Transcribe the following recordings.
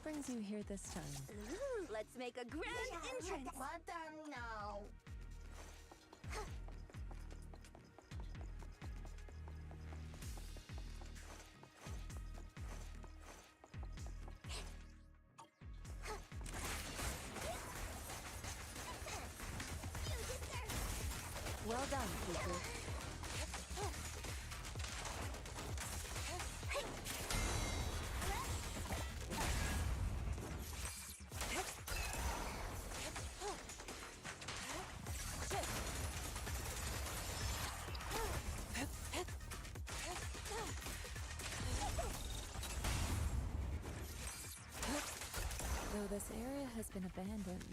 brings you here this time? Ooh, let's make a grand entrance. No. Well done, Cuckoo. Though this area has been abandoned,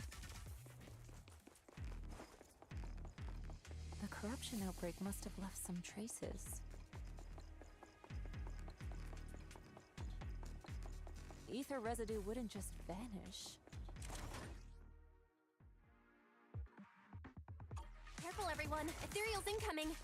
the corruption outbreak must have left some traces. Ether residue wouldn't just vanish. Careful, everyone. Ethereal's incoming.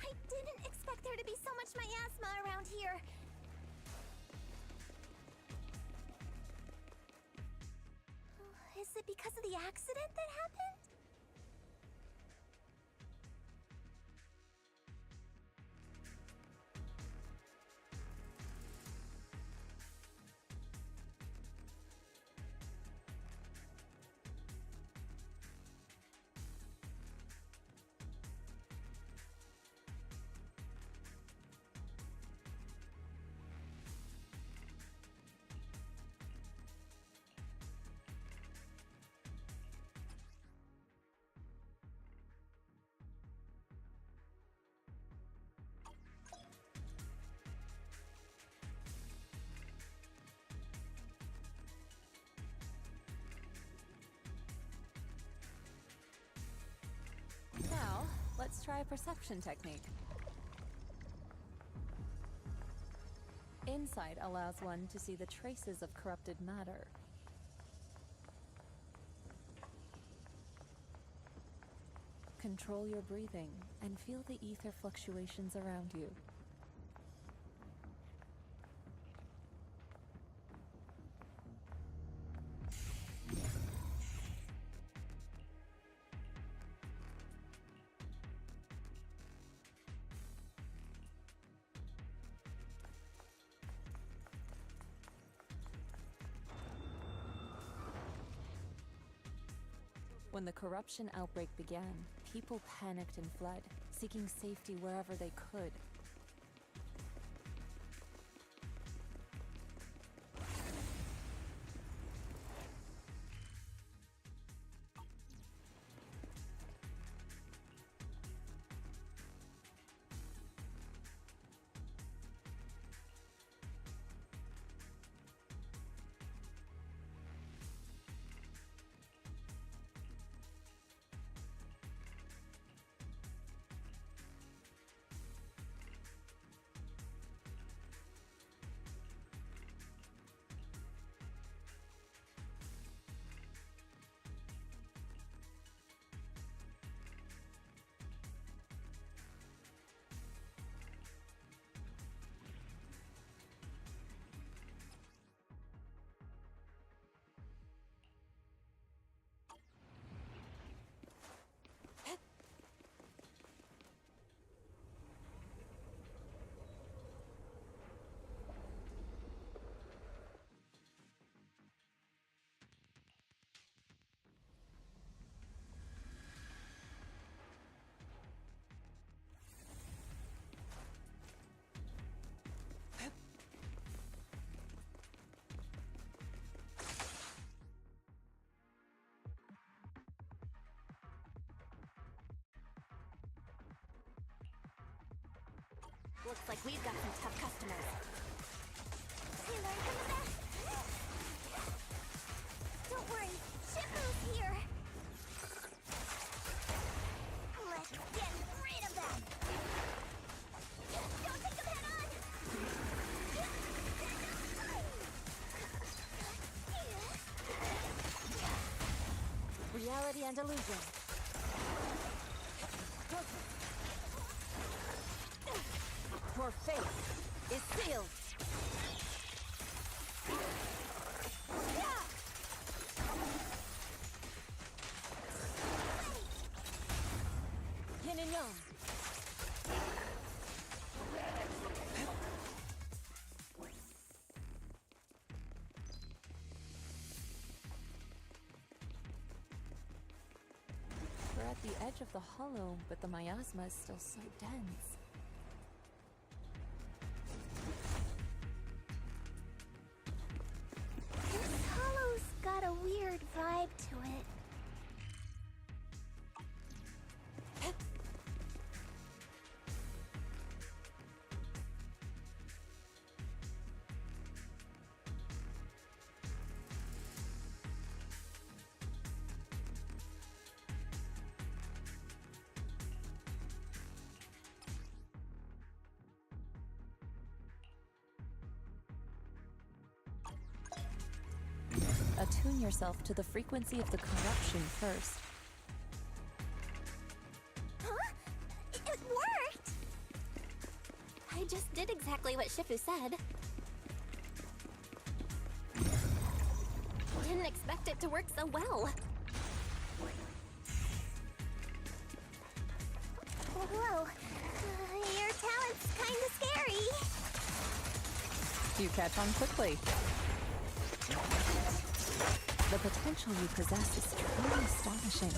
I didn't expect there to be so much miasma around here. Is it because of the accident that happened? Now, let's try a perception technique. Insight allows one to see the traces of corrupted matter. Control your breathing and feel the ether fluctuations around you. When the corruption outbreak began, people panicked and fled, seeking safety wherever they could. Looks like we've got some tough customers. You learn from the best. Don't worry, Shifu's here. Let's get rid of them. Don't take them head on. Reality and illusion. Your fate is sealed. Yin and yang. We're at the edge of the hollow, but the miasma is still so dense. This hollow's got a weird vibe to it. Attune yourself to the frequency of the corruption first. Huh? It worked! I just did exactly what Shifu said. Didn't expect it to work so well. Whoa. Your talent's kinda scary. You catch on quickly. The potential you possess is truly astonishing.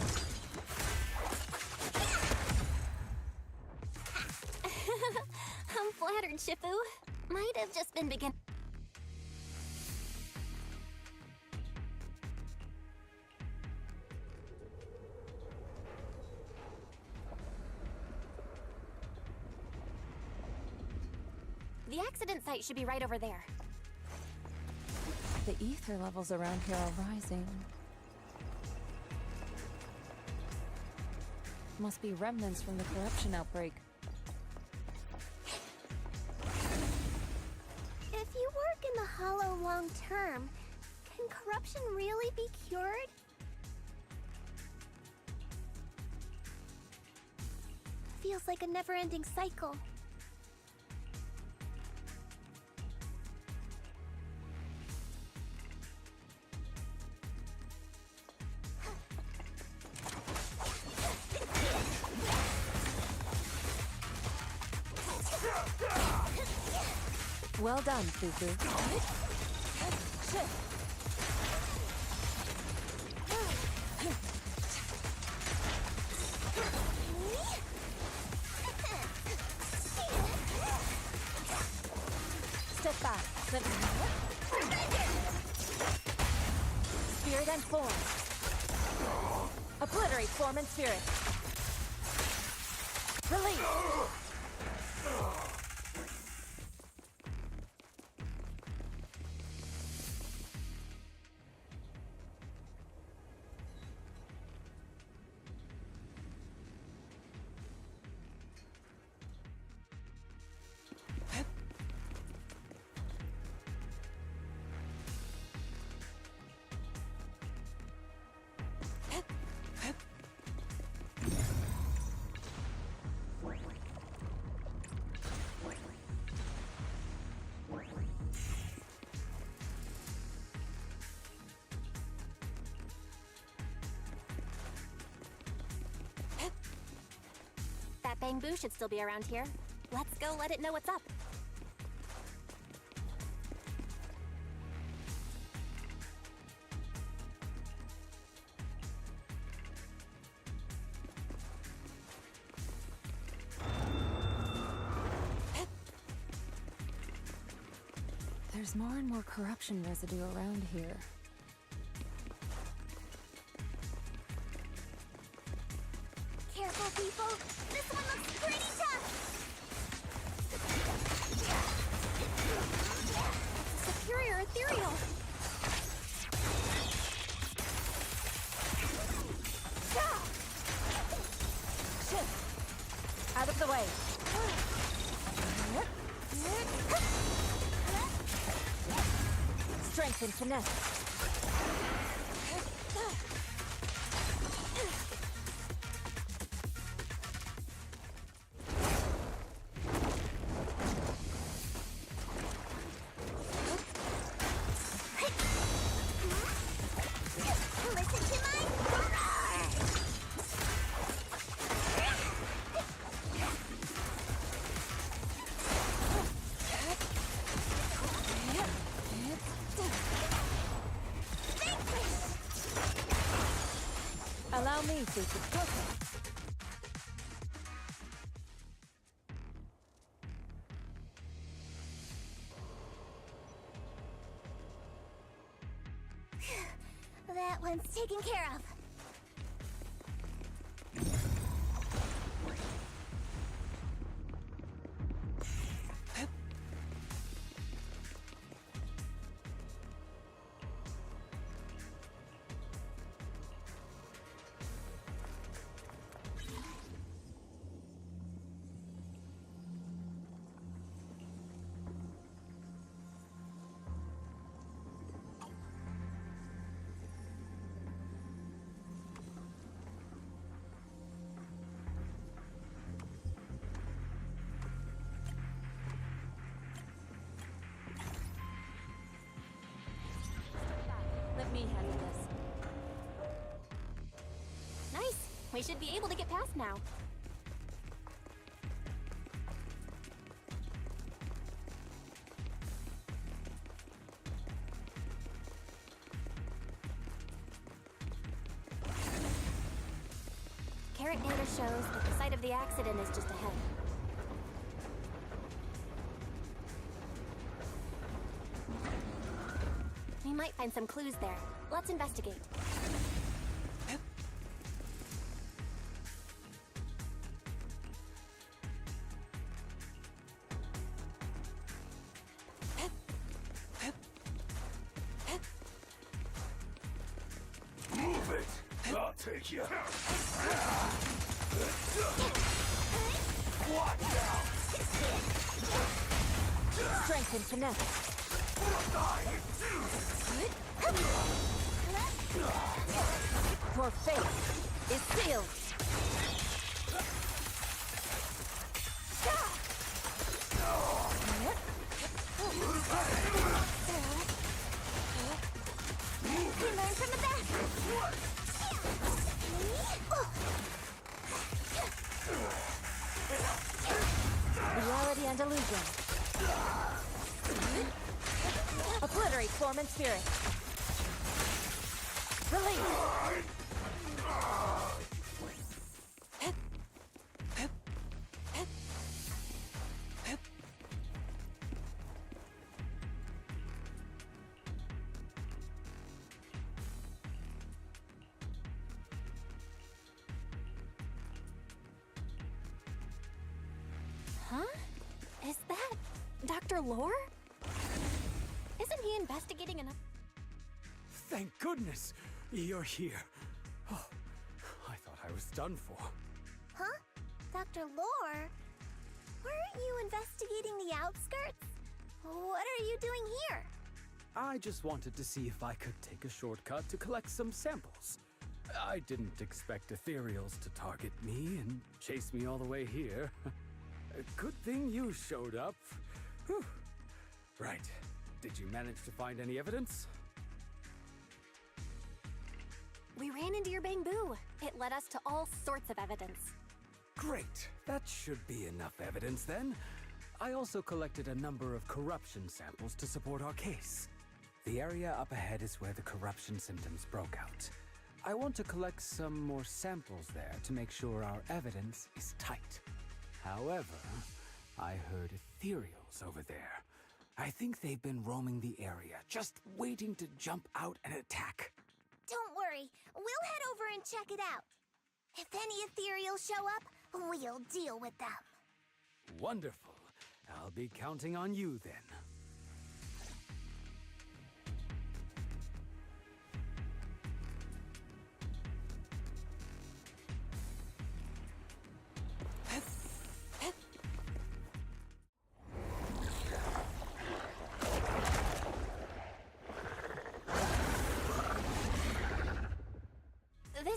I'm flattered, Shifu. Might have just been beginning. The accident site should be right over there. The ether levels around here are rising. Must be remnants from the corruption outbreak. If you work in the Hollow long term, can corruption really be cured? Feels like a never-ending cycle. Well done, Fufu. Step back. Spirit and form. Obliterate form and spirit. Release. That bamboo should still be around here. Let's go let it know what's up. There's more and more corruption residue around here. Careful, people! This one looks pretty tough! superior ethereal. Shift! Out of the way! Strength and finesse. Listen to my roar! Allow me to support it. That one's taken care of. Let me handle this. Nice. We should be able to get past now. Carrot data shows that the site of the accident is just ahead. We might find some clues there. Let's investigate. Move it! I'll take you. Watch out! Strength and finesse. Your fate is sealed. We learn from the best. Reality and illusion. Obliterate form and spirit. Release. Huh? Is that Dr. Lore? Isn't he investigating enough? Thank goodness you're here. Oh, I thought I was done for. Huh? Dr. Lore? Weren't you investigating the outskirts? What are you doing here? I just wanted to see if I could take a shortcut to collect some samples. I didn't expect ethereals to target me and chase me all the way here. Good thing you showed up. Whew. Right. Did you manage to find any evidence? We ran into your bamboo. It led us to all sorts of evidence. Great. That should be enough evidence then. I also collected a number of corruption samples to support our case. The area up ahead is where the corruption symptoms broke out. I want to collect some more samples there to make sure our evidence is tight. However, I heard ethereals over there. I think they've been roaming the area, just waiting to jump out and attack. Don't worry. We'll head over and check it out. If any ethereals show up, we'll deal with them. Wonderful. I'll be counting on you then.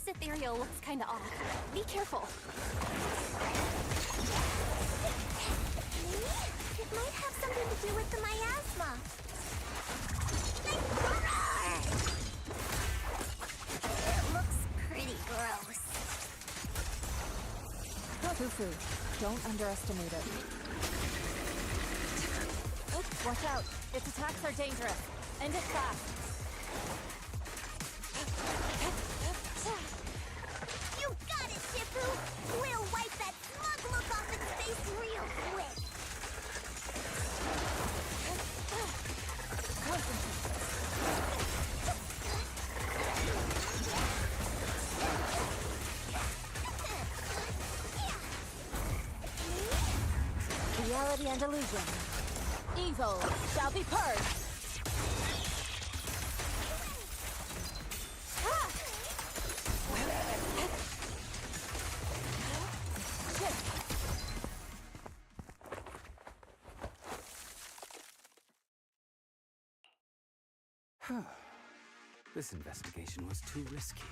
ethereal looks kinda off. Be careful. It might have something to do with the miasma. It looks pretty gross. Fufu, don't underestimate it. Oops, watch out. Its attacks are dangerous. End it fast. You got it, Shifu! We'll wipe that smug look off its face real quick! Reality and illusion. Evil shall be purged. This investigation was too risky.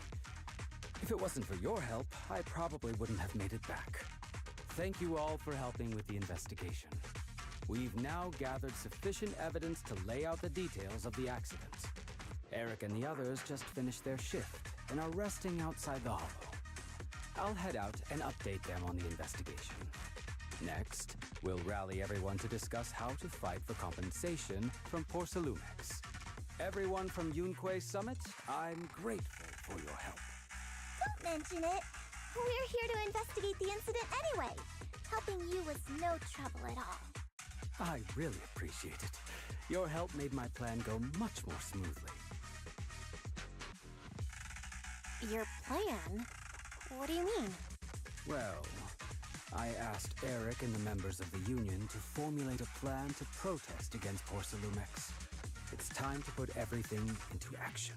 If it wasn't for your help, I probably wouldn't have made it back. Thank you all for helping with the investigation. We've now gathered sufficient evidence to lay out the details of the accident. Eric and the others just finished their shift and are resting outside the hollow. I'll head out and update them on the investigation. Next, we'll rally everyone to discuss how to fight for compensation from Porcelumex. Everyone from Yunque Summit, I'm grateful for your help. Don't mention it. We're here to investigate the incident anyway. Helping you was no trouble at all. I really appreciate it. Your help made my plan go much more smoothly. Your plan? What do you mean? Well, I asked Eric and the members of the Union to formulate a plan to protest against Porcelumex. It's time to put everything into action.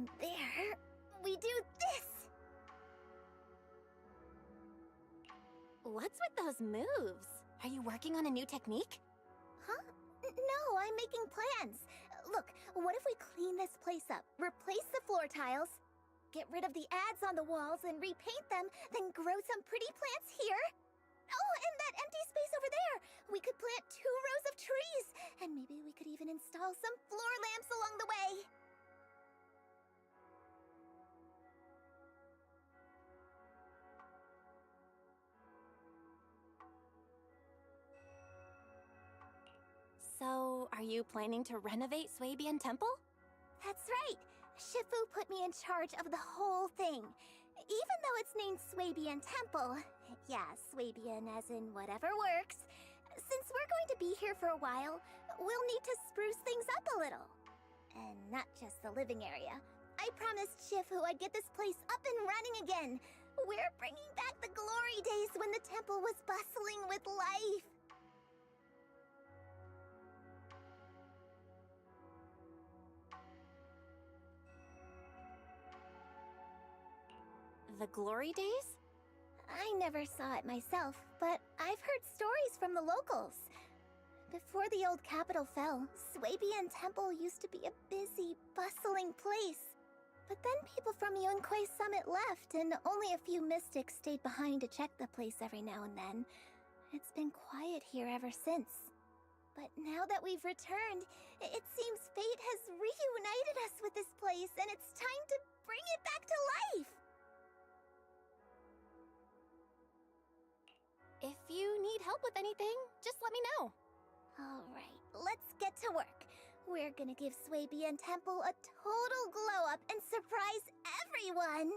From there, we do this! What's with those moves? Are you working on a new technique? Huh? No, I'm making plans. Look, what if we clean this place up, replace the floor tiles, get rid of the ads on the walls and repaint them, then grow some pretty plants here? Oh, and that empty space over there! We could plant 2 rows of trees, and maybe we could even install some floor lamps along the way. So, are you planning to renovate Swabian Temple? That's right! Shifu put me in charge of the whole thing. Even though it's named Swabian Temple. Yeah, Swabian as in whatever works. Since we're going to be here for a while, we'll need to spruce things up a little. And not just the living area. I promised Shifu I'd get this place up and running again. We're bringing back the glory days when the temple was bustling with life. The glory days? I never saw it myself, but I've heard stories from the locals. Before the old capital fell, Swabian Temple used to be a busy, bustling place. But then people from Yunque's summit left, and only a few mystics stayed behind to check the place every now and then. It's been quiet here ever since. But now that we've returned, it seems fate has reunited us with this place, and it's time to bring it back to life! If you need help with anything, just let me know. Alright, let's get to work. We're gonna give Swabian Temple a total glow-up and surprise everyone!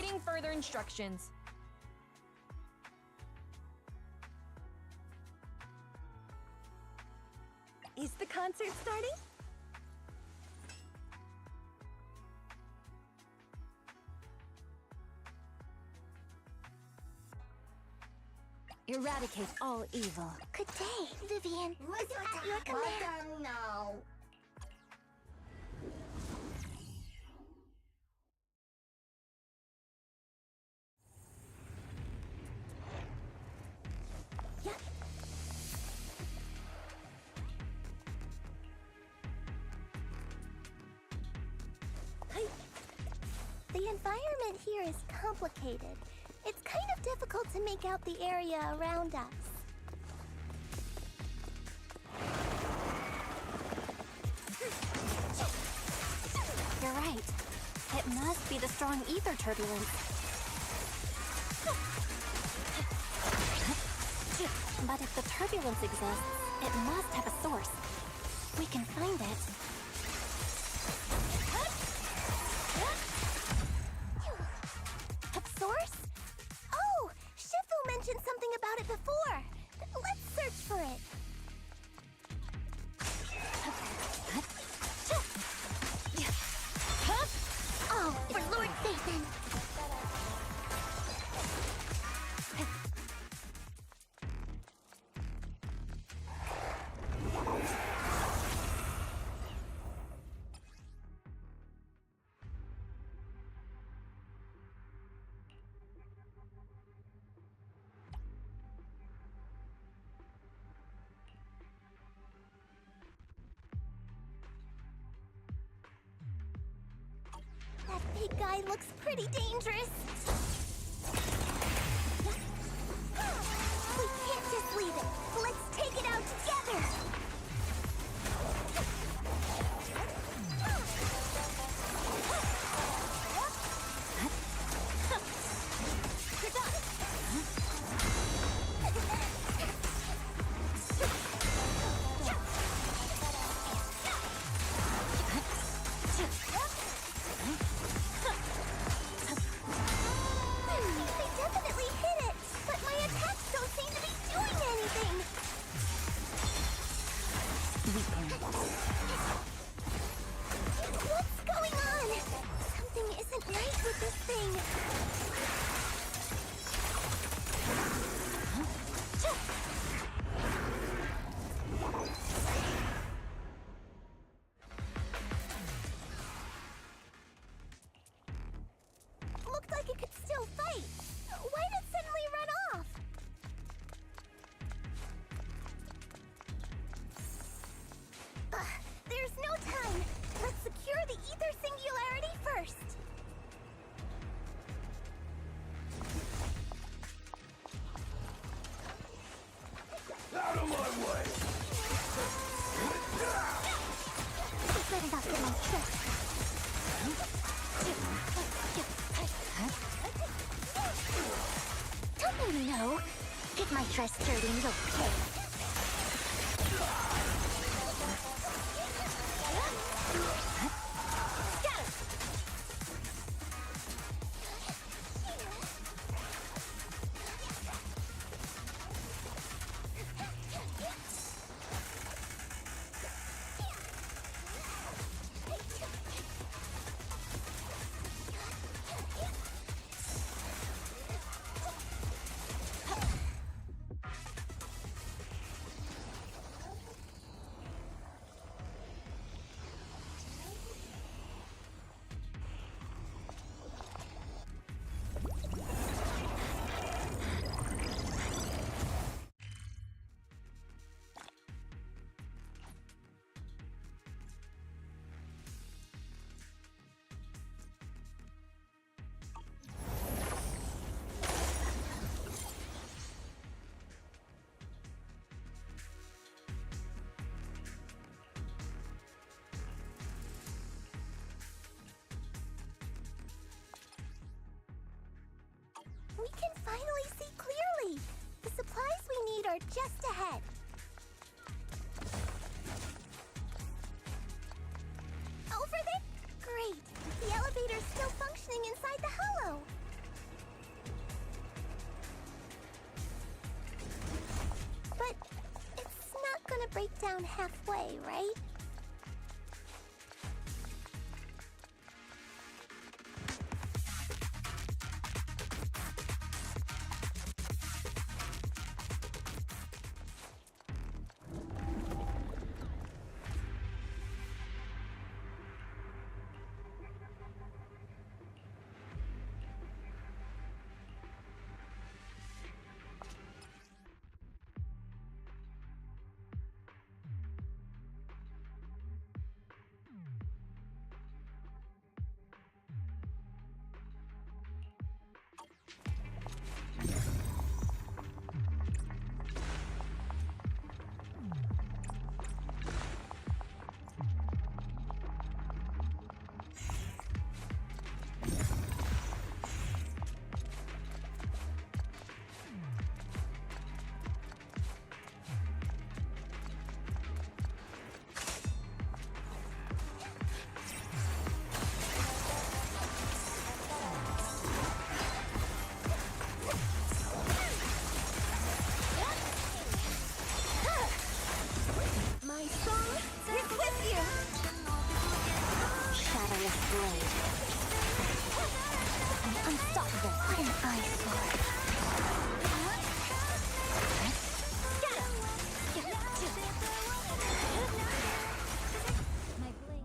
Awaiting further instructions. Is the concert starting? Eradicate all evil. Good day, Vivian. Is it at your command? No. The environment here is complicated. It's kind of difficult to make out the area around us. You're right. It must be the strong ether turbulence. But if the turbulence exists, it must have a source. We can find it. A source? Oh, Shifu mentioned something about it before. Let's search for it. Oh, for Lord Satan! That big guy looks pretty dangerous. We can't just leave it. Let's take it out together. They definitely hit it, but my attacks don't seem to be doing anything. What's going on? Something isn't right with this thing. Looked like it could still fight. Why did it suddenly run off? There's no time. Let's secure the ether singularity first. Out of my way! I better not get my trust. Don't you know? Get my trust dirty and you'll pay. We can finally see clearly. The supplies we need are just ahead. Over there? Great. The elevator's still functioning inside the hollow. break down halfway, right? My soul is with you! Shadowless blade. I'm unstoppable. What an eyesore. My blade.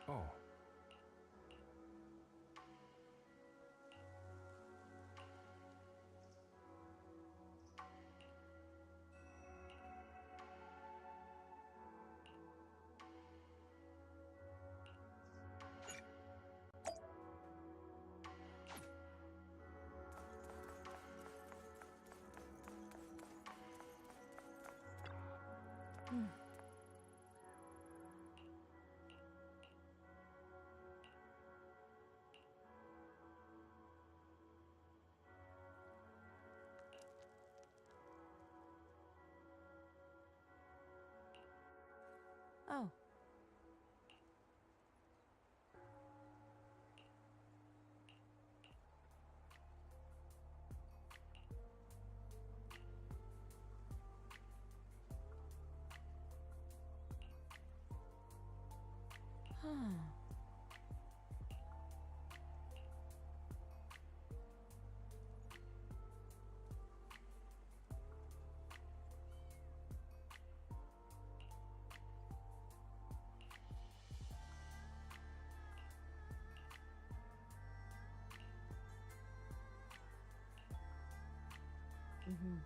Oh. Oh. Huh. Mm-hmm.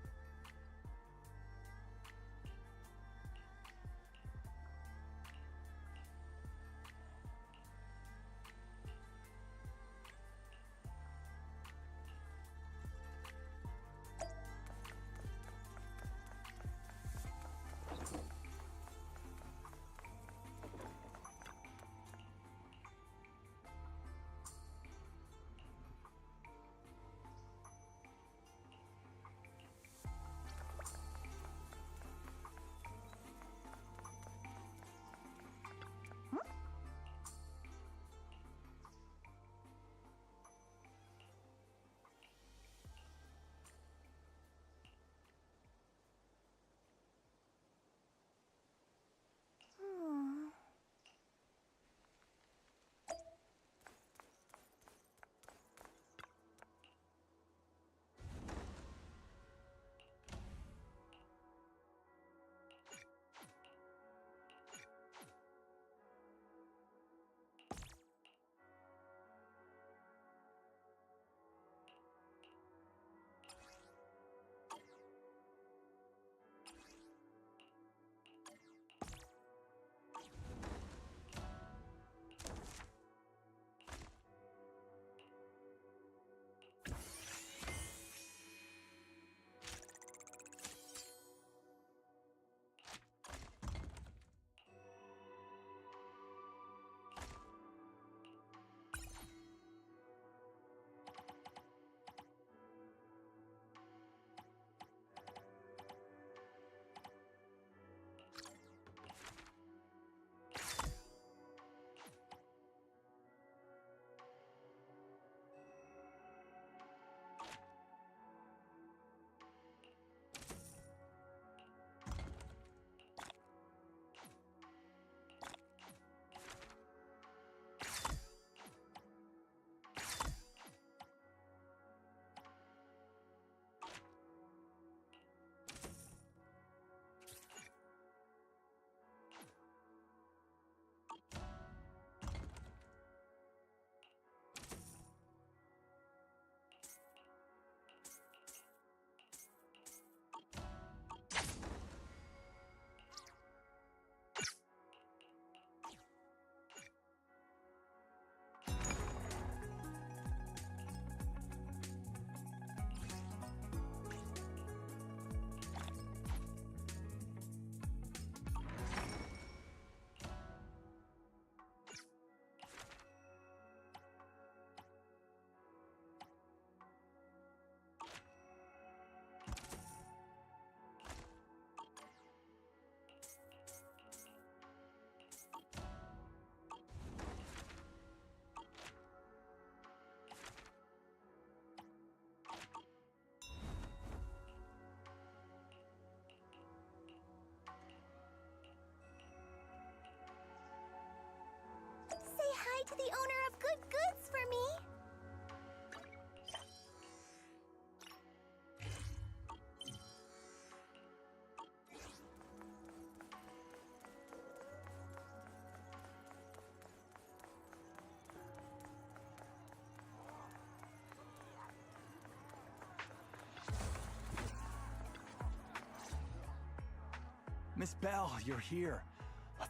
Miss Bell, you're here.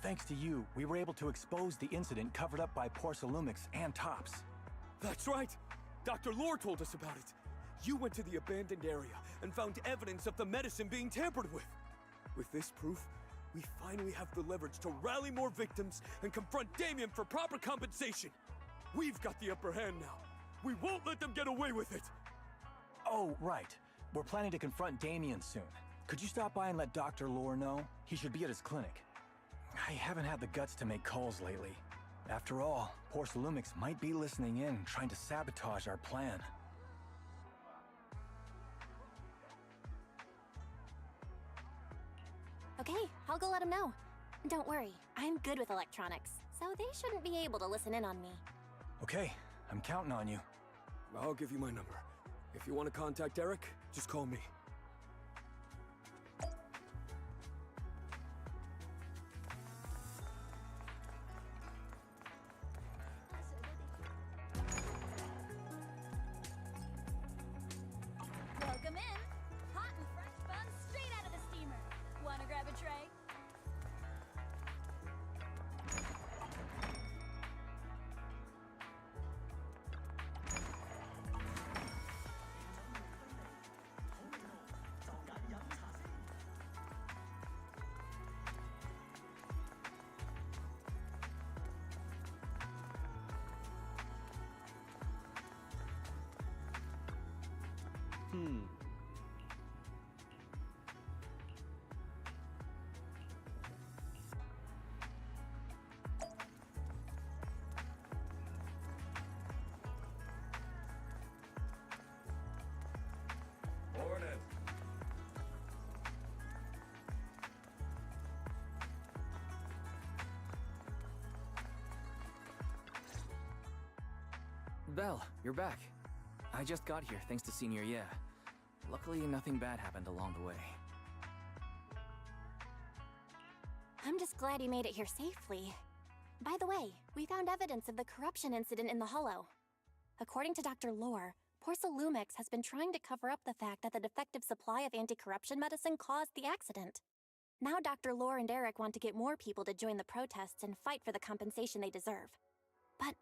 Thanks to you, we were able to expose the incident covered up by Porcelumix and Tops. That's right! Dr. Lore told us about it. You went to the abandoned area and found evidence of the medicine being tampered with. With this proof, we finally have the leverage to rally more victims and confront Damien for proper compensation. We've got the upper hand now. We won't let them get away with it. Oh, right. We're planning to confront Damien soon. Could you stop by and let Dr. Lore know? He should be at his clinic. I haven't had the guts to make calls lately. After all, Porcelumix might be listening in, trying to sabotage our plan. Okay, I'll go let him know. Don't worry, I'm good with electronics, so they shouldn't be able to listen in on me. Okay, I'm counting on you. I'll give you my number. If you want to contact Eric, just call me. Welcome in. Hot and fresh buns straight out of the steamer. Wanna grab a tray? Belle, you're back. I just got here thanks to Senior Yeah. Luckily, nothing bad happened along the way. I'm just glad he made it here safely. By the way, we found evidence of the corruption incident in the Hollow. According to Dr. Lore, Porcelumix has been trying to cover up the fact that the defective supply of anti-corruption medicine caused the accident. Now Dr. Lore and Eric want to get more people to join the protests and fight for the compensation they deserve. But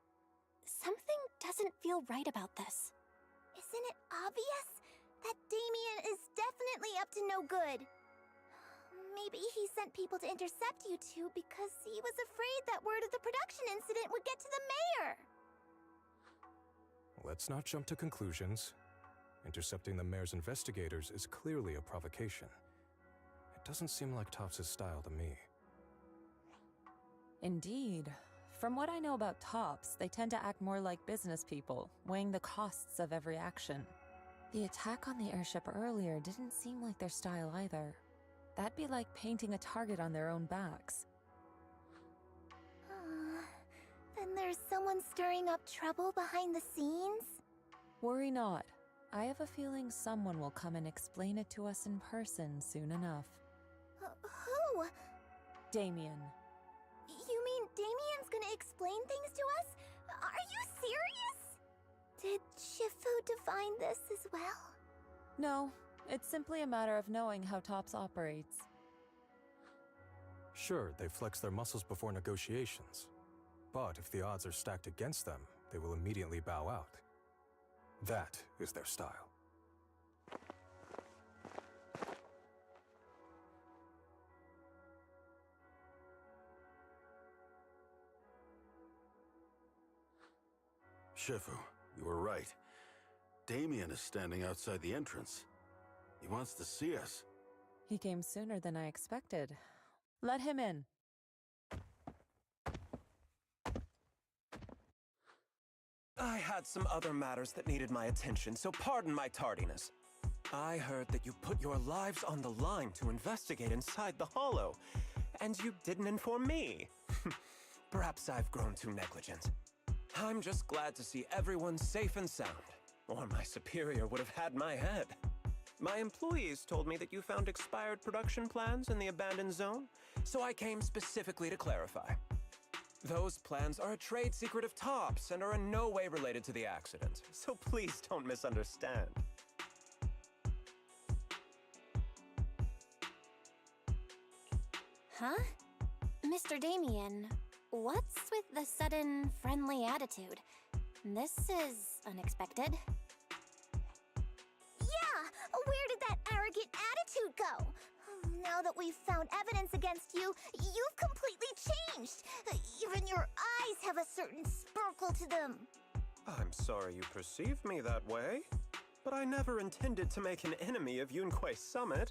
something doesn't feel right about this. Isn't it obvious? That Damien is definitely up to no good. Maybe he sent people to intercept you two because he was afraid that word of the production incident would get to the mayor. Let's not jump to conclusions. Intercepting the mayor's investigators is clearly a provocation. It doesn't seem like Topps' style to me. Indeed. From what I know about Topps, they tend to act more like business people, weighing the costs of every action. The attack on the airship earlier didn't seem like their style either. That'd be like painting a target on their own backs. Then there's someone stirring up trouble behind the scenes? Worry not. I have a feeling someone will come and explain it to us in person soon enough. Who? Damien. You mean Damien's gonna explain things to us? Are you serious? Did Shifu define this as well? No, it's simply a matter of knowing how Topps operates. Sure, they flex their muscles before negotiations. But if the odds are stacked against them, they will immediately bow out. That is their style. Shifu, you were right. Damien is standing outside the entrance. He wants to see us. He came sooner than I expected. Let him in. I had some other matters that needed my attention, so pardon my tardiness. I heard that you put your lives on the line to investigate inside the Hollow, and you didn't inform me. Perhaps I've grown too negligent. I'm just glad to see everyone safe and sound, or my superior would have had my head. My employees told me that you found expired production plans in the abandoned zone, so I came specifically to clarify. Those plans are a trade secret of Topps and are in no way related to the accident, so please don't misunderstand. Huh? Mr. Damien, what's with the sudden friendly attitude? This is unexpected. Yeah! Where did that arrogant attitude go? Now that we've found evidence against you, you've completely changed. Even your eyes have a certain sparkle to them. I'm sorry you perceive me that way, but I never intended to make an enemy of Yunquei Summit.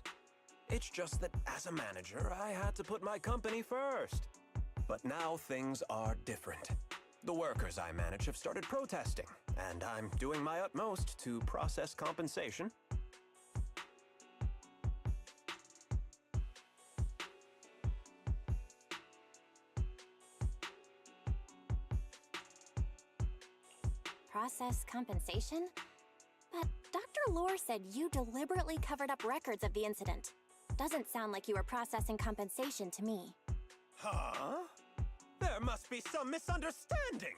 It's just that as a manager, I had to put my company first. But now things are different. The workers I manage have started protesting, and I'm doing my utmost to process compensation. Process compensation? But Dr. Lore said you deliberately covered up records of the incident. Doesn't sound like you were processing compensation to me. Huh? There must be some misunderstanding.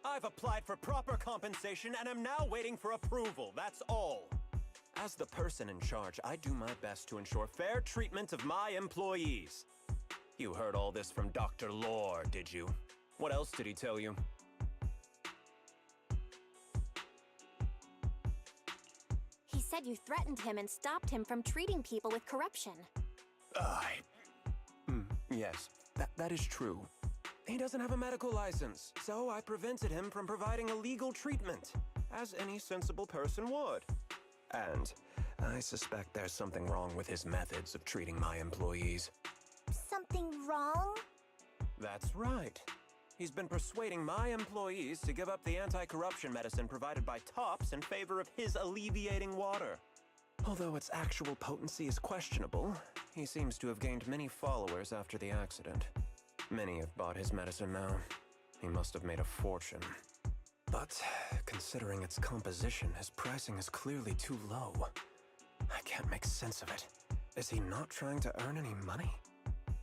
I've applied for proper compensation and am now waiting for approval, that's all. As the person in charge, I do my best to ensure fair treatment of my employees. You heard all this from Dr. Lore, did you? What else did he tell you? He said you threatened him and stopped him from treating people with corruption. Yes, that is true. He doesn't have a medical license, so I prevented him from providing a legal treatment, as any sensible person would. And I suspect there's something wrong with his methods of treating my employees. Something wrong? That's right. He's been persuading my employees to give up the anti-corruption medicine provided by Tops in favor of his alleviating water. Although its actual potency is questionable, he seems to have gained many followers after the accident. Many have bought his medicine now. He must have made a fortune. But considering its composition, his pricing is clearly too low. I can't make sense of it. Is he not trying to earn any money?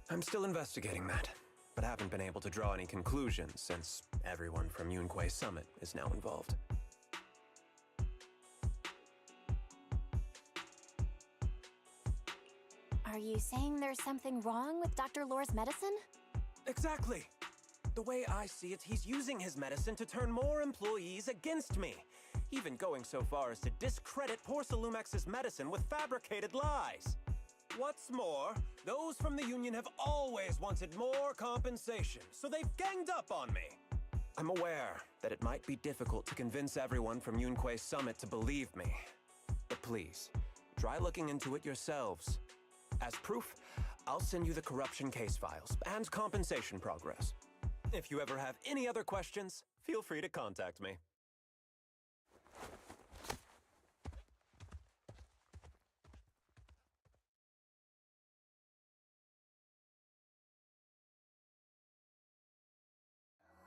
I'm still investigating that, but haven't been able to draw any conclusions since everyone from Yunquei Summit is now involved. Are you saying there's something wrong with Dr. Lore's medicine? Exactly! The way I see it, he's using his medicine to turn more employees against me, even going so far as to discredit Porcelumex's medicine with fabricated lies. What's more, those from the Union have always wanted more compensation, so they've ganged up on me. I'm aware that it might be difficult to convince everyone from Yunquei Summit to believe me, but please, try looking into it yourselves. As proof, I'll send you the corruption case files and compensation progress. If you ever have any other questions, feel free to contact me.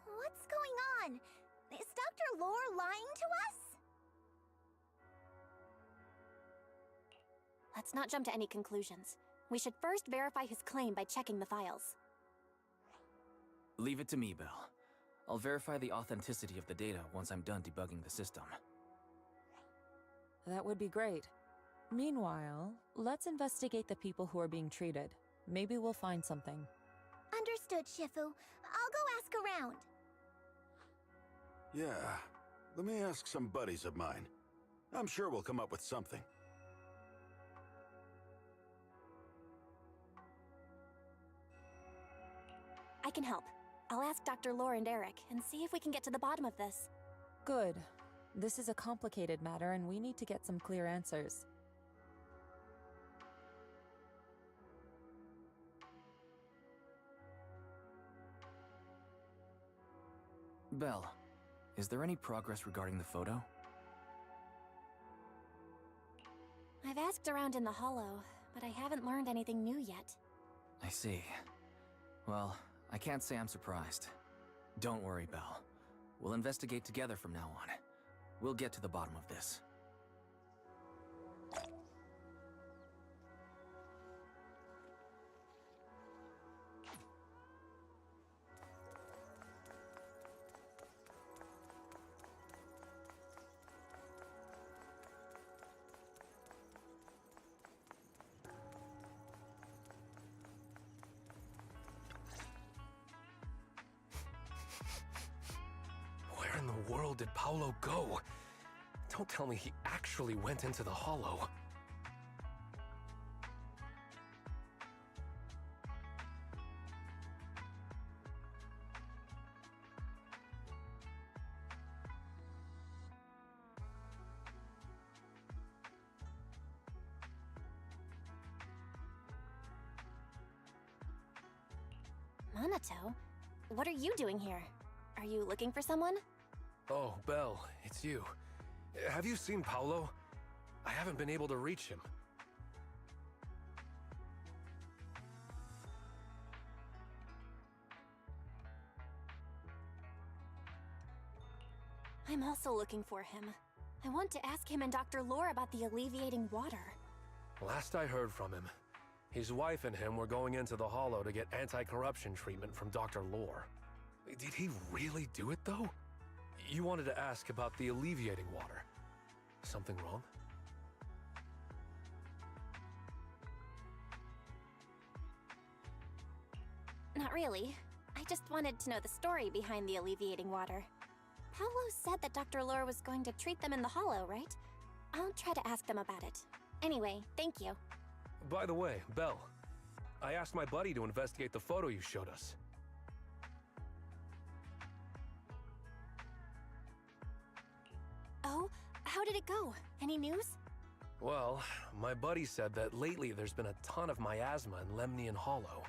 What's going on? Is Dr. Lore lying to us? Let's not jump to any conclusions. We should first verify his claim by checking the files. Leave it to me, Belle. I'll verify the authenticity of the data once I'm done debugging the system. That would be great. Meanwhile, let's investigate the people who are being treated. Maybe we'll find something. Understood, Shifu. I'll go ask around. Yeah, let me ask some buddies of mine. I'm sure we'll come up with something. I can help. I'll ask Dr. Lore and Eric and see if we can get to the bottom of this. Good. This is a complicated matter and we need to get some clear answers. Belle, is there any progress regarding the photo? I've asked around in the Hollow, but I haven't learned anything new yet. I see. Well, I can't say I'm surprised. Don't worry, Belle. We'll investigate together from now on. We'll get to the bottom of this. world did Paolo go? Don't tell me he actually went into the Hollow. Minato? What are you doing here? Are you looking for someone? Oh, Belle, it's you. Have you seen Paolo? I haven't been able to reach him. I'm also looking for him. I want to ask him and Dr. Lore about the alleviating water. Last I heard from him, his wife and him were going into the Hollow to get anti-corruption treatment from Dr. Lore. Did he really do it, though? You wanted to ask about the alleviating water. Something wrong? Not really. I just wanted to know the story behind the alleviating water. Paolo said that Dr. Lore was going to treat them in the Hollow, right? I'll try to ask them about it. Anyway, thank you. By the way, Belle, I asked my buddy to investigate the photo you showed us. Oh, how did it go? Any news? Well, my buddy said that lately there's been a ton of miasma in Lemnian Hollow.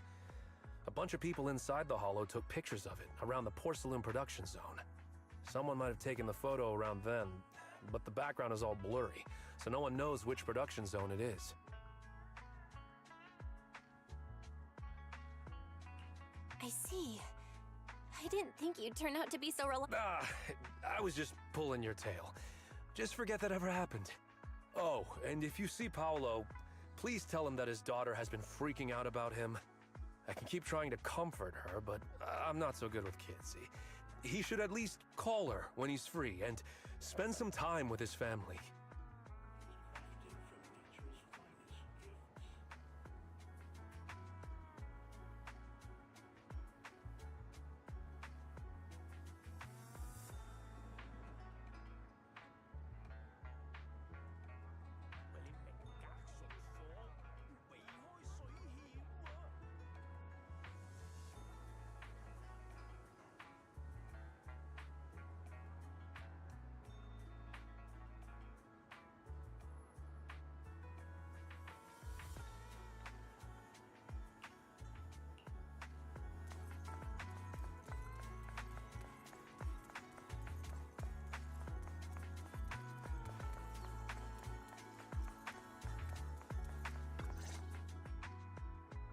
A bunch of people inside the Hollow took pictures of it around the porcelain production zone. Someone might have taken the photo around then, but the background is all blurry, so no one knows which production zone it is. I see. I didn't think you'd turn out to be so I was just pulling your tail. Just forget that ever happened. Oh, and if you see Paolo, please tell him that his daughter has been freaking out about him. I can keep trying to comfort her, but I'm not so good with kids. He should at least call her when he's free and spend some time with his family.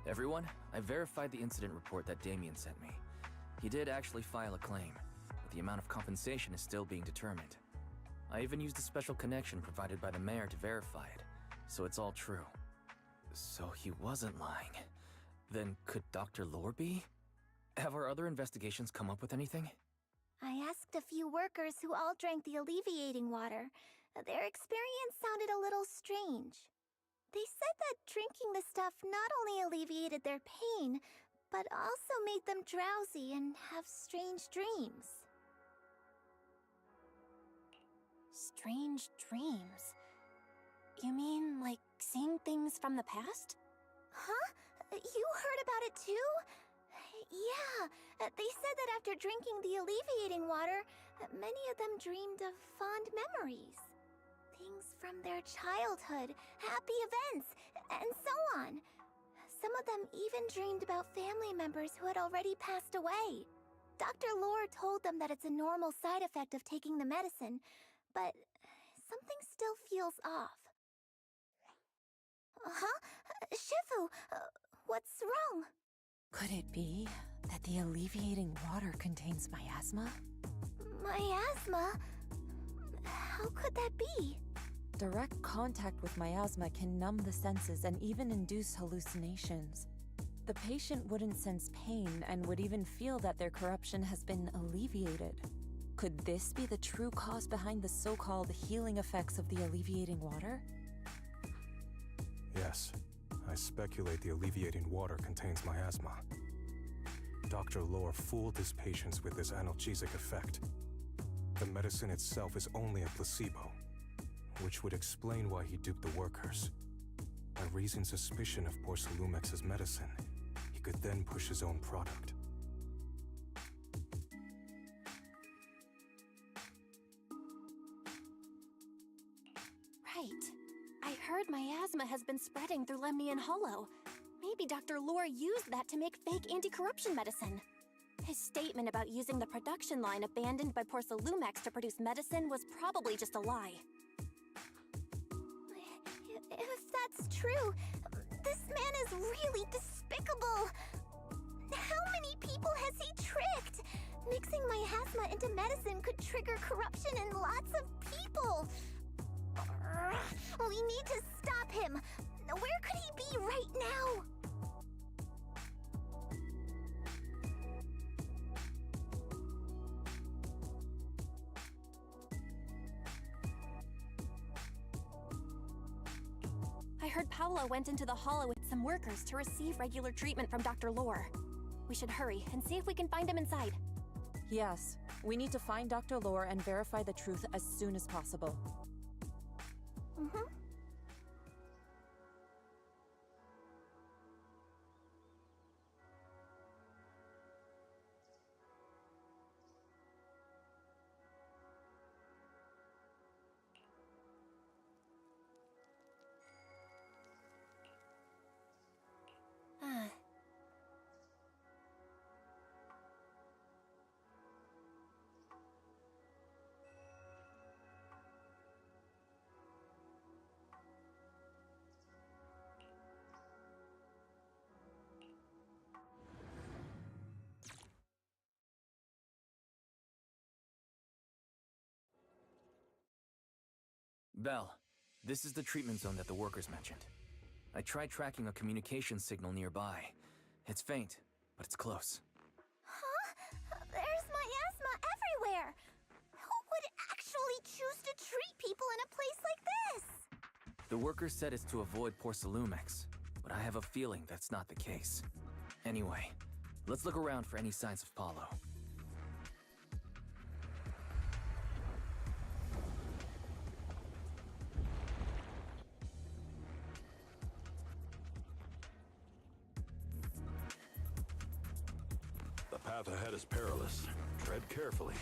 Everyone, I verified the incident report that Damien sent me. He did actually file a claim, but the amount of compensation is still being determined. I even used a special connection provided by the mayor to verify it, so it's all true. So he wasn't lying. Then could Dr. Lore be? Have our other investigations come up with anything? I asked a few workers who all drank the alleviating water. Their experience sounded a little strange. They said that drinking the stuff not only alleviated their pain, but also made them drowsy and have strange dreams. Strange dreams? You mean, like, seeing things from the past? Huh? You heard about it too? Yeah, they said that after drinking the alleviating water, many of them dreamed of fond memories. Things from their childhood, happy events, and so on. Some of them even dreamed about family members who had already passed away. Dr. Lore told them that it's a normal side effect of taking the medicine, but something still feels off. Huh? Shifu, what's wrong? Could it be that the alleviating water contains miasma? Miasma? How could that be? Direct contact with miasma can numb the senses and even induce hallucinations. The patient wouldn't sense pain and would even feel that their corruption has been alleviated. Could this be the true cause behind the so-called healing effects of the alleviating water? Yes, I speculate the alleviating water contains miasma. Dr. Lore fooled his patients with this analgesic effect. the medicine itself is only a placebo, which would explain why he duped the workers. By raising suspicion of Porcelumex's medicine, he could then push his own product. Right. I heard miasma has been spreading through Lemnian Hollow. Maybe Dr. Lore used that to make fake anti-corruption medicine. His statement about using the production line abandoned by Porcelumex to produce medicine was probably just a lie. If that's true, this man is really despicable. How many people has he tricked? Mixing miasma into medicine could trigger corruption in lots of people. We need to stop him. Where could he be right now? I heard Paolo went into the Hollow with some workers to receive regular treatment from Dr. Lore. We should hurry and see if we can find him inside. Yes, we need to find Dr. Lore and verify the truth as soon as possible. Mm-hmm. Belle, this is the treatment zone that the workers mentioned. I tried tracking a communication signal nearby. It's faint, but it's close. Huh? There's miasma everywhere. Who would actually choose to treat people in a place like this? The workers said it's to avoid Porcelumex, but I have a feeling that's not the case. Anyway, let's look around for any signs of Paulo. The path ahead is perilous. Tread carefully.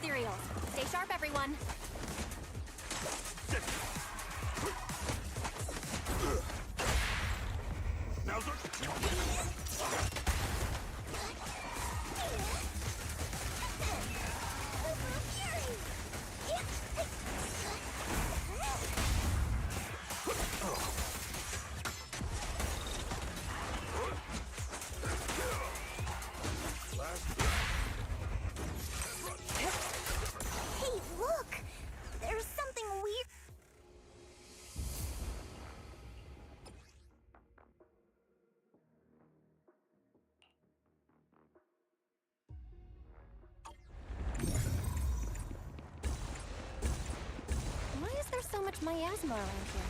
Ethereals, stay sharp, everyone. Now's Hey, look! There's something weird. Why is there so much miasma around here?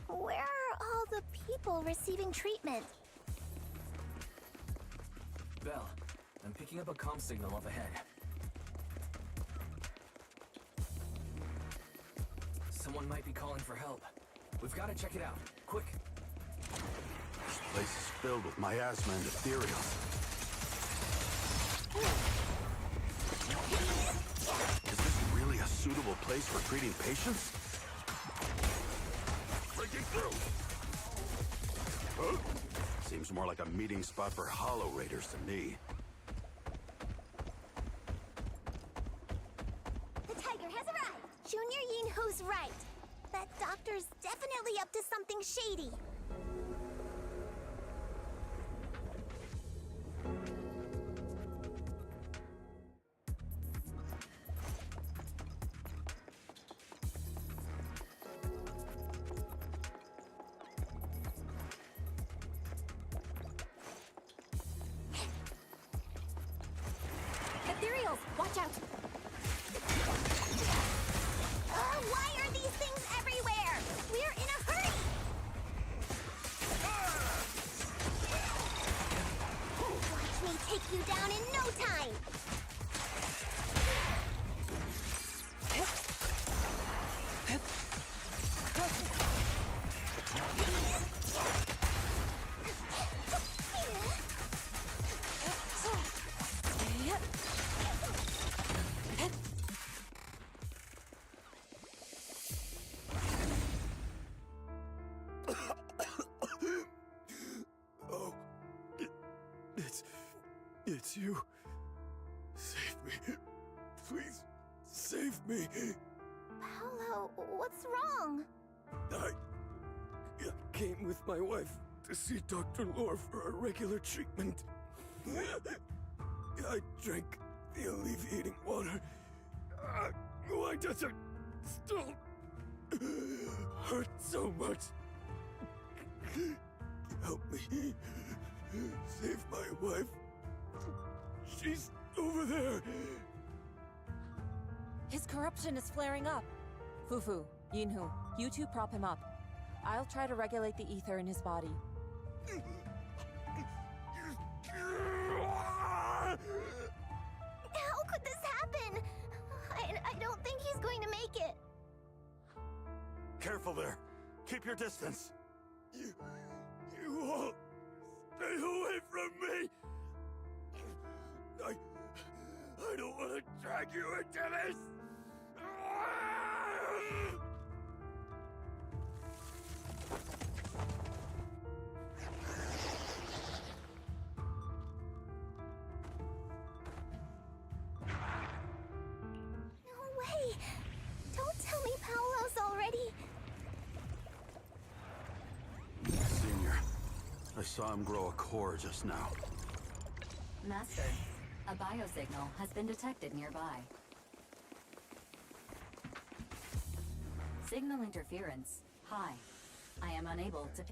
Where are all the people receiving treatment? Belle, I'm picking up a comm signal up ahead. Someone might be calling for help. We've got to check it out. Quick! This place is filled with miasma and ethereals. Is this really a suitable place for treating patients? Breaking through! Huh? Seems more like a meeting spot for Hollow Raiders to me. The tiger has arrived! Junior Yinho's right. That doctor's definitely up to something shady. Watch out! Why are these things everywhere? We're in a hurry! Watch me take you down in no time! Oh, it's you. Save me. Please, save me. Paolo, what's wrong? I came with my wife to see Dr. Lore for a regular treatment. I drank the alleviating water. Why does it still hurt so much? Help me. Save my wife. She's over there. His corruption is flaring up. Fufu, Yinhu, you two prop him up. I'll try to regulate the ether in his body. How could this happen? I don't think he's going to make it. Careful there. Keep your distance. You all stay away from me. I don't want to drag you into this. No way! Don't tell me Paolo's already... Senior, I saw him grow a core just now. Master, a biosignal has been detected nearby. Signal interference high. I am unable to...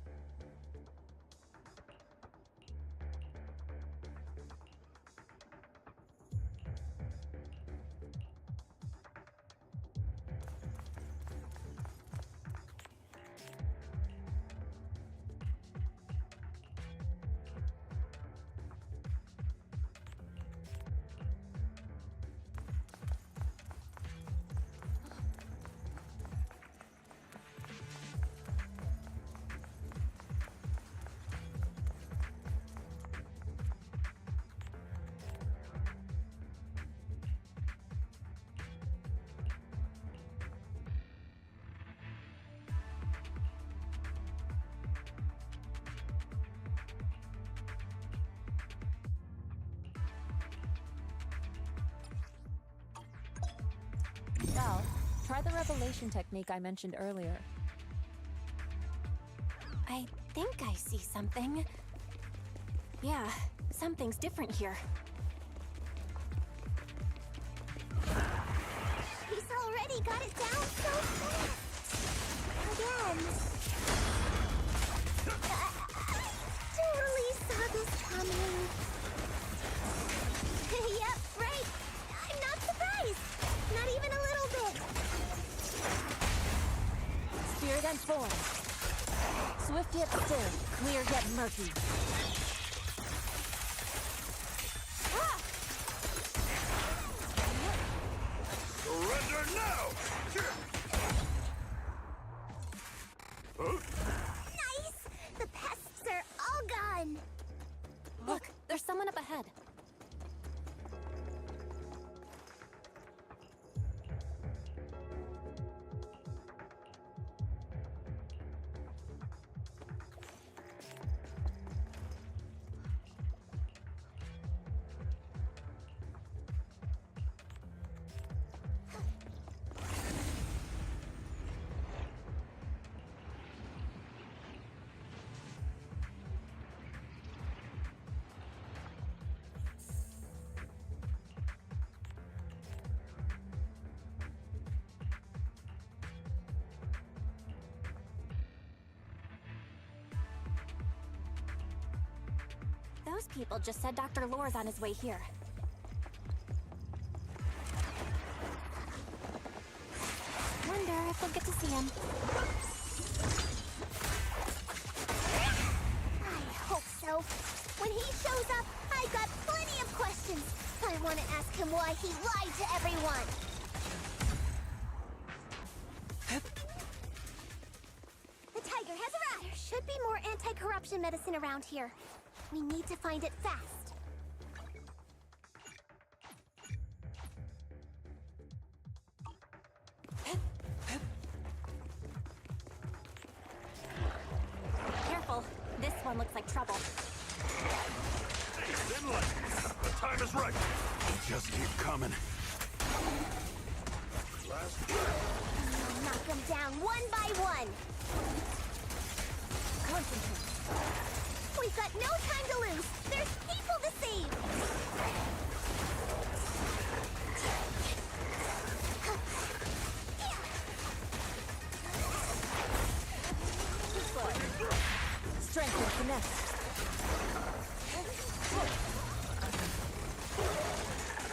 Val, try the revelation technique I mentioned earlier. I think I see something. Yeah, something's different here. He's already got it down so fast! Again. I totally saw this coming. Yep, right. I'm not surprised. Not even a little bit. Spirit and form. Swift yet still, clear yet murky. Surrender now! Nice! The pests are all gone. Look, there's someone up ahead. Those people just said Dr. Lore's on his way here. Guess we'll get to see him. I hope so. When he shows up, I've got plenty of questions. I want to ask him why he lied to everyone. The tiger has arrived. There should be more anti-corruption medicine around here. We need to find it fast. Careful. This one looks like trouble. Hey, Zenless! The time is right! Just keep coming. I'll knock them down one by one. Concentrate. We've got no time to lose. There's people to save. Strength and finesse.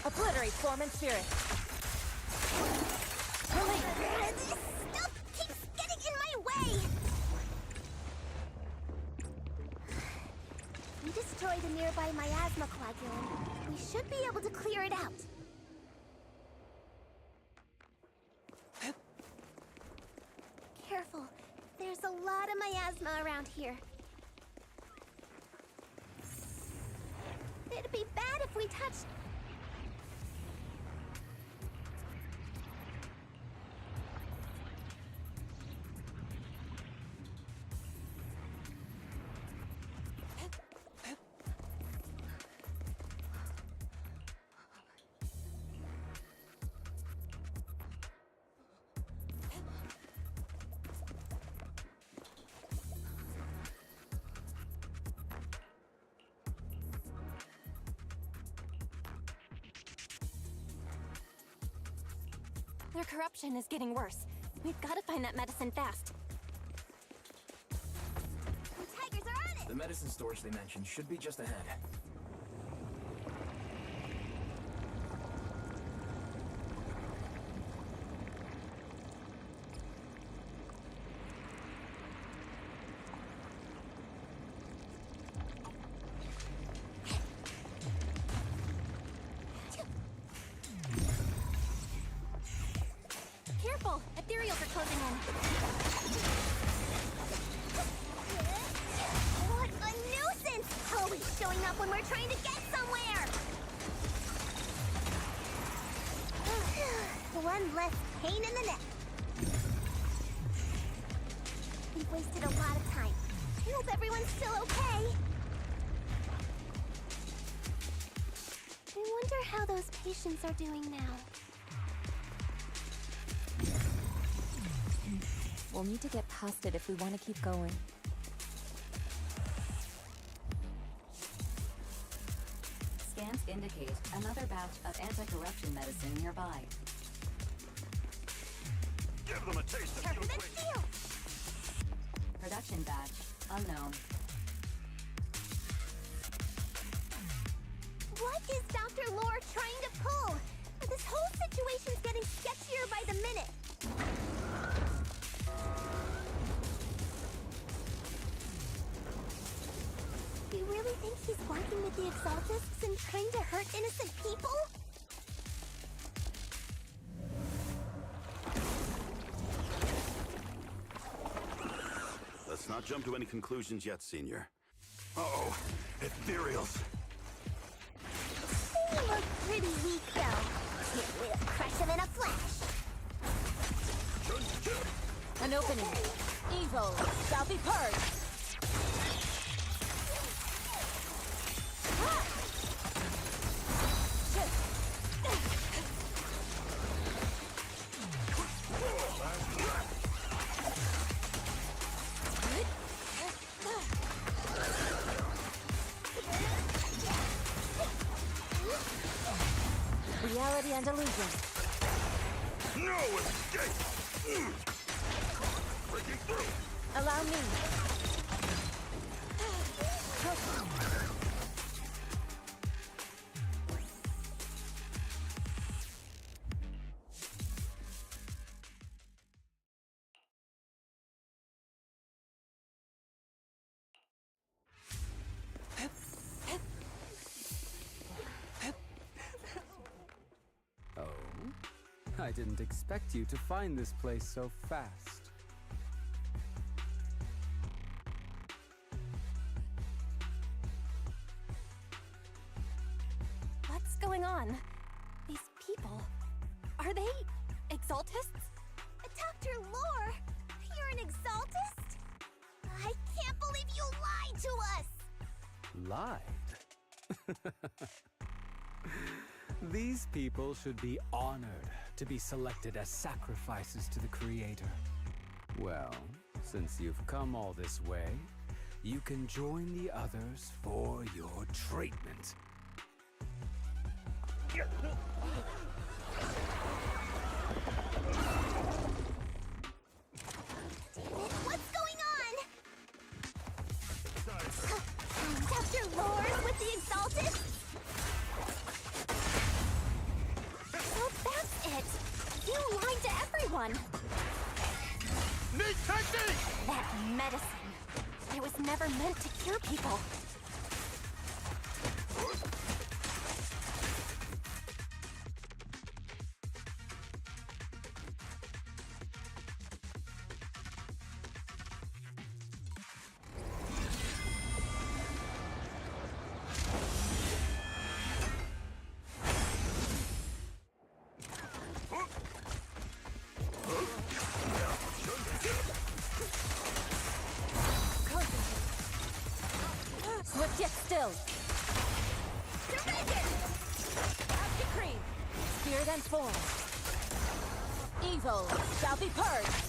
Obliterate form and spirit. This stuff keeps getting in my way. We destroyed a nearby miasma coagulant. We should be able to clear it out. Careful. There's a lot of miasma around here. It'd be bad if we touched... Their corruption is getting worse. We've got to find that medicine fast. The tigers are on it! The medicine storage they mentioned should be just ahead. Careful! Ethereals are closing in. What a nuisance! Always showing up when we're trying to get somewhere! One less pain in the neck. We've wasted a lot of time. I hope everyone's still okay. I wonder how those patients are doing now. We'll need to get past it if we want to keep going. Scans indicate another batch of anti-corruption medicine nearby. Give them a taste of Turbulent steel! Production batch unknown. What is Dr. Lore trying to pull? This whole situation's getting sketchier by the minute. Do you really think he's working with the Exaltists and trying to hurt innocent people? Let's not jump to any conclusions yet, Senior. Uh-oh, ethereals. They look pretty weak, though. We'll crush them in a flash. An opening. Evil shall be purged. Reality and illusion. No escape! Breaking through! Allow me. I didn't expect you to find this place so fast. What's going on? These people... Are they... Exaltists? Dr. Lore! You're an Exaltist? I can't believe you lied to us! Lied? These people should be honored to be selected as sacrifices to the Creator. Well, since you've come all this way, you can join the others for your treatment. What's going on? Dr. Lore's with the Exalted? So that's it! You lied to everyone! Need technique! That medicine! It was never meant to cure people! Swift yet still. Surrender! As decreed. Spirit and form. Evil shall be purged.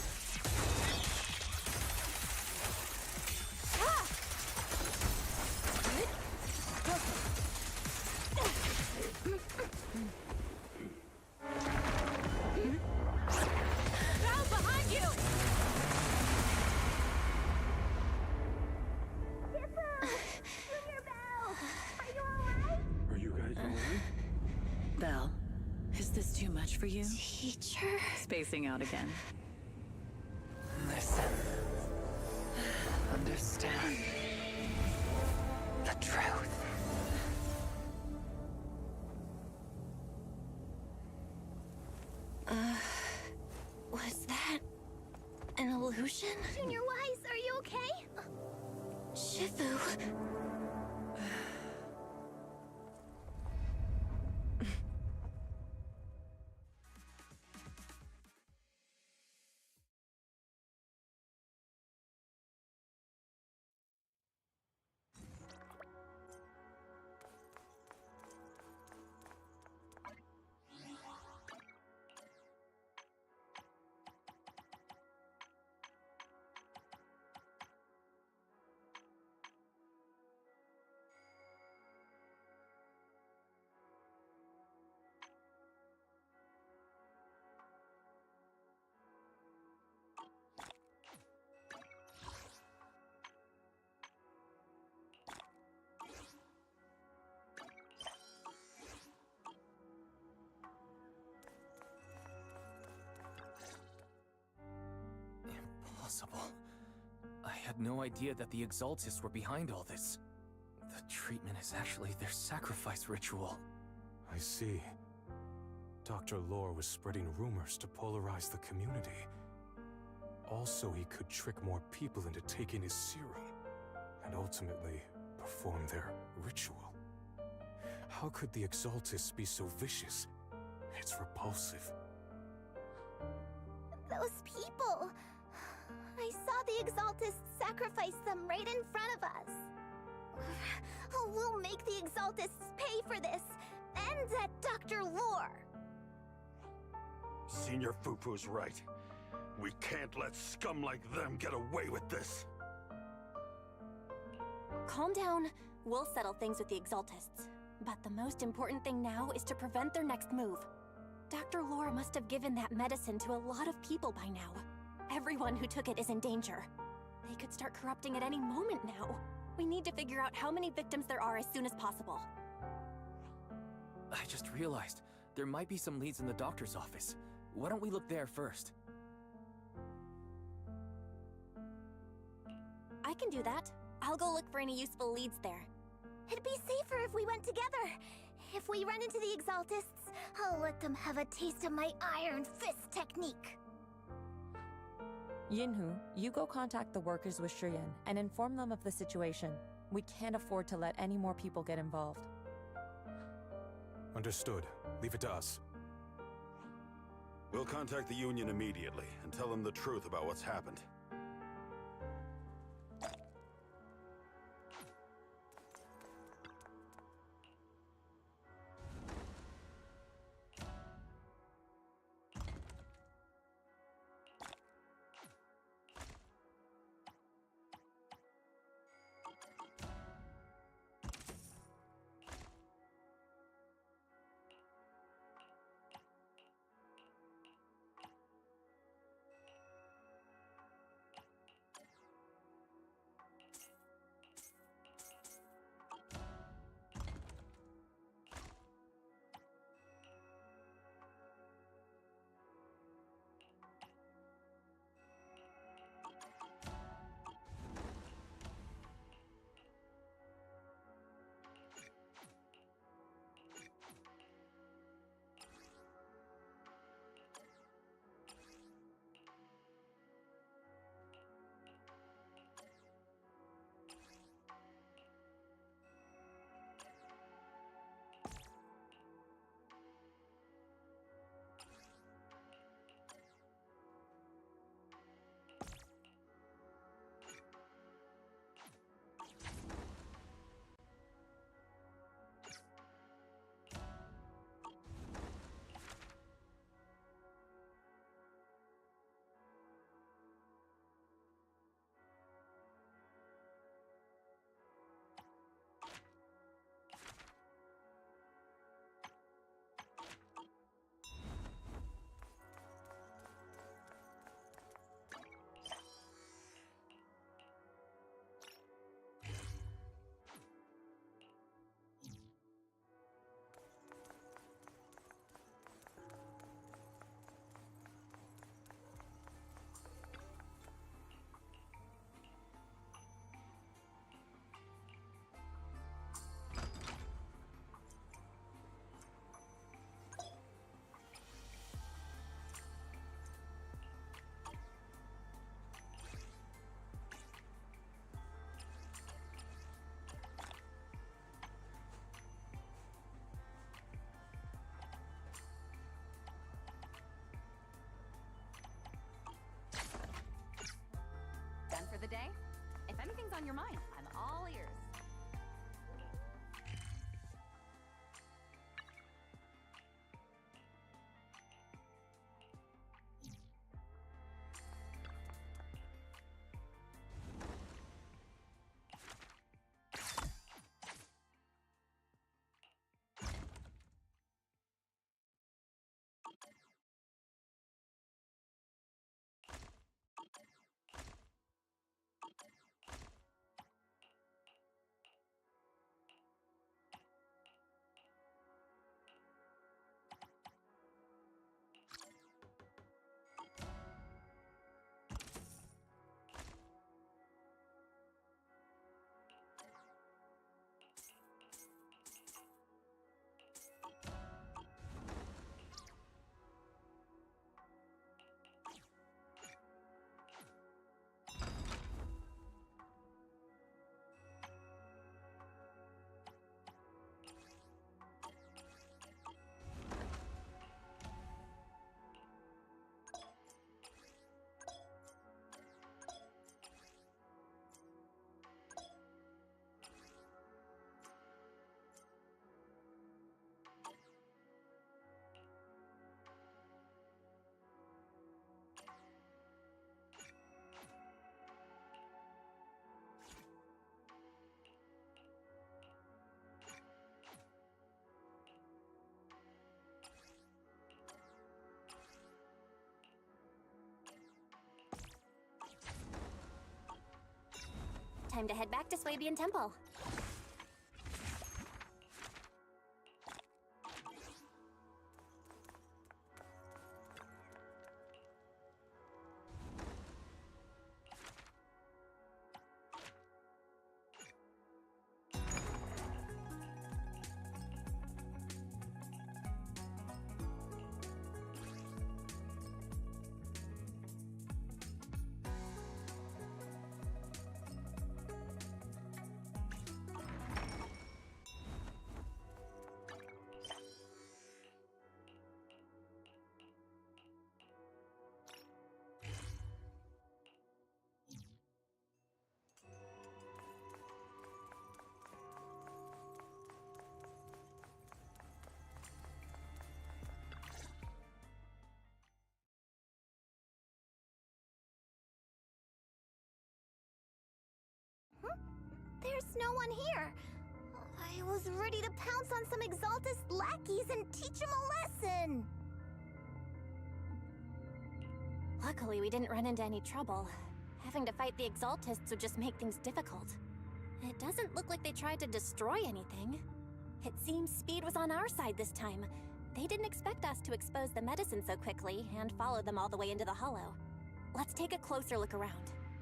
Ah! Crowd behind you! Are you guys alright? Belle, is this too much for you? Teacher... Spacing out again. Listen. Understand. The truth. Was that... an illusion? Junior Wise, are you okay? Shifu... Impossible. I had no idea that the Exaltists were behind all this. The treatment is actually their sacrifice ritual. I see. Dr. Lore was spreading rumors to polarize the community. Also, he could trick more people into taking his serum, and ultimately perform their ritual. How could the Exaltists be so vicious? It's repulsive. Those people! I saw the Exaltists sacrifice them right in front of us. We'll make the Exaltists pay for this, and that Dr. Lore. Senior Fufu's right. We can't let scum like them get away with this. Calm down. We'll settle things with the Exaltists. But the most important thing now is to prevent their next move. Dr. Lore must have given that medicine to a lot of people by now. Everyone who took it is in danger. They could start corrupting at any moment now. We need to figure out how many victims there are as soon as possible. I just realized there might be some leads in the doctor's office. Why don't we look there first? I can do that. I'll go look for any useful leads there. It'd be safer if we went together. If we run into the Exaltists, I'll let them have a taste of my Iron Fist technique. Yinhu, you go contact the workers with Shiyan and inform them of the situation. We can't afford to let any more people get involved. Understood. Leave it to us. We'll contact the Union immediately and tell them the truth about what's happened. Done for the day? If anything's on your mind, I'm all ears. Time to head back to Swabian Temple. no one here. I was ready to pounce on some Exaltus lackeys and teach them a lesson. Luckily, we didn't run into any trouble. Having to fight the Exaltists would just make things difficult. It doesn't look like they tried to destroy anything. It seems speed was on our side this time. They didn't expect us to expose the medicine so quickly and follow them all the way into the hollow. Let's take a closer look around.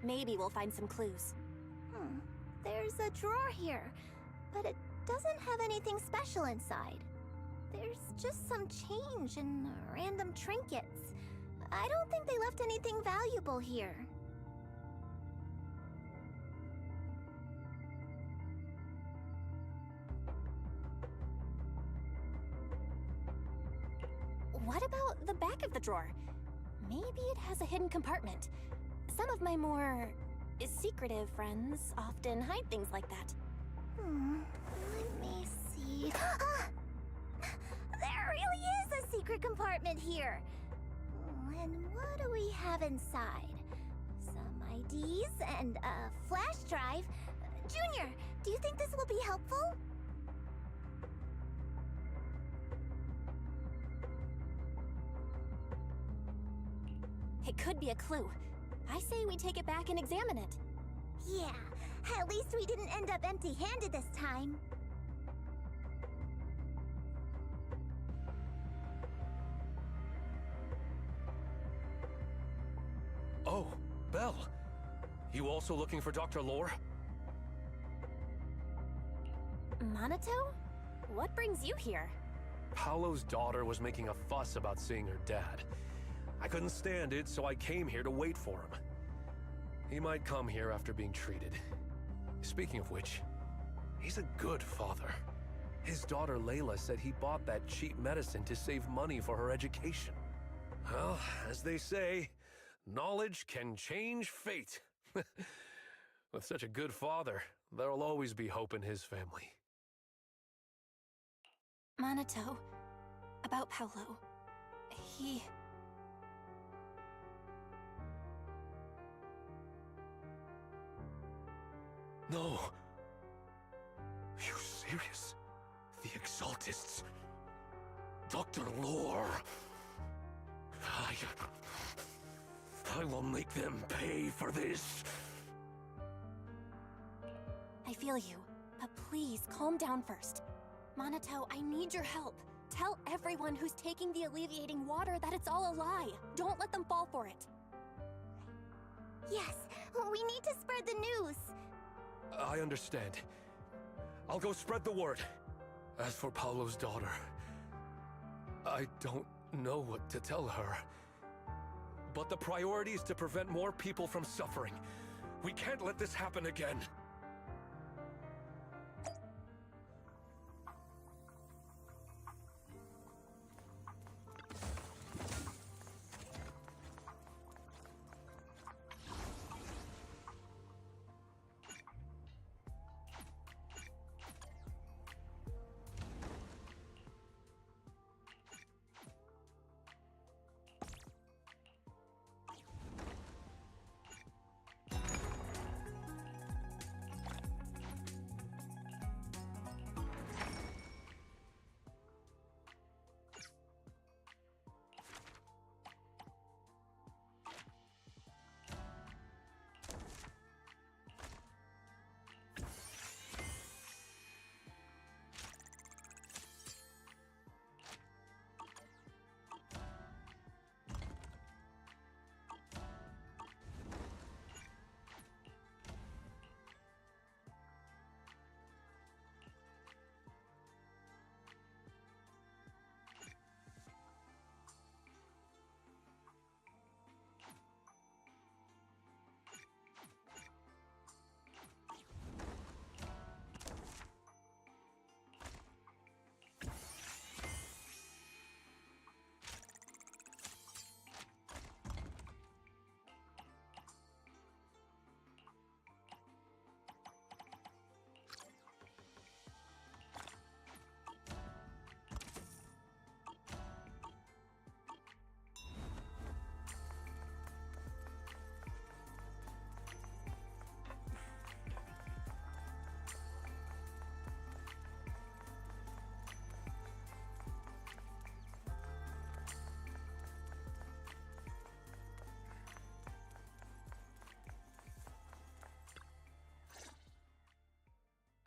Maybe we'll find some clues. There's a drawer here, but it doesn't have anything special inside. There's just some change and random trinkets. I don't think they left anything valuable here. What about the back of the drawer? Maybe it has a hidden compartment. Some of my more secretive friends often hide things like that. Let me see. There really is a secret compartment here. And what do we have inside? Some IDs and a flash drive. Junior, do you think this will be helpful? It could be a clue. I say we take it back and examine it. Yeah, at least we didn't end up empty-handed this time. Oh, Belle. You also looking for Dr. Lore? Minato? What brings you here? Paolo's daughter was making a fuss about seeing her dad. I couldn't stand it, so I came here to wait for him. He might come here after being treated. Speaking of which, he's a good father. His daughter Layla said he bought that cheap medicine to save money for her education. Well, as they say, knowledge can change fate. With such a good father, there'll always be hope in his family. Minato, about Paolo. He... No. You serious? The Exaltists? Dr. Lore? I will make them pay for this. I feel you, but please calm down first. Minato, I need your help. Tell everyone who's taking the alleviating water that it's all a lie. Don't let them fall for it. Yes, we need to spread the news. I understand. I'll go spread the word. As for Paolo's daughter, I don't know what to tell her. But the priority is to prevent more people from suffering. We can't let this happen again.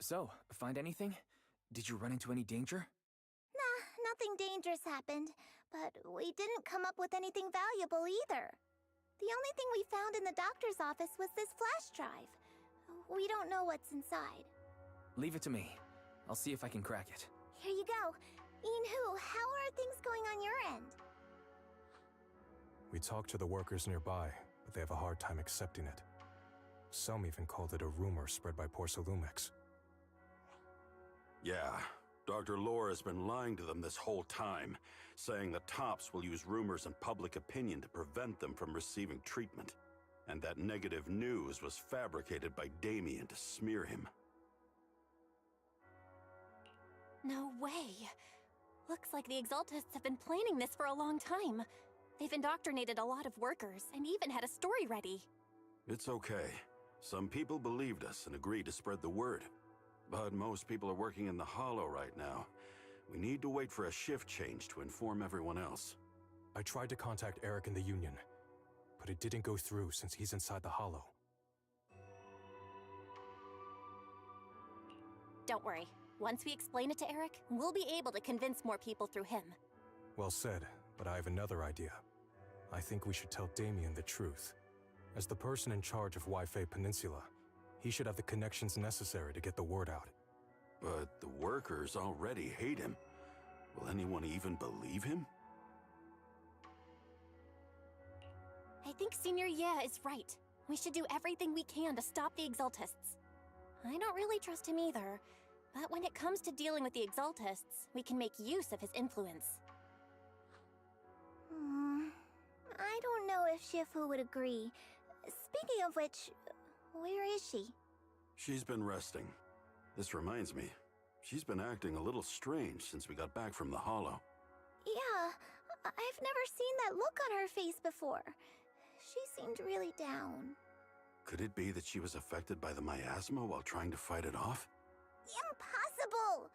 So, find anything? Did you run into any danger? Nah, nothing dangerous happened, but we didn't come up with anything valuable either. The only thing we found in the doctor's office was this flash drive. We don't know what's inside. Leave it to me. I'll see if I can crack it. Here you go. Inhu, how are things going on your end? We talked to the workers nearby, but they have a hard time accepting it. Some even called it a rumor spread by Porcelumex. Yeah, Dr. Lore has been lying to them this whole time, saying the Tops will use rumors and public opinion to prevent them from receiving treatment, and that negative news was fabricated by Damien to smear him. No way. Looks like the Exaltists have been planning this for a long time. They've indoctrinated a lot of workers, and even had a story ready. It's okay. Some people believed us and agreed to spread the word. But most people are working in the Hollow right now. We need to wait for a shift change to inform everyone else. I tried to contact Eric in the Union, but it didn't go through since he's inside the Hollow. Don't worry. Once we explain it to Eric, we'll be able to convince more people through him. Well said, but I have another idea. I think we should tell Damien the truth. As the person in charge of Wi-Fi Peninsula, he should have the connections necessary to get the word out. But the workers already hate him. Will anyone even believe him? I think Senior Ye is right. We should do everything we can to stop the Exaltists. I don't really trust him either, but when it comes to dealing with the Exaltists, we can make use of his influence. I don't know if Shifu would agree. Speaking of which, where is she? She's been resting. This reminds me, she's been acting a little strange since we got back from the Hollow. Yeah, I've never seen that look on her face before. She seemed really down. Could it be that she was affected by the miasma while trying to fight it off? Impossible!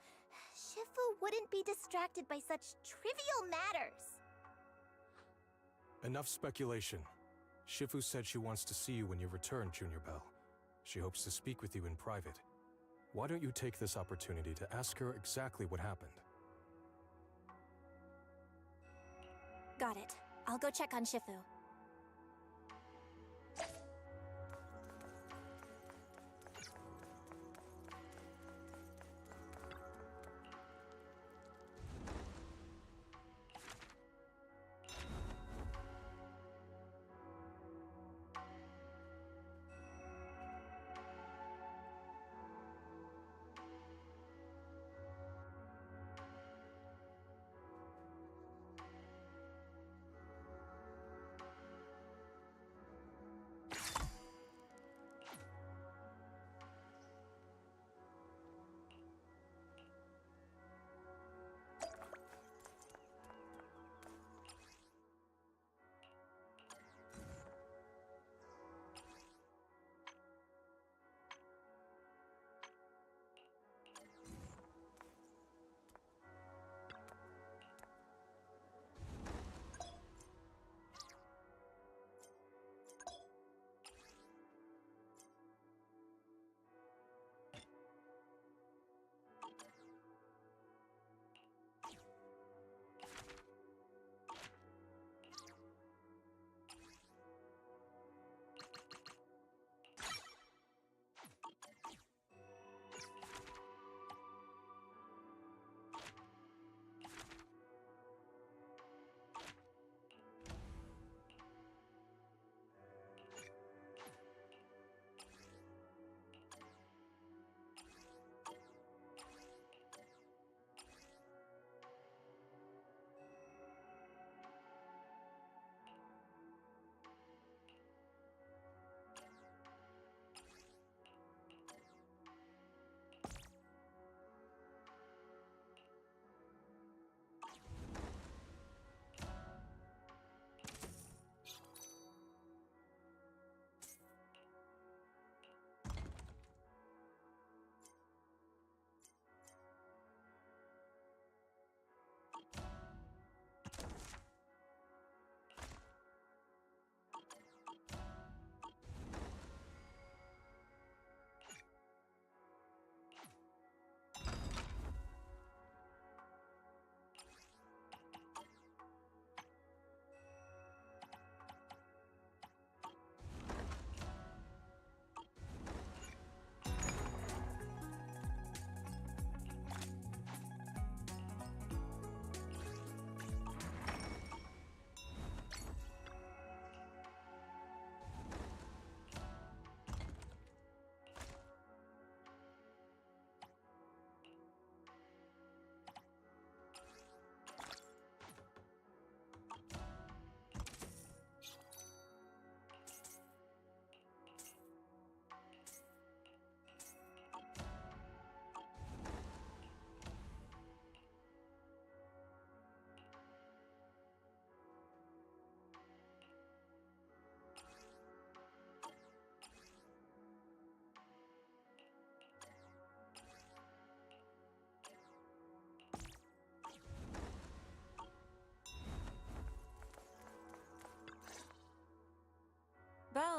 Shifu wouldn't be distracted by such trivial matters. Enough speculation. Shifu said she wants to see you when you return, Junior Bell. She hopes to speak with you in private. Why don't you take this opportunity to ask her exactly what happened? Got it. I'll go check on Shifu.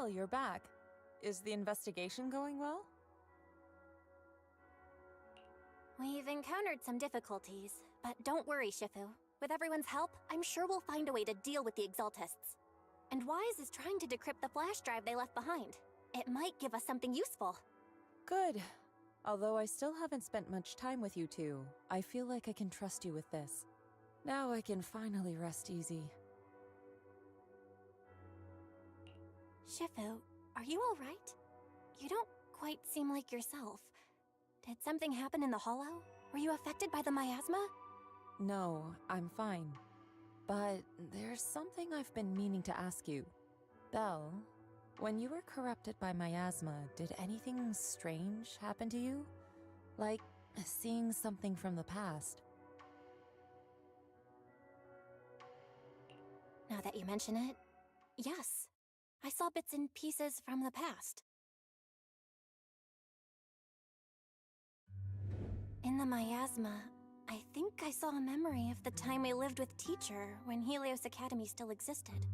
Belle, you're back. Is the investigation going well? We've encountered some difficulties, but don't worry, Shifu. With everyone's help, I'm sure we'll find a way to deal with the Exaltists. And Wise is trying to decrypt the flash drive they left behind. It might give us something useful. Good. Although I still haven't spent much time with you two, I feel like I can trust you with this. Now I can finally rest easy. Shifu, are you alright? You don't quite seem like yourself. Did something happen in the Hollow? Were you affected by the miasma? No, I'm fine. But there's something I've been meaning to ask you. Belle, when you were corrupted by miasma, did anything strange happen to you? Like seeing something from the past? Now that you mention it, yes. I saw bits and pieces from the past. In the miasma, I think I saw a memory of the time we lived with Teacher when Helios Academy still existed.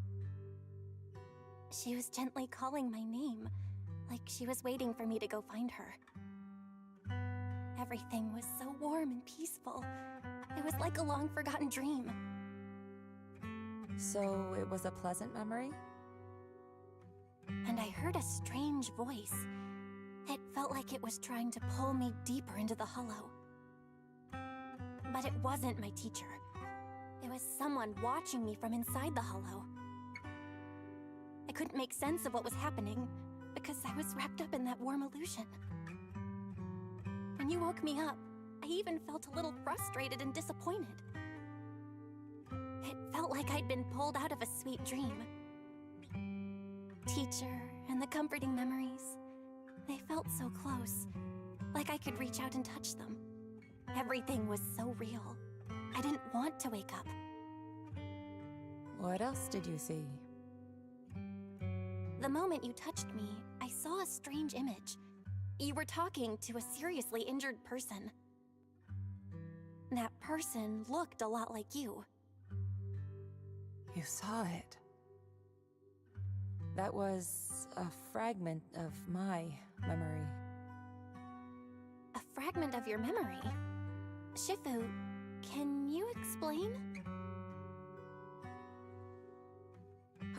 She was gently calling my name, like she was waiting for me to go find her. Everything was so warm and peaceful. It was like a long-forgotten dream. So it was a pleasant memory? And I heard a strange voice. It felt like it was trying to pull me deeper into the Hollow. But it wasn't my teacher. It was someone watching me from inside the Hollow. I couldn't make sense of what was happening, because I was wrapped up in that warm illusion. When you woke me up, I even felt a little frustrated and disappointed. It felt like I'd been pulled out of a sweet dream. Teacher and the comforting memories, they felt so close, like I could reach out and touch them. Everything was so real. I didn't want to wake up. What else did you see? The moment you touched me, I saw a strange image. You were talking to a seriously injured person. That person looked a lot like you. You saw it. That was a fragment of my memory. A fragment of your memory? Shifu, can you explain?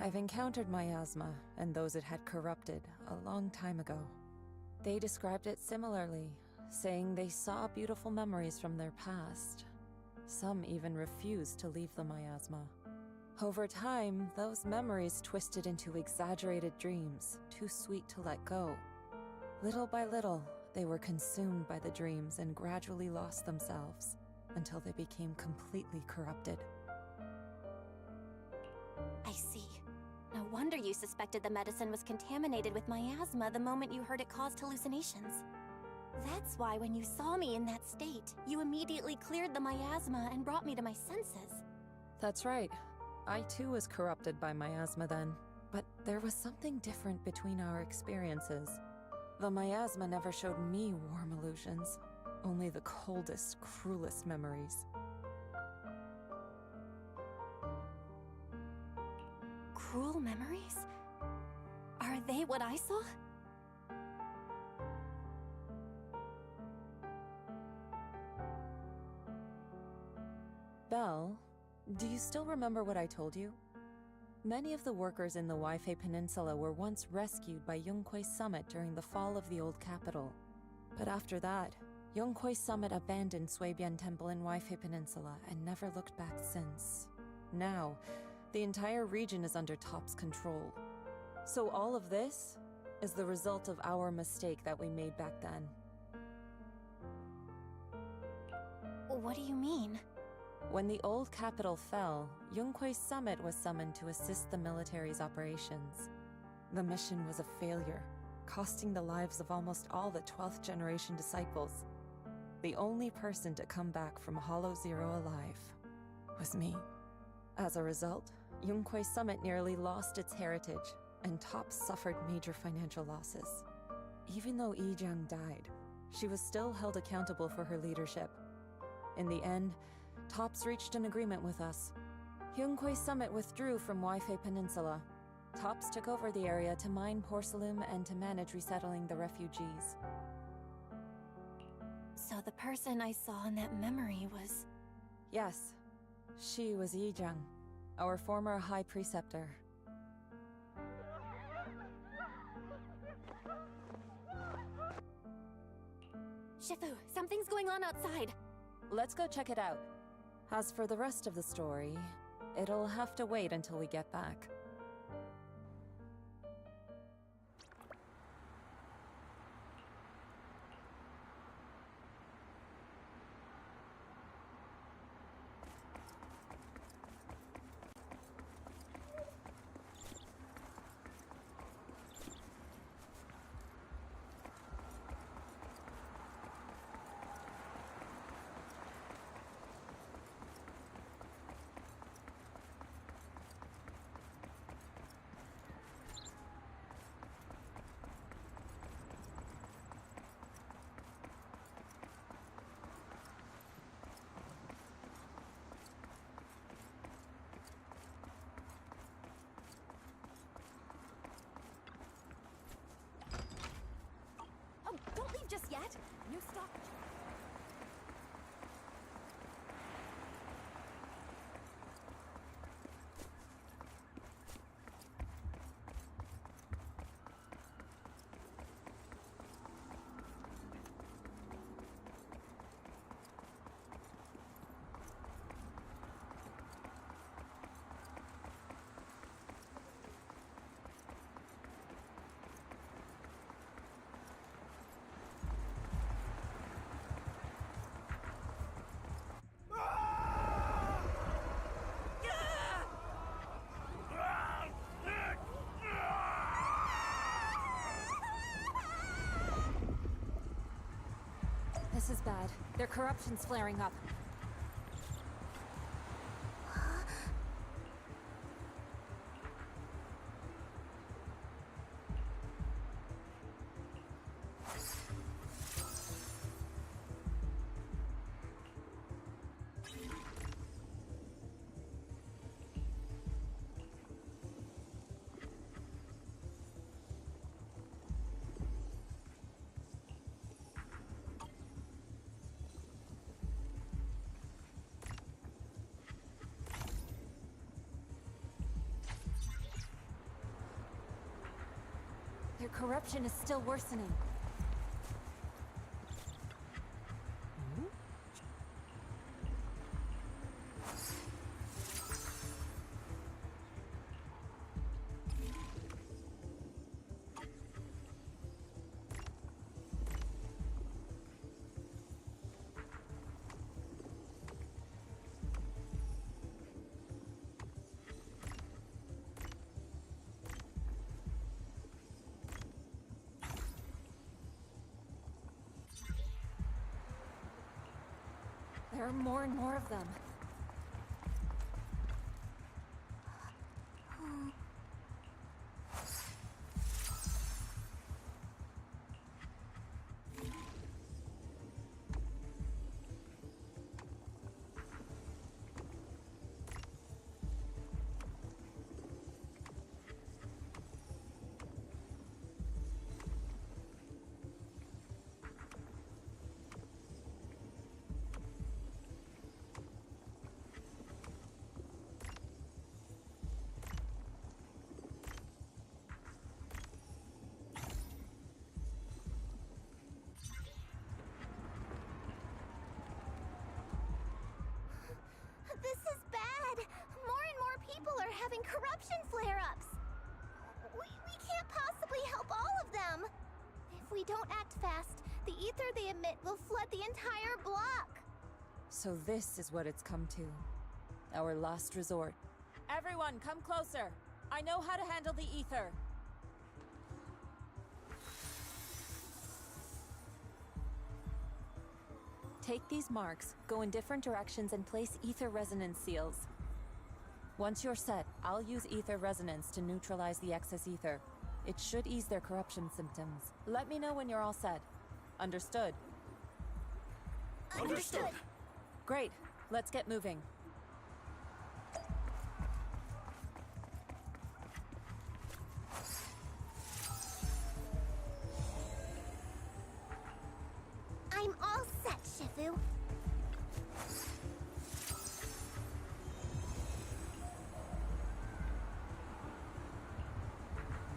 I've encountered miasma and those it had corrupted a long time ago. They described it similarly, saying they saw beautiful memories from their past. Some even refused to leave the miasma. Over time, those memories twisted into exaggerated dreams, too sweet to let go. Little by little, they were consumed by the dreams and gradually lost themselves, until they became completely corrupted. I see. No wonder you suspected the medicine was contaminated with miasma the moment you heard it caused hallucinations. That's why when you saw me in that state, you immediately cleared the miasma and brought me to my senses. That's right. I too was corrupted by miasma then, but there was something different between our experiences. The miasma never showed me warm illusions, only the coldest, cruelest memories. Cruel memories? Are they what I saw? Belle, do you still remember what I told you? Many of the workers in the Waifei Peninsula were once rescued by Yongkuei Summit during the fall of the old capital. But after that, Yongkuei Summit abandoned Suibian Temple in Waifei Peninsula and never looked back since. Now, the entire region is under Top's control. So all of this is the result of our mistake that we made back then. What do you mean? When the old capital fell, Yongkuei Summit was summoned to assist the military's operations. The mission was a failure, costing the lives of almost all the 12th generation disciples. The only person to come back from Hollow Zero alive was me. As a result, Yongkuei Summit nearly lost its heritage, and Top suffered major financial losses. Even though Yijiang died, she was still held accountable for her leadership. In the end, Tops reached an agreement with us. Yongkuei Summit withdrew from Waifei Peninsula. Tops took over the area to mine porcelain and to manage resettling the refugees. So the person I saw in that memory was... Yes, she was Yijang, our former High Preceptor. Shifu, something's going on outside. Let's go check it out. As for the rest of the story, it'll have to wait until we get back. Oh, don't leave just yet! New stock... This is bad. Their corruption's flaring up. Their corruption is still worsening. There are more and more of them. This is bad! More and more people are having corruption flare-ups! We can't possibly help all of them! If we don't act fast, the ether they emit will flood the entire block! So this is what it's come to. Our last resort. Everyone, come closer! I know how to handle the ether! Take these marks, go in different directions, and place ether resonance seals. Once you're set, I'll use ether resonance to neutralize the excess ether. It should ease their corruption symptoms. Let me know when you're all set. Understood? Understood! Great. Let's get moving. I'm all set, Shifu.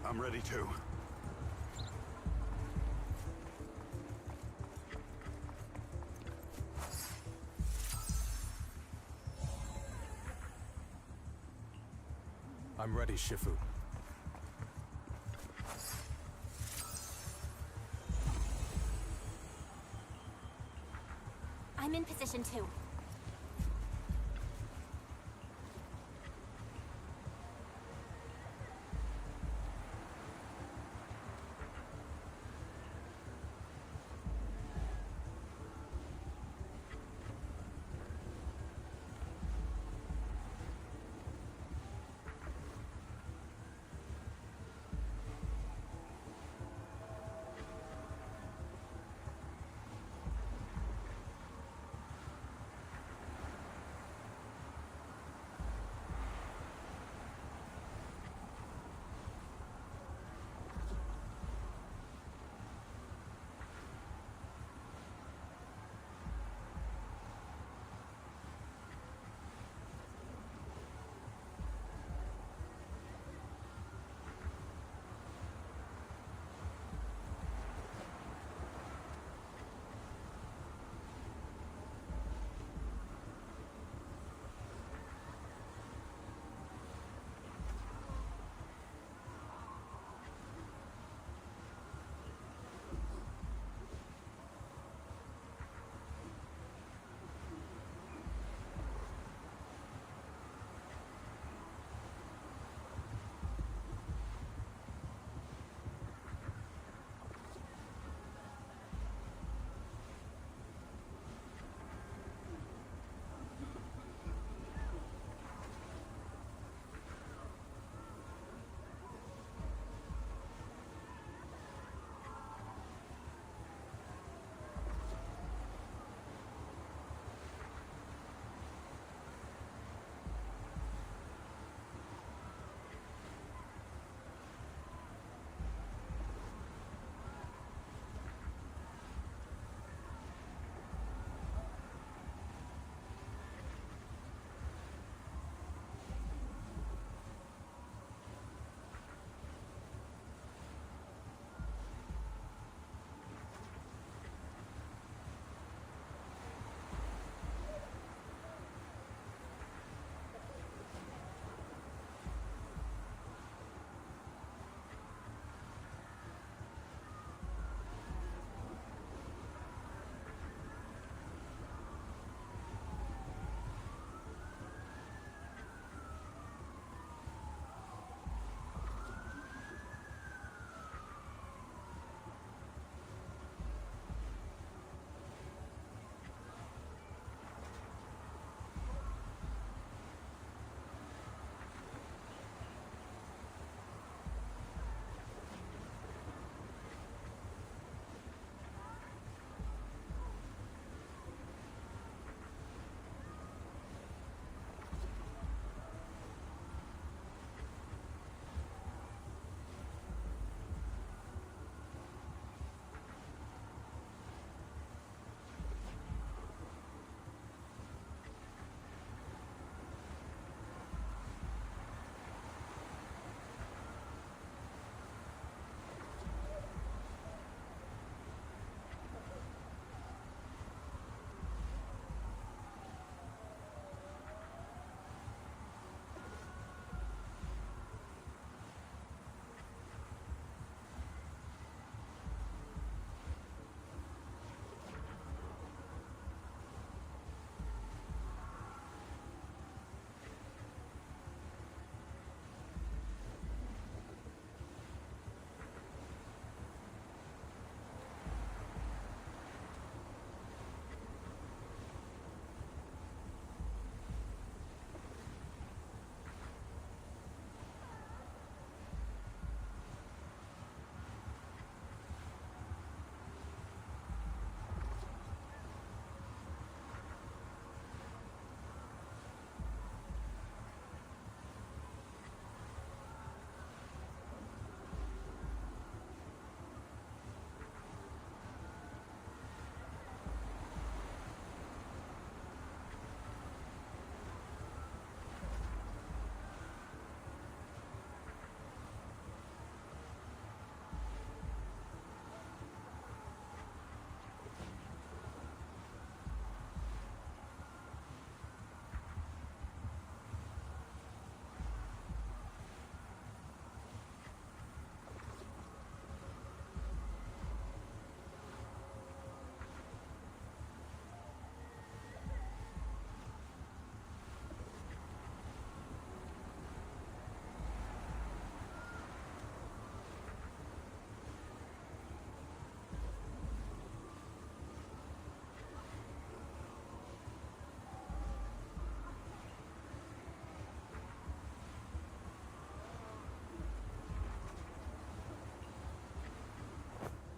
I'm ready too. I'm ready, Shifu. I'm in position too.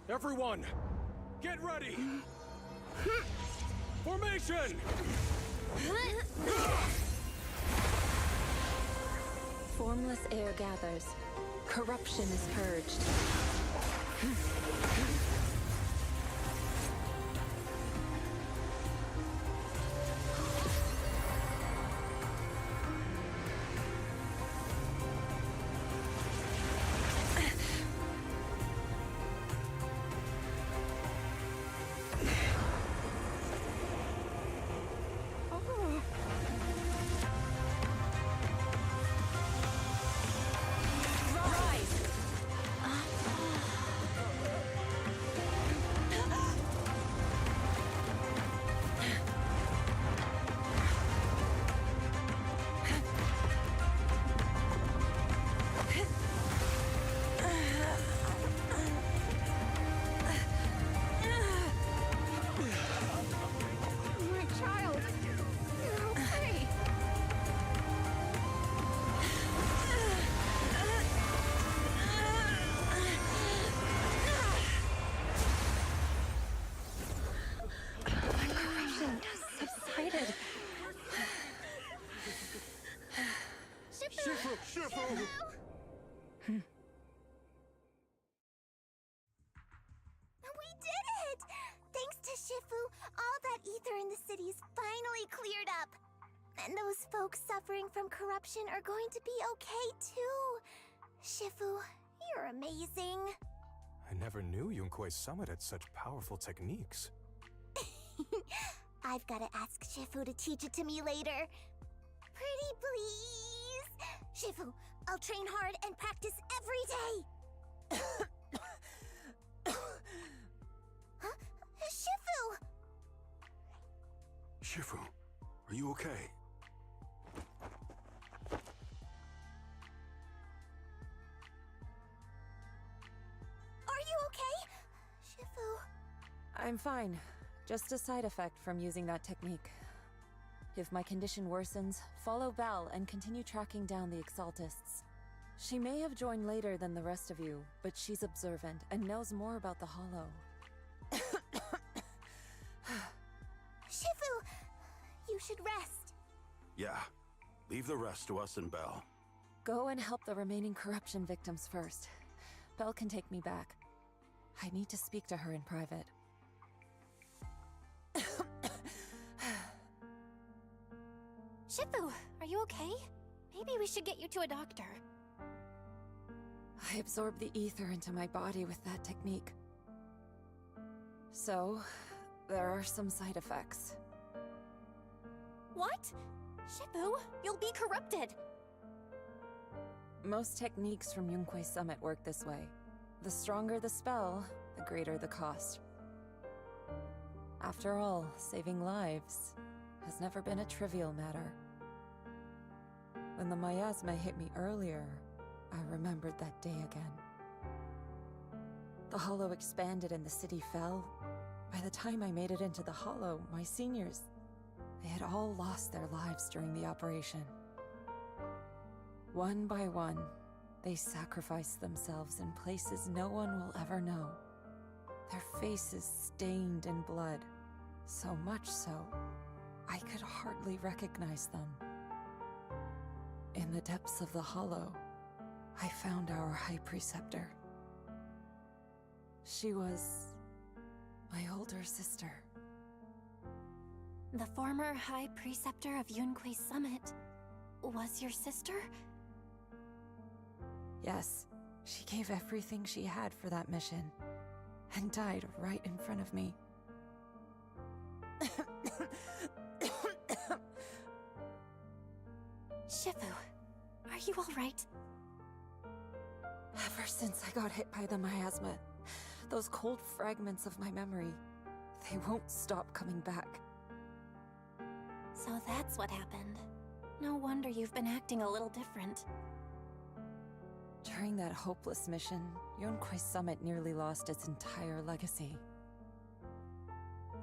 Everyone, get ready! Formation! Formless air gathers. Corruption is purged. We did it! Thanks to Shifu, all that ether in the city's finally cleared up. And those folks suffering from corruption are going to be okay too. Shifu, you're amazing. I never knew Yunque's summit had such powerful techniques. I've got to ask Shifu to teach it to me later. Pretty please. Shifu, I'll train hard and practice every day. Huh? Shifu! Shifu, are you okay? Are you okay? Shifu. I'm fine. Just a side effect from using that technique. If my condition worsens, follow Val and continue tracking down the Exaltists. She may have joined later than the rest of you, but she's observant and knows more about the Hollow. Shifu, you should rest. Yeah. Leave the rest to us and Belle. Go and help the remaining corruption victims first. Belle can take me back. I need to speak to her in private. Shifu, are you okay? Maybe we should get you to a doctor. I absorbed the ether into my body with that technique. So, there are some side effects. What? Shifu, you'll be corrupted! Most techniques from Yunque's summit work this way. The stronger the spell, the greater the cost. After all, saving lives has never been a trivial matter. When the miasma hit me earlier, I remembered that day again. The Hollow expanded and the city fell. By the time I made it into the Hollow, my seniors, they had all lost their lives during the operation. One by one, they sacrificed themselves in places no one will ever know. Their faces stained in blood, so much so, I could hardly recognize them. In the depths of the Hollow, I found our High Preceptor. She was my older sister. The former High Preceptor of Yunque's summit was your sister? Yes, she gave everything she had for that mission, and died right in front of me. Shifu, are you alright? Ever since I got hit by the miasma, those cold fragments of my memory, they won't stop coming back. So that's what happened. No wonder you've been acting a little different. During that hopeless mission, Yunque's summit nearly lost its entire legacy.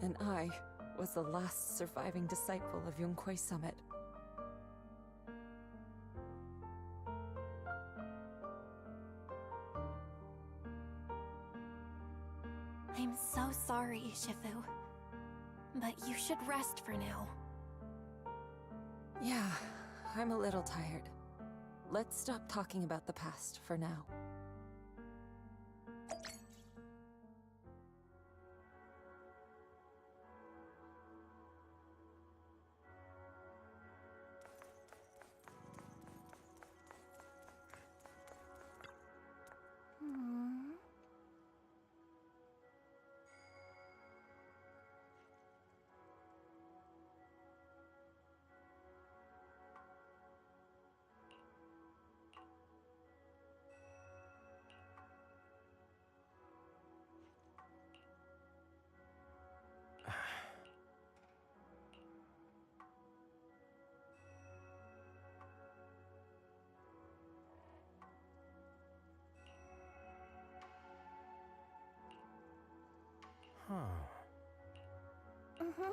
And I was the last surviving disciple of Yunque's summit. Shifu. But you should rest for now. Yeah, I'm a little tired. Let's stop talking about the past for now. Huh. Mm-hmm.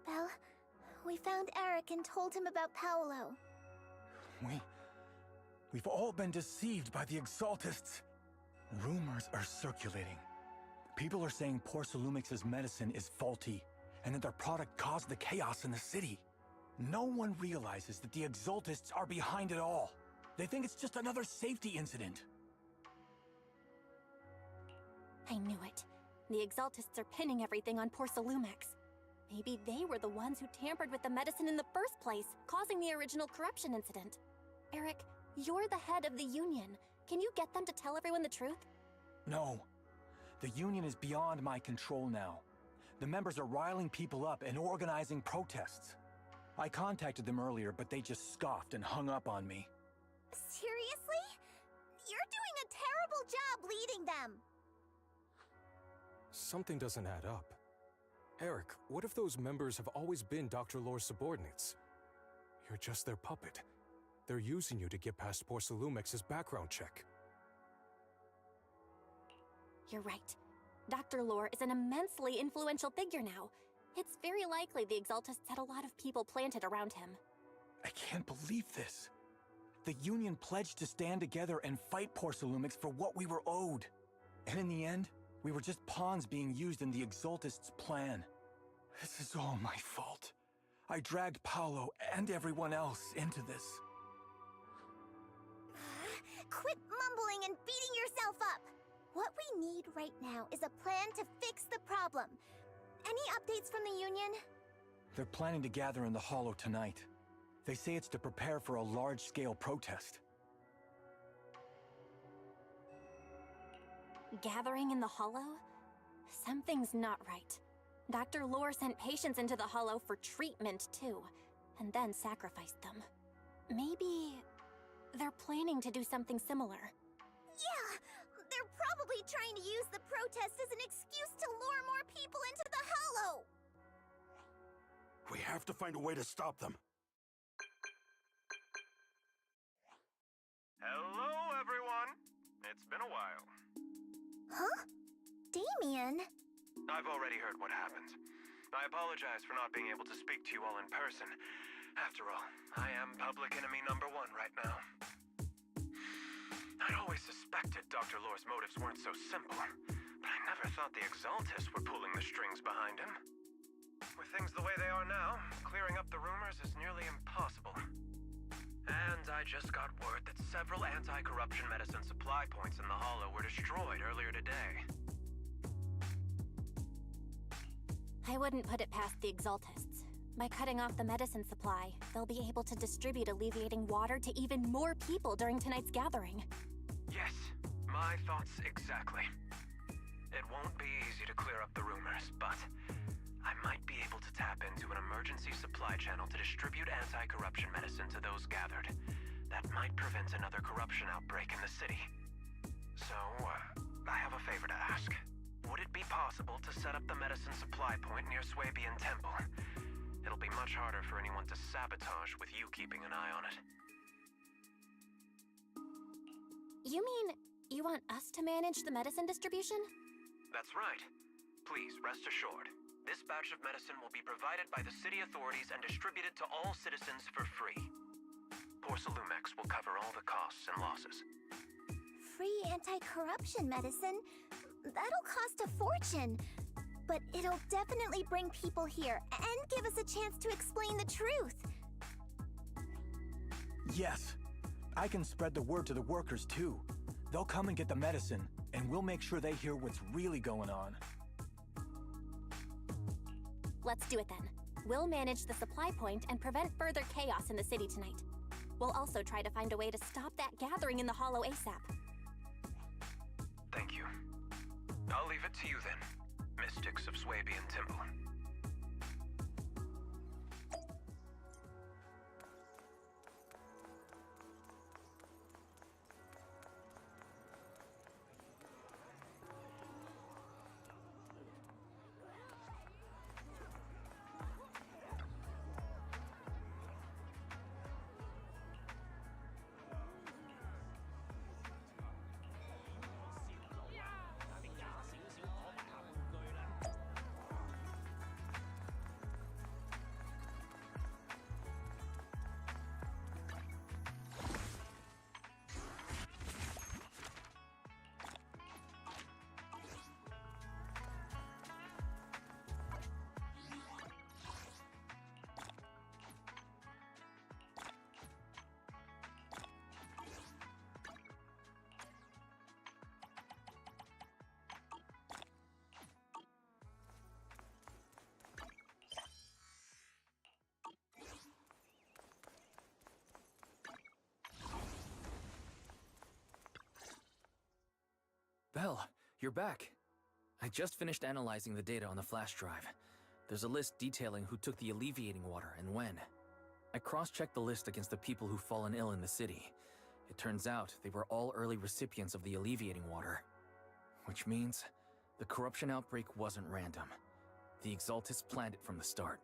Well, we found Eric and told him about Paolo. We've all been deceived by the Exaltists. Rumors are circulating. People are saying Porcelumix's medicine is faulty, and that their product caused the chaos in the city. No one realizes that the Exaltists are behind it all. They think it's just another safety incident. I knew it. The Exaltists are pinning everything on Porcelumix. Maybe they were the ones who tampered with the medicine in the first place, causing the original corruption incident. Eric, you're the head of the Union. Can you get them to tell everyone the truth? No. The Union is beyond my control now. The members are riling people up and organizing protests. I contacted them earlier, but they just scoffed and hung up on me. Seriously? You're doing a terrible job leading them! Something doesn't add up. Eric, what if those members have always been Dr. Lore's subordinates? You're just their puppet. They're using you to get past Porcelumix's background check. You're right. Dr. Lore is an immensely influential figure now. It's very likely the Exaltists had a lot of people planted around him. I can't believe this. The Union pledged to stand together and fight Porcelumix for what we were owed. And in the end, We were just pawns being used in the Exaltists' plan. This is all my fault. I dragged Paolo and everyone else into this. Quit mumbling and beating yourself up! What we need right now is a plan to fix the problem. Any updates from the Union? They're planning to gather in the Hollow tonight. They say it's to prepare for a large-scale protest. Gathering in the Hollow? Something's not right. Dr. Lore sent patients into the Hollow for treatment, too, and then sacrificed them. Maybe they're planning to do something similar. Yeah! They're probably trying to use the protest as an excuse to lure more people into the Hollow! We have to find a way to stop them. Hello, everyone. It's been a while. Huh? Damien? I've already heard what happened. I apologize for not being able to speak to you all in person. After all, I am public enemy #1 right now. I'd always suspected Dr. Lore's motives weren't so simple, but I never thought the Exaltists were pulling the strings behind him. With things the way they are now, clearing up the rumors is nearly impossible. And I just got word that several anti-corruption medicine supply points in the Hollow were destroyed earlier today. I wouldn't put it past the Exaltists. By cutting off the medicine supply, they'll be able to distribute alleviating water to even more people during tonight's gathering. Yes, my thoughts exactly. It won't be easy to clear up the rumors, but I might be able to tap into an emergency supply channel to distribute anti-corruption medicine to those gathered. That might prevent another corruption outbreak in the city. So, I have a favor to ask. Would it be possible to set up the medicine supply point near Swabian Temple? It'll be much harder for anyone to sabotage with you keeping an eye on it. You mean you want us to manage the medicine distribution? That's right. Please, rest assured. This batch of medicine will be provided by the city authorities and distributed to all citizens for free. Porcelumex will cover all the costs and losses. Free anti-corruption medicine? That'll cost a fortune. But it'll definitely bring people here and give us a chance to explain the truth. Yes. I can spread the word to the workers, too. They'll come and get the medicine, and we'll make sure they hear what's really going on. Let's do it then. We'll manage the supply point and prevent further chaos in the city tonight. We'll also try to find a way to stop that gathering in the Hollow ASAP. Thank you. I'll leave it to you then, mystics of Swabian Temple. Belle, you're back. I just finished analyzing the data on the flash drive. There's a list detailing who took the alleviating water and when. I cross-checked the list against the people who've fallen ill in the city. It turns out they were all early recipients of the alleviating water. Which means the corruption outbreak wasn't random. The Exaltists planned it from the start.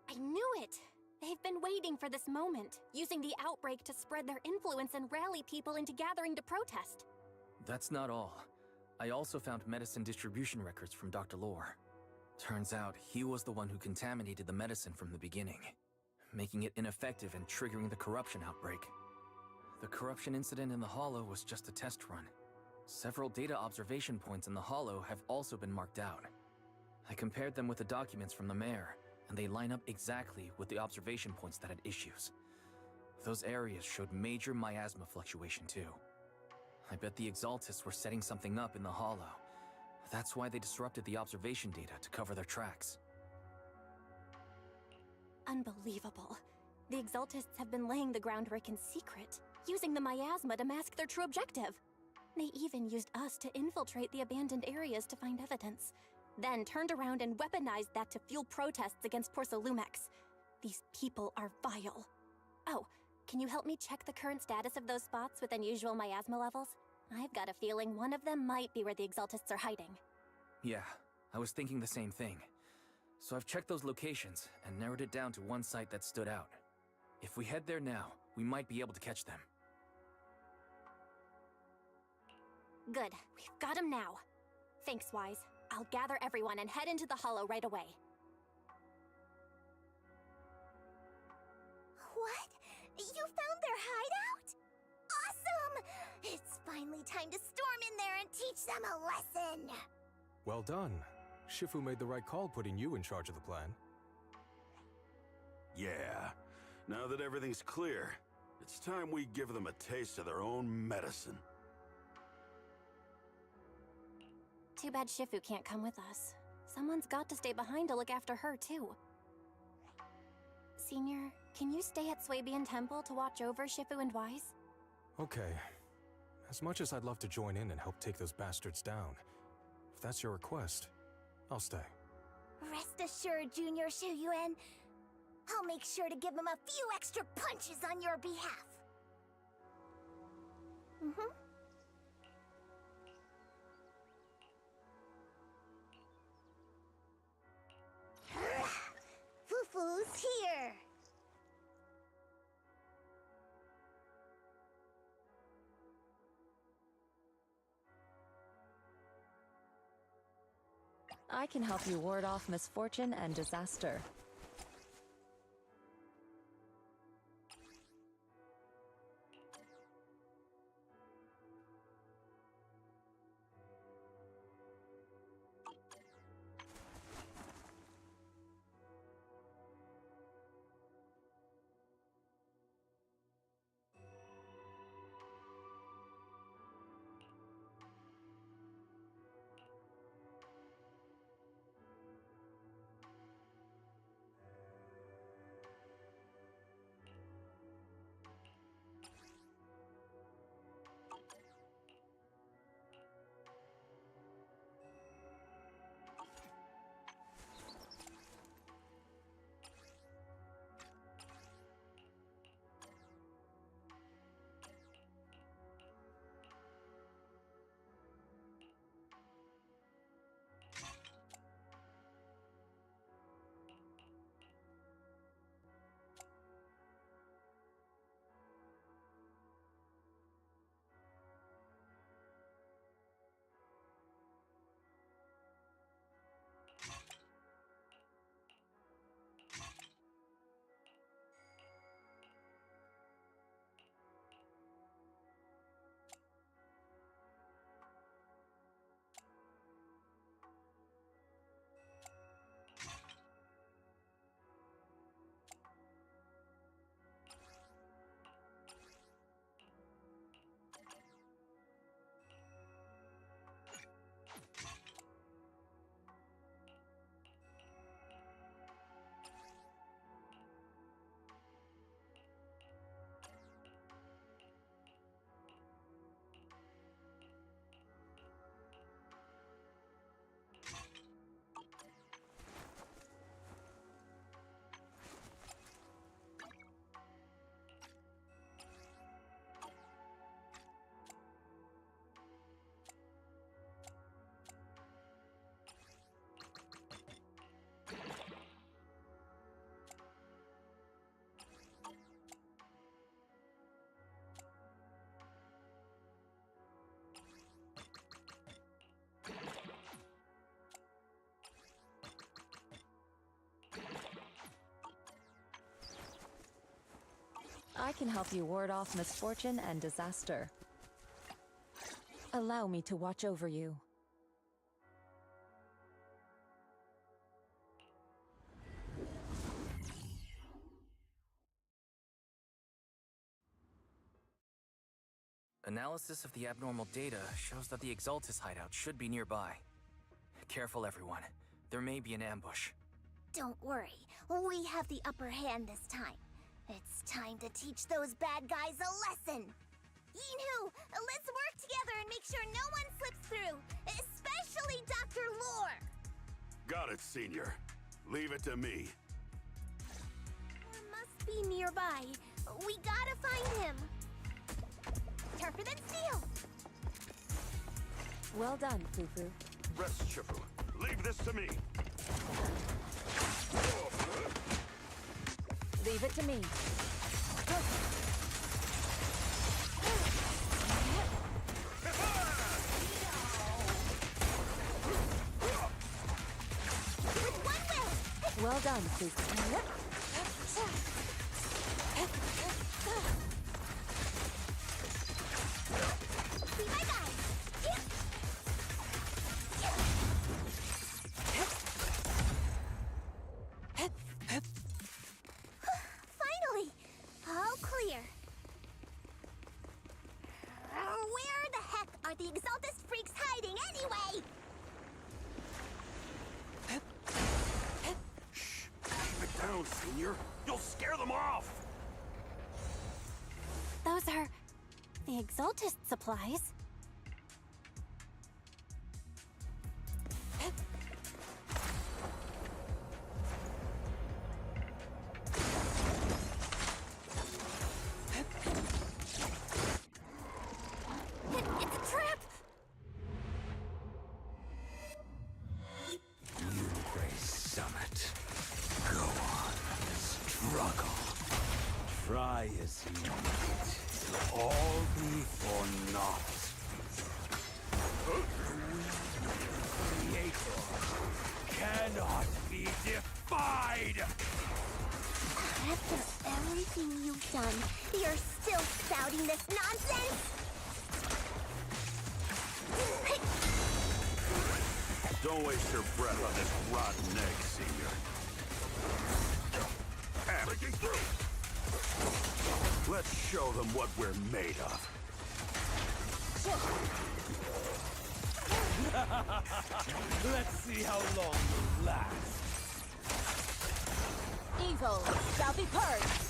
I knew it! They've been waiting for this moment, using the outbreak to spread their influence and rally people into gathering to protest. That's not all. I also found medicine distribution records from Dr. Lore. Turns out he was the one who contaminated the medicine from the beginning, making it ineffective and triggering the corruption outbreak. The corruption incident in the Hollow was just a test run. Several data observation points in the Hollow have also been marked out. I compared them with the documents from the mayor, and they line up exactly with the observation points that had issues. Those areas showed major miasma fluctuation too. I bet the Exaltists were setting something up in the Hollow. That's why they disrupted the observation data to cover their tracks. Unbelievable. The Exaltists have been laying the groundwork in secret, using the miasma to mask their true objective. They even used us to infiltrate the abandoned areas to find evidence, then turned around and weaponized that to fuel protests against Porcelumex. These people are vile. Oh, can you help me check the current status of those spots with unusual miasma levels? I've got a feeling one of them might be where the Exaltists are hiding. Yeah, I was thinking the same thing. So I've checked those locations and narrowed it down to one site that stood out. If we head there now, we might be able to catch them. Good, we've got him now. Thanks, Wise. I'll gather everyone and head into the Hollow right away. What? You found their hideout? Awesome! It's finally time to storm in there and teach them a lesson! Well done. Shifu made the right call putting you in charge of the plan. Yeah. Now that everything's clear, it's time we give them a taste of their own medicine. Too bad Shifu can't come with us. Someone's got to stay behind to look after her, too. Senior, can you stay at Swabian Temple to watch over Shifu and Wise? Okay. As much as I'd love to join in and help take those bastards down, if that's your request, I'll stay. Rest assured, Junior Shuyuan. I'll make sure to give him a few extra punches on your behalf. Fufu's here. I can help you ward off misfortune and disaster. I can help you ward off misfortune and disaster. Allow me to watch over you. Analysis of the abnormal data shows that the Exaltus hideout should be nearby. Careful, everyone. There may be an ambush. Don't worry, we have the upper hand this time. It's time to teach those bad guys a lesson. Yinhu, let's work together and make sure no one slips through, especially Dr. Lore. Got it, Senior. Leave it to me. Lore must be nearby. We gotta find him. Tougher than steel. Well done, Fufu. Rest, Shifu. Leave this to me. Leave it to me. Well done, Fufu. See my guy. Finally! All clear. Where the heck are the Exaltus freaks hiding anyway? Shh! Keep it down, Senior. You'll scare them off! Those are the Exaltus supplies. It's a trap! Grace Summit. Go on, struggle. Try as you might. It'll all be for naught. The Creator cannot be defied! After everything you've done, you're still spouting this nonsense? Don't waste your breath on this rotten egg, Senior. Breaking through! Let's show them what we're made of. Let's see how long you last. Evil shall be purged.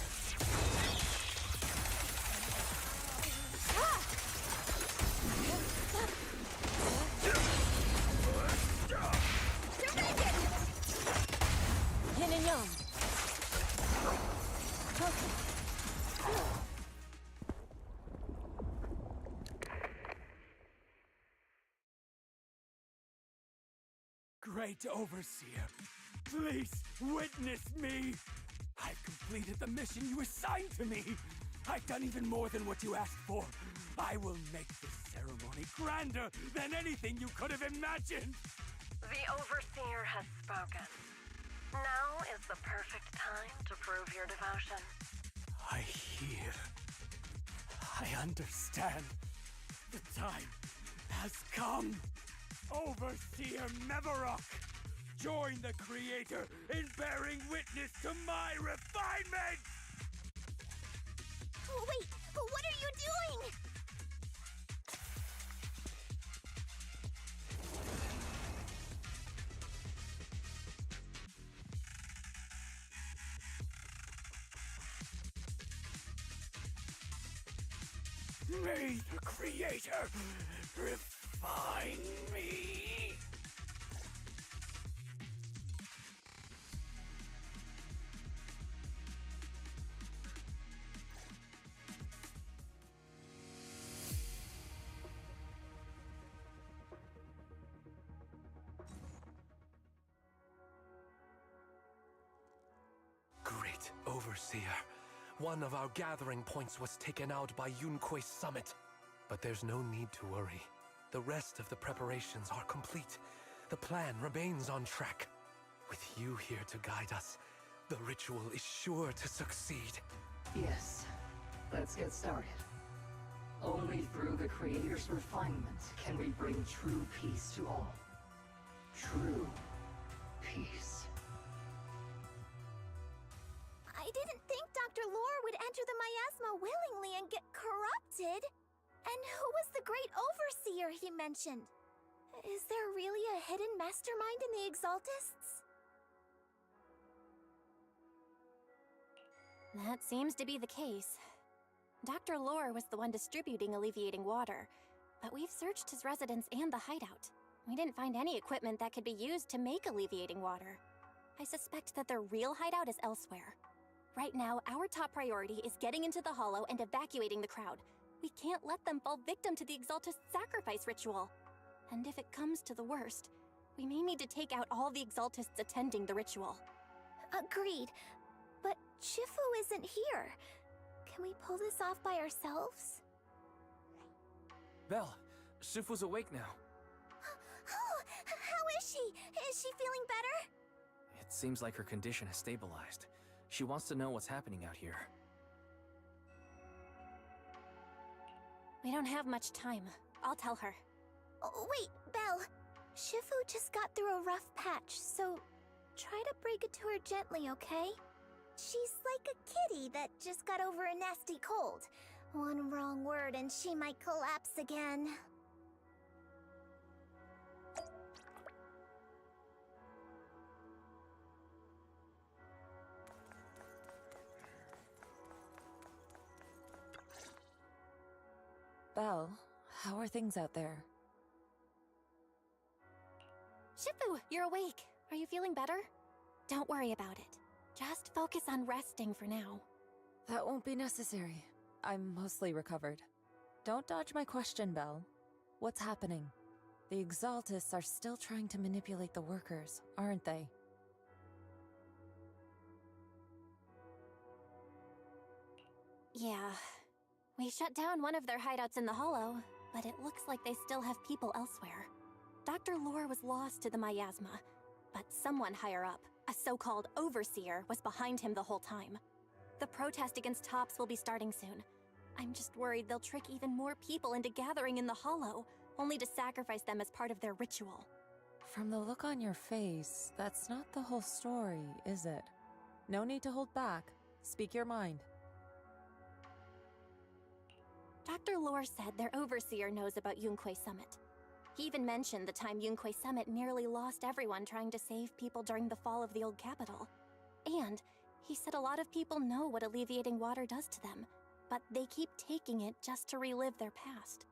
Yin and yang. Great Overseer, please witness me! I've completed the mission you assigned to me! I've done even more than what you asked for! I will make this ceremony grander than anything you could have imagined! The Overseer has spoken. Now is the perfect time to prove your devotion. I hear. I understand. The time has come. Overseer Mevarok, join the Creator in bearing witness to my refinement! Wait, what are you doing? May the Creator refine me! Great Overseer. One of our gathering points was taken out by Yunque's summit. But there's no need to worry. The rest of the preparations are complete. The plan remains on track. With you here to guide us, the ritual is sure to succeed. Yes. Let's get started. Only through the Creator's refinement can we bring true peace to all. True peace. I didn't think Dr. Lore would enter the miasma willingly and get corrupted. And who was the great overseer he mentioned? Is there really a hidden mastermind in the Exaltists? That seems to be the case. Dr. Lore was the one distributing alleviating water, but we've searched his residence and the hideout. We didn't find any equipment that could be used to make alleviating water. I suspect that their real hideout is elsewhere. Right now, our top priority is getting into the Hollow and evacuating the crowd. We can't let them fall victim to the Exaltist sacrifice ritual. And if it comes to the worst, we may need to take out all the Exaltists attending the ritual. Agreed. But Shifu isn't here. Can we pull this off by ourselves? Belle, Shifu's awake now. Oh, how is she? Is she feeling better? It seems like her condition has stabilized. She wants to know what's happening out here. We don't have much time. I'll tell her. Oh, wait, Belle. Shifu just got through a rough patch, so try to break it to her gently, okay? She's like a kitty that just got over a nasty cold. One wrong word and she might collapse again. Belle, how are things out there? Shifu, you're awake. Are you feeling better? Don't worry about it. Just focus on resting for now. That won't be necessary. I'm mostly recovered. Don't dodge my question, Belle. What's happening? The Exaltists are still trying to manipulate the workers, aren't they? Yeah. We shut down one of their hideouts in the Hollow, but it looks like they still have people elsewhere. Dr. Lore was lost to the miasma, but someone higher up, a so-called overseer, was behind him the whole time. The protest against Tops will be starting soon. I'm just worried they'll trick even more people into gathering in the Hollow, only to sacrifice them as part of their ritual. From the look on your face, that's not the whole story, is it? No need to hold back. Speak your mind. Dr. Lore said their overseer knows about Yunque Summit. He even mentioned the time Yunque Summit nearly lost everyone trying to save people during the fall of the old capital. And he said a lot of people know what alleviating water does to them, but they keep taking it just to relive their past.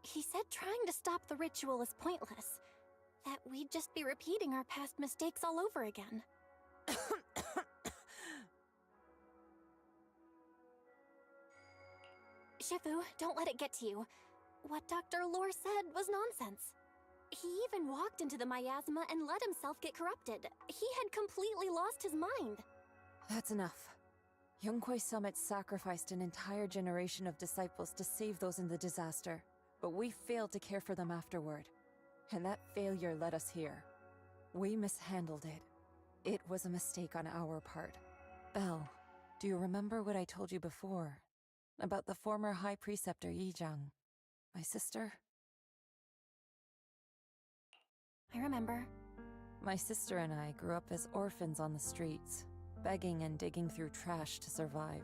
He said trying to stop the ritual is pointless, that we'd just be repeating our past mistakes all over again. Shifu, don't let it get to you. What Dr. Lore said was nonsense. He even walked into the miasma and let himself get corrupted. He had completely lost his mind. That's enough. Yunque Summit sacrificed an entire generation of disciples to save those in the disaster, but we failed to care for them afterward. And that failure led us here. We mishandled it. It was a mistake on our part. Belle, do you remember what I told you before? About the former High Preceptor Yizhang? My sister? I remember. My sister and I grew up as orphans on the streets, begging and digging through trash to survive.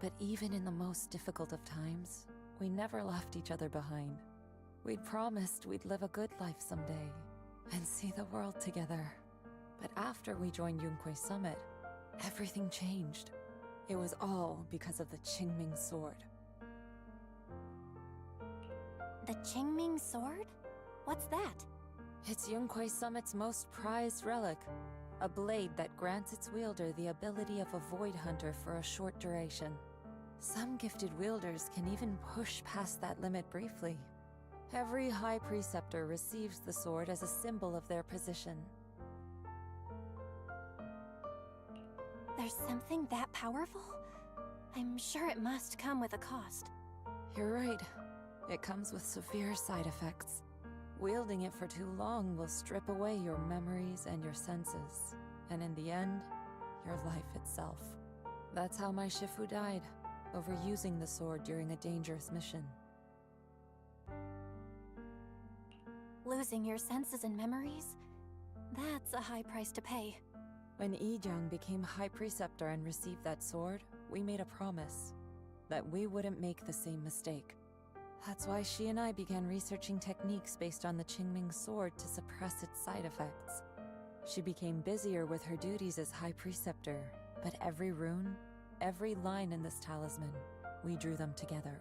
But even in the most difficult of times, we never left each other behind. We'd promised we'd live a good life someday, and see the world together. But after we joined Yunque Summit, everything changed. It was all because of the Qingming Sword. The Qingming Sword? What's that? It's Yunque Summit's most prized relic. A blade that grants its wielder the ability of a Void Hunter for a short duration. Some gifted wielders can even push past that limit briefly. Every High Preceptor receives the sword as a symbol of their position. There's something that powerful? I'm sure it must come with a cost. You're right. It comes with severe side effects. Wielding it for too long will strip away your memories and your senses, and in the end, your life itself. That's how my Shifu died, overusing the sword during a dangerous mission. Losing your senses and memories? That's a high price to pay. When Yijang became High Preceptor and received that sword, we made a promise that we wouldn't make the same mistake. That's why she and I began researching techniques based on the Qingming sword to suppress its side effects. She became busier with her duties as High Preceptor, but every rune, every line in this talisman, we drew them together.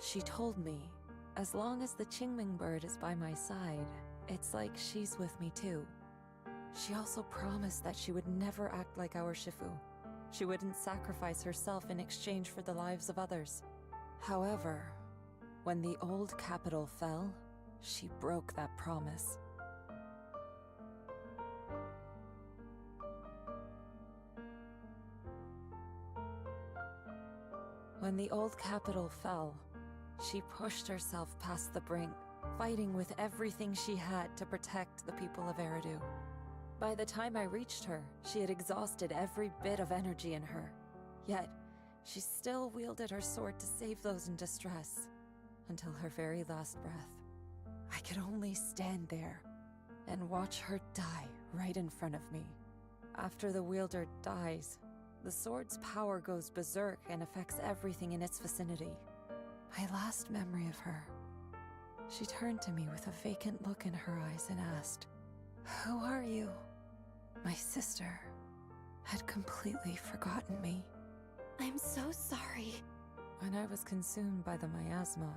She told me, as long as the Qingming bird is by my side, it's like she's with me too. She also promised that she would never act like our Shifu. She wouldn't sacrifice herself in exchange for the lives of others. However, when the old capital fell, she broke that promise. When the old capital fell, she pushed herself past the brink, fighting with everything she had to protect the people of Eridu. By the time I reached her, she had exhausted every bit of energy in her. Yet, she still wielded her sword to save those in distress, until her very last breath. I could only stand there and watch her die right in front of me. After the wielder dies, the sword's power goes berserk and affects everything in its vicinity. My last memory of her, she turned to me with a vacant look in her eyes and asked, "Who are you?" My sister had completely forgotten me. I'm so sorry. When I was consumed by the miasma,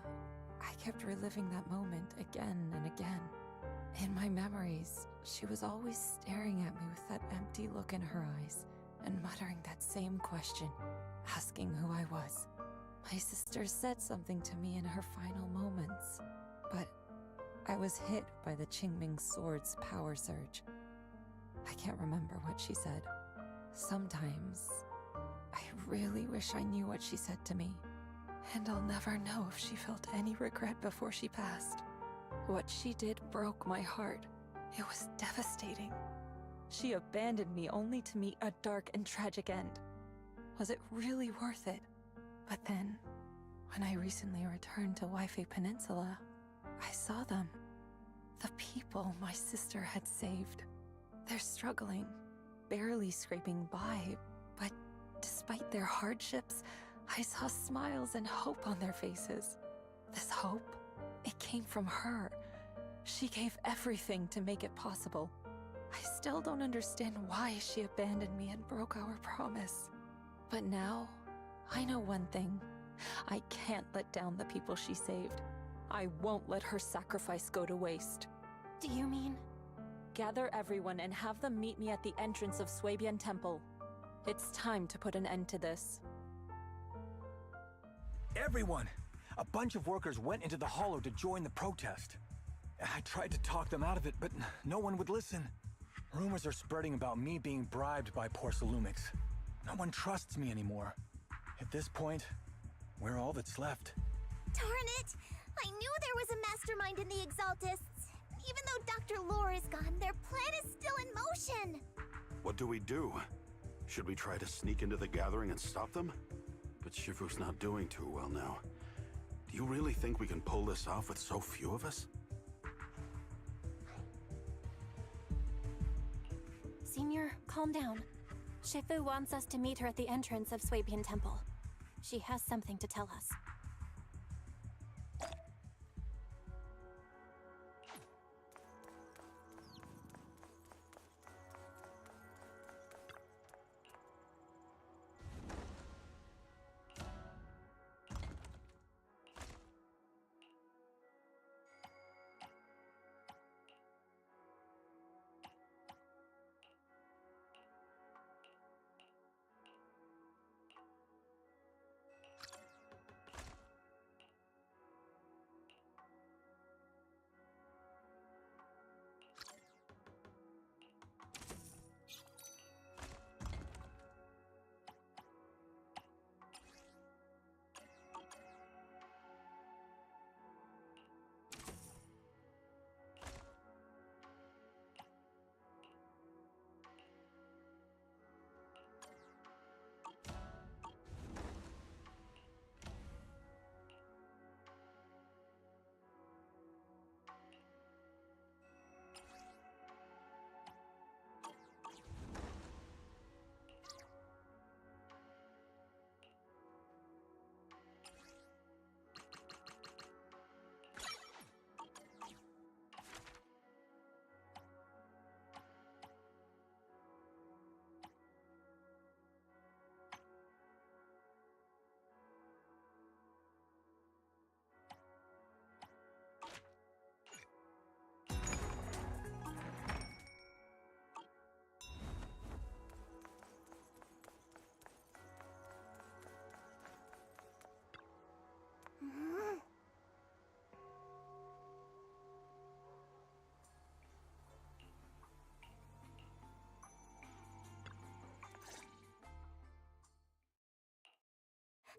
I kept reliving that moment again and again. In my memories, she was always staring at me with that empty look in her eyes and muttering that same question, asking who I was. My sister said something to me in her final moments, but I was hit by the Qingming sword's power surge. I can't remember what she said. Sometimes, I really wish I knew what she said to me, and I'll never know if she felt any regret before she passed. What she did broke my heart. It was devastating. She abandoned me only to meet a dark and tragic end. Was it really worth it? But then, when I recently returned to Waifei Peninsula, I saw them. The people my sister had saved. They're struggling, barely scraping by, but despite their hardships, I saw smiles and hope on their faces. This hope, it came from her. She gave everything to make it possible. I still don't understand why she abandoned me and broke our promise. But now, I know one thing. I can't let down the people she saved. I won't let her sacrifice go to waste. Do you mean? Gather everyone and have them meet me at the entrance of Suibian Temple. It's time to put an end to this. Everyone! A bunch of workers went into the hollow to join the protest. I tried to talk them out of it, but no one would listen. Rumors are spreading about me being bribed by Porcelumix. No one trusts me anymore. At this point, we're all that's left. Darn it! I knew there was a mastermind in the Exaltists. Even though Dr. Lore is gone, their plan is still in motion. What do we do? Should we try to sneak into the gathering and stop them? But Shifu's not doing too well now. Do you really think we can pull this off with so few of us? Senior, calm down. Shifu wants us to meet her at the entrance of Suibian Temple. She has something to tell us.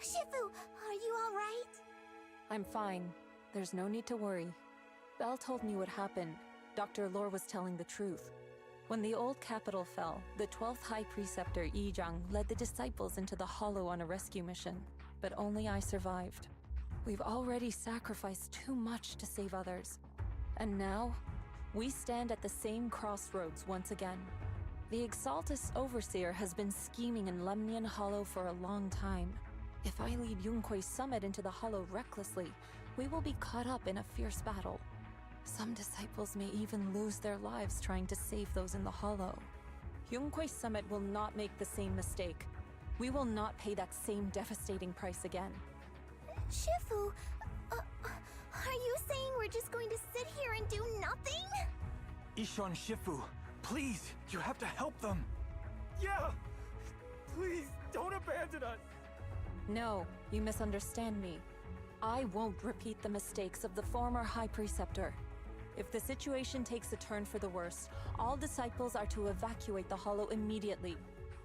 Shifu, are you alright? I'm fine. There's no need to worry. Belle told me what happened. Dr. Lore was telling the truth. When the old capital fell, the 12th High Preceptor Yi Zhang led the disciples into the Hollow on a rescue mission, but only I survived. We've already sacrificed too much to save others. And now, we stand at the same crossroads once again. The Exaltus Overseer has been scheming in Lemnian Hollow for a long time. If I lead Yunkui's summit into the Hollow recklessly, we will be caught up in a fierce battle. Some disciples may even lose their lives trying to save those in the Hollow. Yunkui's summit will not make the same mistake. We will not pay that same devastating price again. Shifu, are you saying we're just going to sit here and do nothing? Ishan Shifu, please, you have to help them. Yeah! Please, don't abandon us! No, you misunderstand me. I won't repeat the mistakes of the former High Preceptor. If the situation takes a turn for the worse, all disciples are to evacuate the Hollow immediately.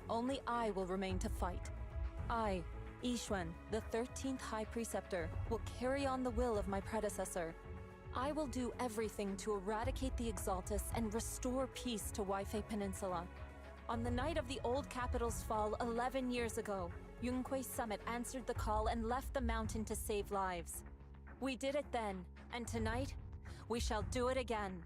Only I will remain to fight. I, Yixuan, the 13th High Preceptor, will carry on the will of my predecessor. I will do everything to eradicate the Exaltus and restore peace to Weifei Peninsula. On the night of the old capital's fall 11 years ago, Yunkui's summit answered the call and left the mountain to save lives. We did it then, and tonight, we shall do it again.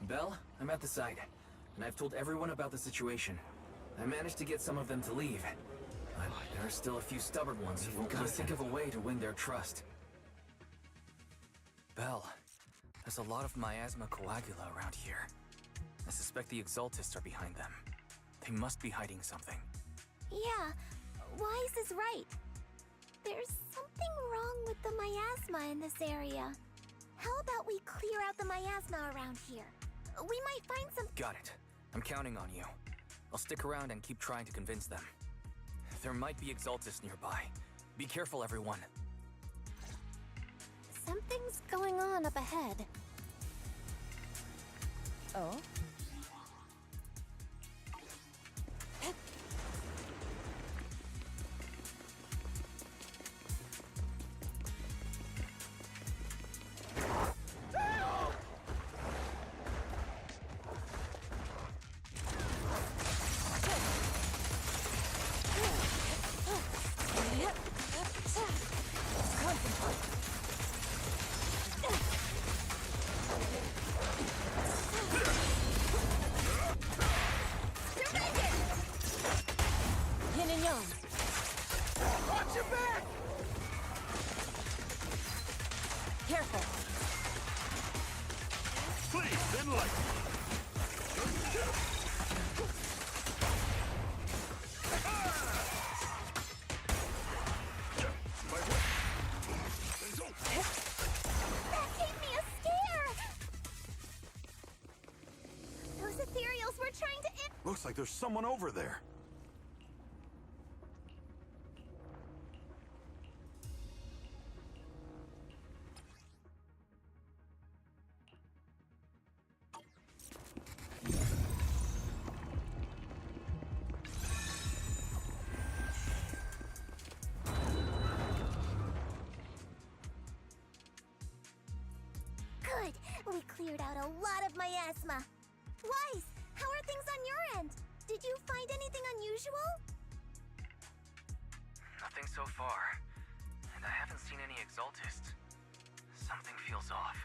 Belle, I'm at the site, and I've told everyone about the situation. I managed to get some of them to leave. But there are still a few stubborn ones who won't let us think of a way to win their trust. Belle, there's a lot of miasma coagula around here. I suspect the Exaltists are behind them. They must be hiding something. Yeah, Wise is right. There's something wrong with the miasma in this area. How about we clear out the miasma around here? We might find some— Got it. I'm counting on you. I'll stick around and keep trying to convince them. There might be Exaltus nearby. Be careful, everyone. Something's going on up ahead. Oh? Careful. Please, Zenless! That gave me a scare! Those ethereals were trying to— Looks like there's someone over there. Good! We cleared out a lot of miasma. Wise, how are things on your end? Did you find anything unusual? Nothing so far. And I haven't seen any Exaltists. Something feels off.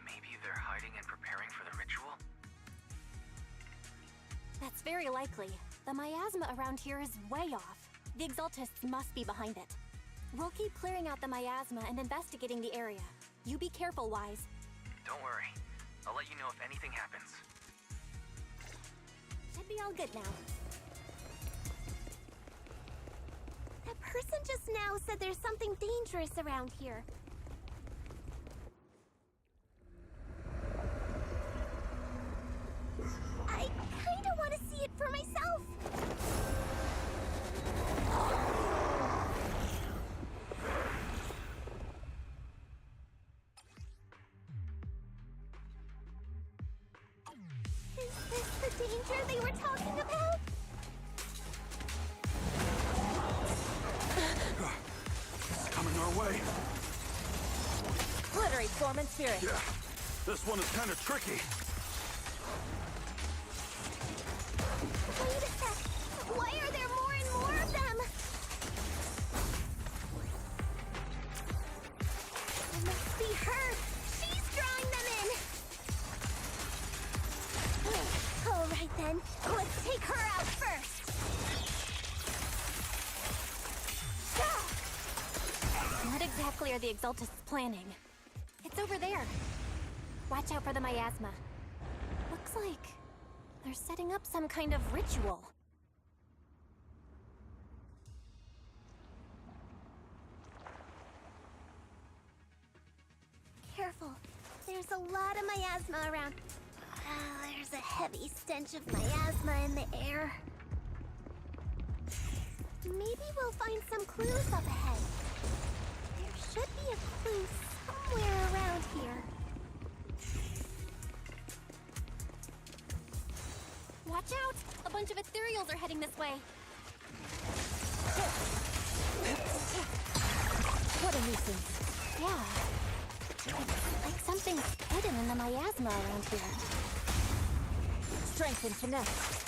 Maybe they're hiding and preparing for the ritual? That's very likely. The miasma around here is way off. The Exaltists must be behind it. We'll keep clearing out the miasma and investigating the area. You be careful, Wise. Don't worry. I'll let you know if anything happens. Should be all good now. That person just now said there's something dangerous around here. I kinda want to see it for myself. Is this the danger they were talking about? It's coming our way. Glittery form and spirit. Yeah, this one is kind of tricky. Wait a sec. Why are there more and more of them? It must be her. She's drawing them in. All right then. Let's take her out first. What exactly are the Exaltists planning? It's over there. Watch out for the miasma. Looks like they're setting up some kind of ritual. Careful. There's a lot of miasma around. There's a heavy stench of miasma in the air. Maybe we'll find some clues up ahead. There should be a clue somewhere around here. Watch out! A bunch of ethereals are heading this way. What a nuisance. Yeah. It's like something's hidden in the miasma around here. Strength and finesse.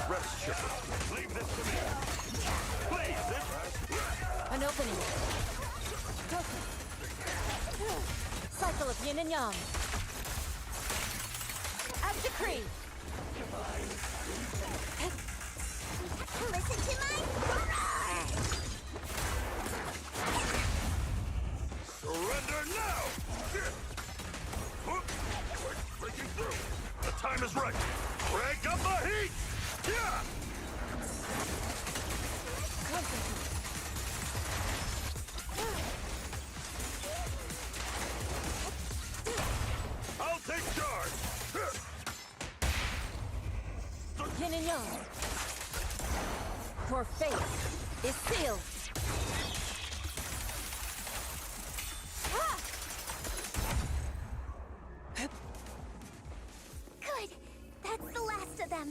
Rest, Chipper. Leave this to me. Please, this... An opening. Cycle of yin and yang. As decreed. Listen to my roar! Surrender now! Breaking through. The time is right. Crank up the heat! Yeah! I'll take charge! Yin and yang. Your fate is sealed. Good. That's the last of them.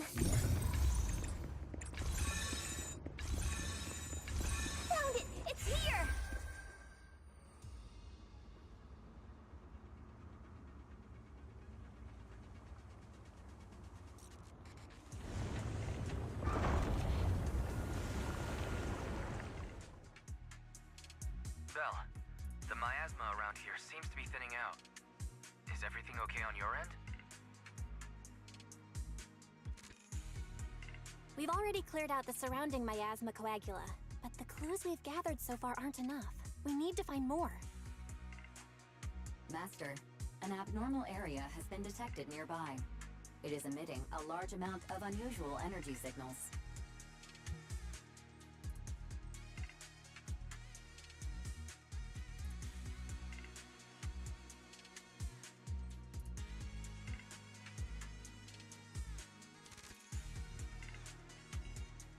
Found it! It's here! Belle, the miasma around here seems to be thinning out. Is everything okay on your end? We've already cleared out the surrounding miasma coagula, but the clues we've gathered so far aren't enough. We need to find more. Master, an abnormal area has been detected nearby. It is emitting a large amount of unusual energy signals.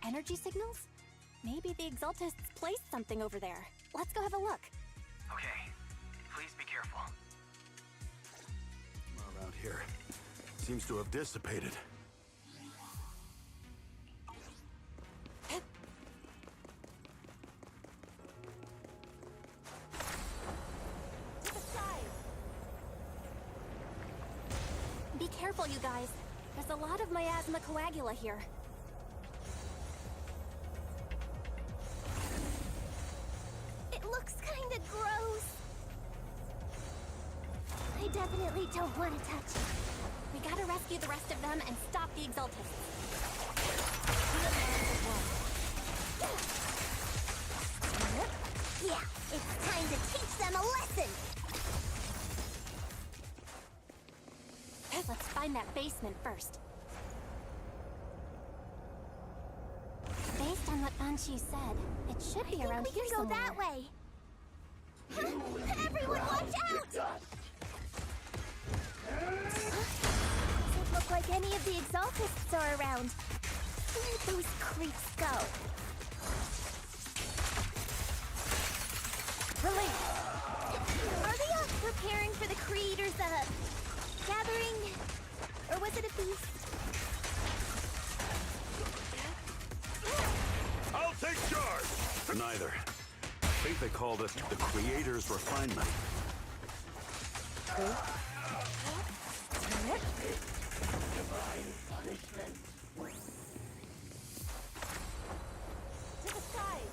Energy signals? Maybe the Exaltists placed something over there. Let's go have a look. Okay. Please be careful. Around here. Seems to have dissipated. Be careful, you guys. There's a lot of miasma coagula here. It looks kinda gross. I definitely don't want to touch it. We gotta rescue the rest of them and stop the Exaltists. Yeah, it's time to teach them a lesson! find that basement first. Based on what Banshee said, it should be around here somewhere. We can go that way. Everyone watch out! Doesn't look like any of the Exaltists are around. Where'd those creeps go? Relief! Are they off preparing for the Creator's, gathering? Or was it a feast? I'll take charge! Neither. I think they call this the Creator's Refinement. Divine punishment. To the side!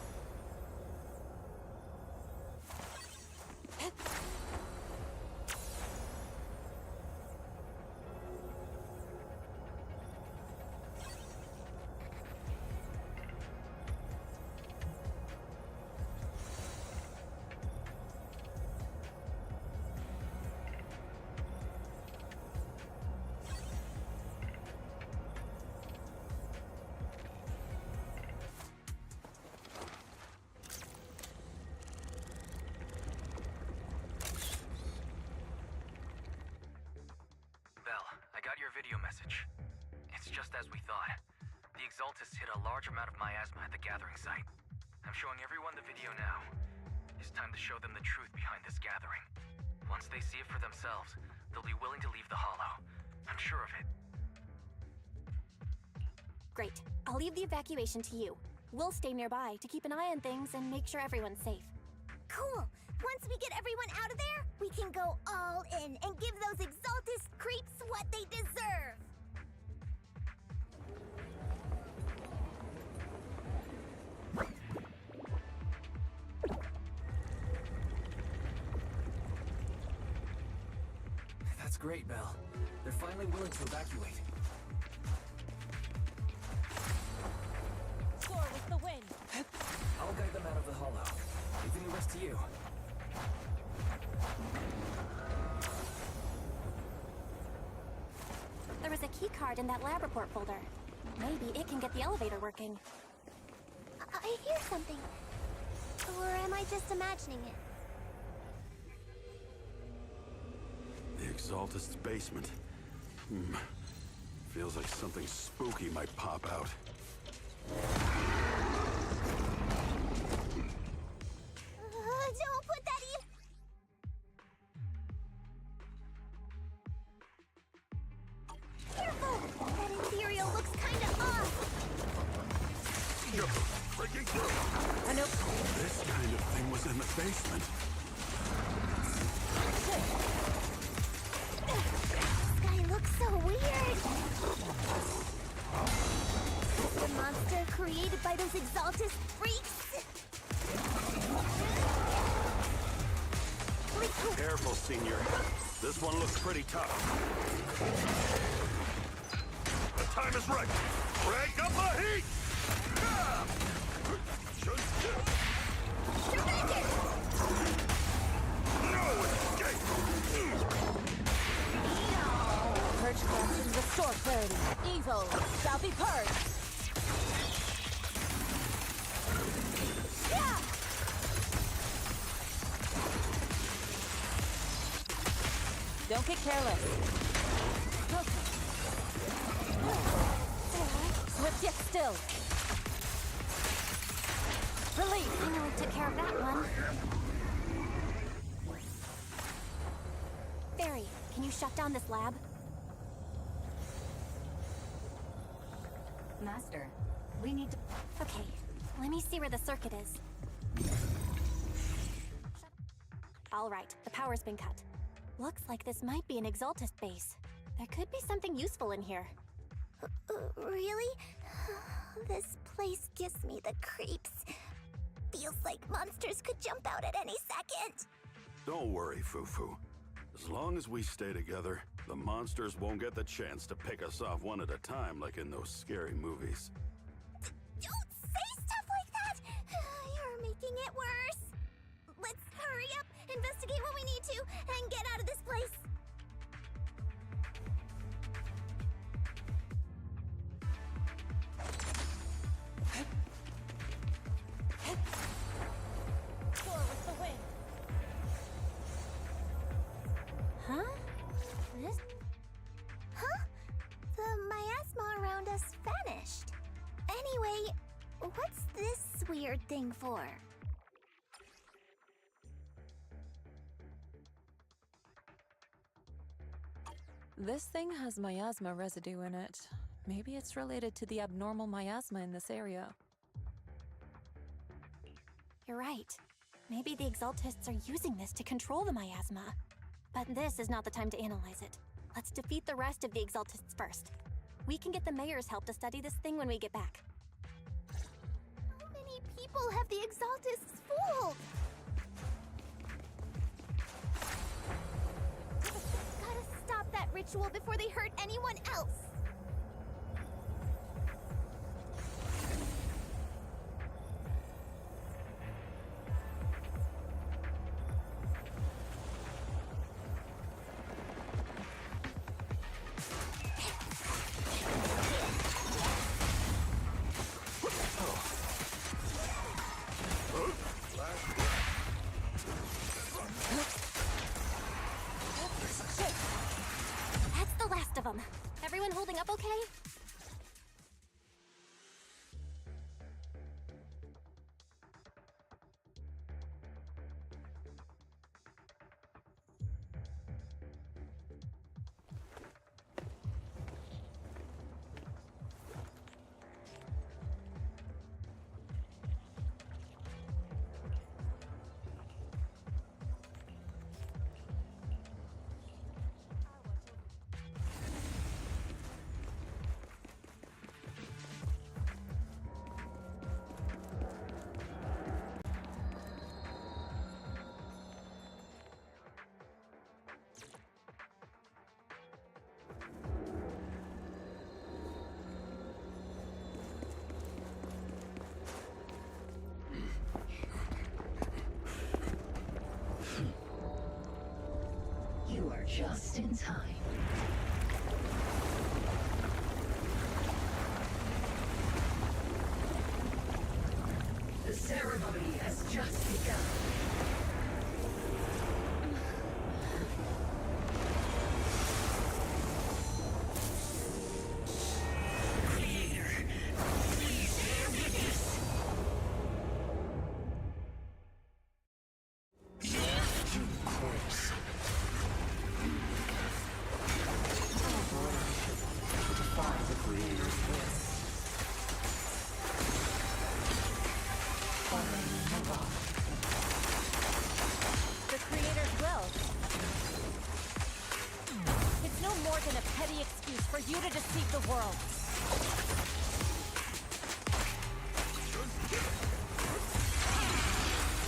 video message. It's just as we thought. The Exaltists hit a large amount of miasma at the gathering site. I'm showing everyone the video now. It's time to show them the truth behind this gathering. Once they see it for themselves, they'll be willing to leave the Hollow. I'm sure of it. Great. I'll leave the evacuation to you. We'll stay nearby to keep an eye on things and make sure everyone's safe. Cool! Once we get everyone out of there, we can go all in and give those Exaltist creeps what they deserve! That's great, Belle. They're finally willing to evacuate. Soar with the wind. I'll guide them out of the Hollow, leaving the rest to you. There was a key card in that lab report folder. Maybe it can get the elevator working. I hear something. Or am I just imagining it? The Exaltist's basement. Feels like something spooky might pop out. Don't put that in! Careful! That ethereal looks kinda off! Breaking through! I know. This kind of thing was in the basement. This guy looks so weird! The monster created by those Exaltist freaks? Careful, Senior. This one looks pretty tough. The time is right. Crank up the heat! No escape! Purge corruption, restore clarity. Evil shall be purged. Yeah! Don't get careless. Swift yet still. Relief! I know we took care of that one. Barry, can you shut down this lab? Master, we need to... Okay, let me see where the circuit is. All right, the power's been cut. Looks like this might be an Exaltist base. There could be something useful in here. Really? This place gives me the creeps. Feels like monsters could jump out at any second. Don't worry, Fufu. As long as we stay together, the monsters won't get the chance to pick us off one at a time like in those scary movies. Don't say stuff like that! You're making it worse. Let's hurry up, investigate what we need to, and get out of this place. lizard thing for? This thing has miasma residue in it. Maybe it's related to the abnormal miasma in this area. You're right. Maybe the Exaltists are using this to control the miasma. But this is not the time to analyze it. Let's defeat the rest of the Exaltists first. We can get the mayor's help to study this thing when we get back. How many people have the Exaltists fooled? Gotta stop that ritual before they hurt anyone else. That's the last of them. Everyone holding up okay? You are just in time. The ceremony has just begun. The Creator's will. It's no more than a petty excuse for you to deceive the world.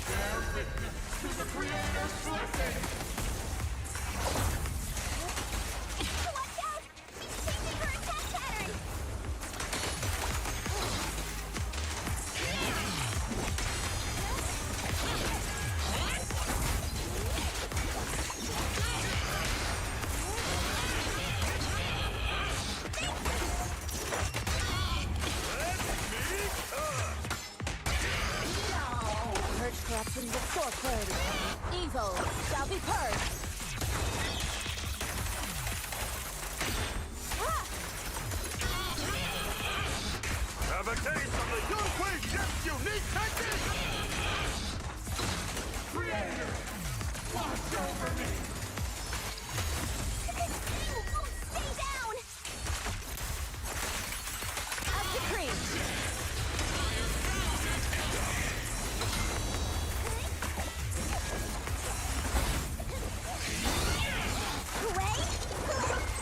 Bear witness to the Creator's blessing! Watch out! She's changing her attack pattern! Purge corruption with sorcery. Evil shall be purged. Have a taste of the Yunhui Jet's unique technique! Creator, watch over me! You won't stay down! As decreed. Hooray!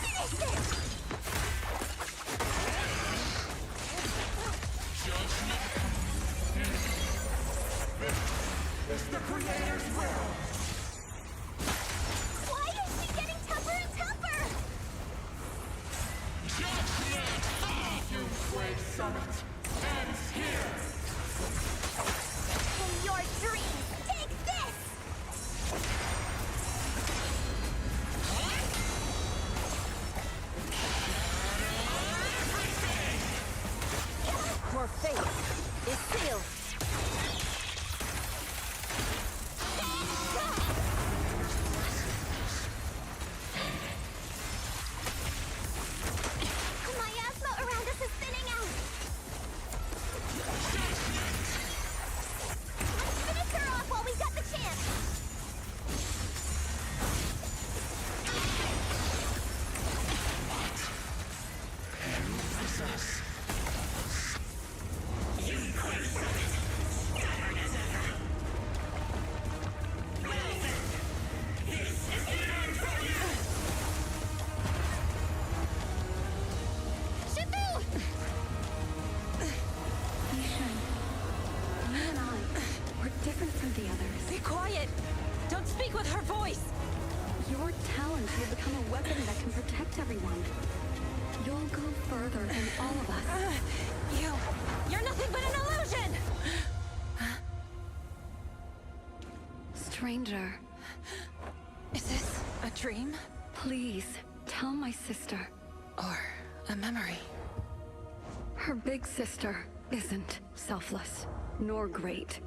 Finish this! It's the Creator's will! Why is she getting tougher and tougher? Judgment of Yunhui Summit ends here! In your dreams, take this! Your fate is sealed. with her voice! Your talent will become a weapon that can protect everyone. You'll go further than all of us. You're nothing but an illusion! Stranger. Is this a dream? Please, tell my sister. Or a memory? Her big sister isn't selfless, nor great.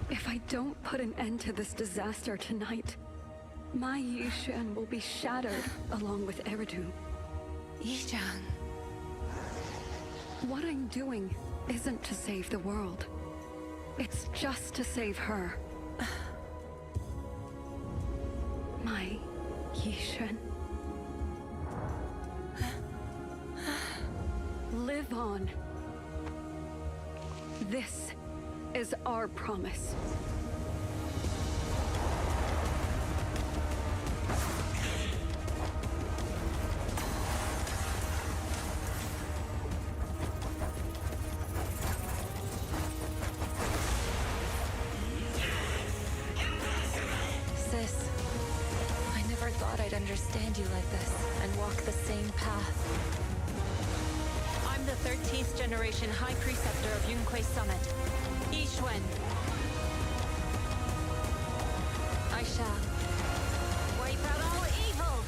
If I don't put an end to this disaster tonight, my Yishan will be shattered along with Eridu. Yishan. What I'm doing isn't to save the world. It's just to save her. My Yishan. Live on. This is our promise. Sis, I never thought I'd understand you like this and walk the same path. I'm the 13th generation High Preceptor of Yunquei Summit, Yixuan. I shall wipe out all evil.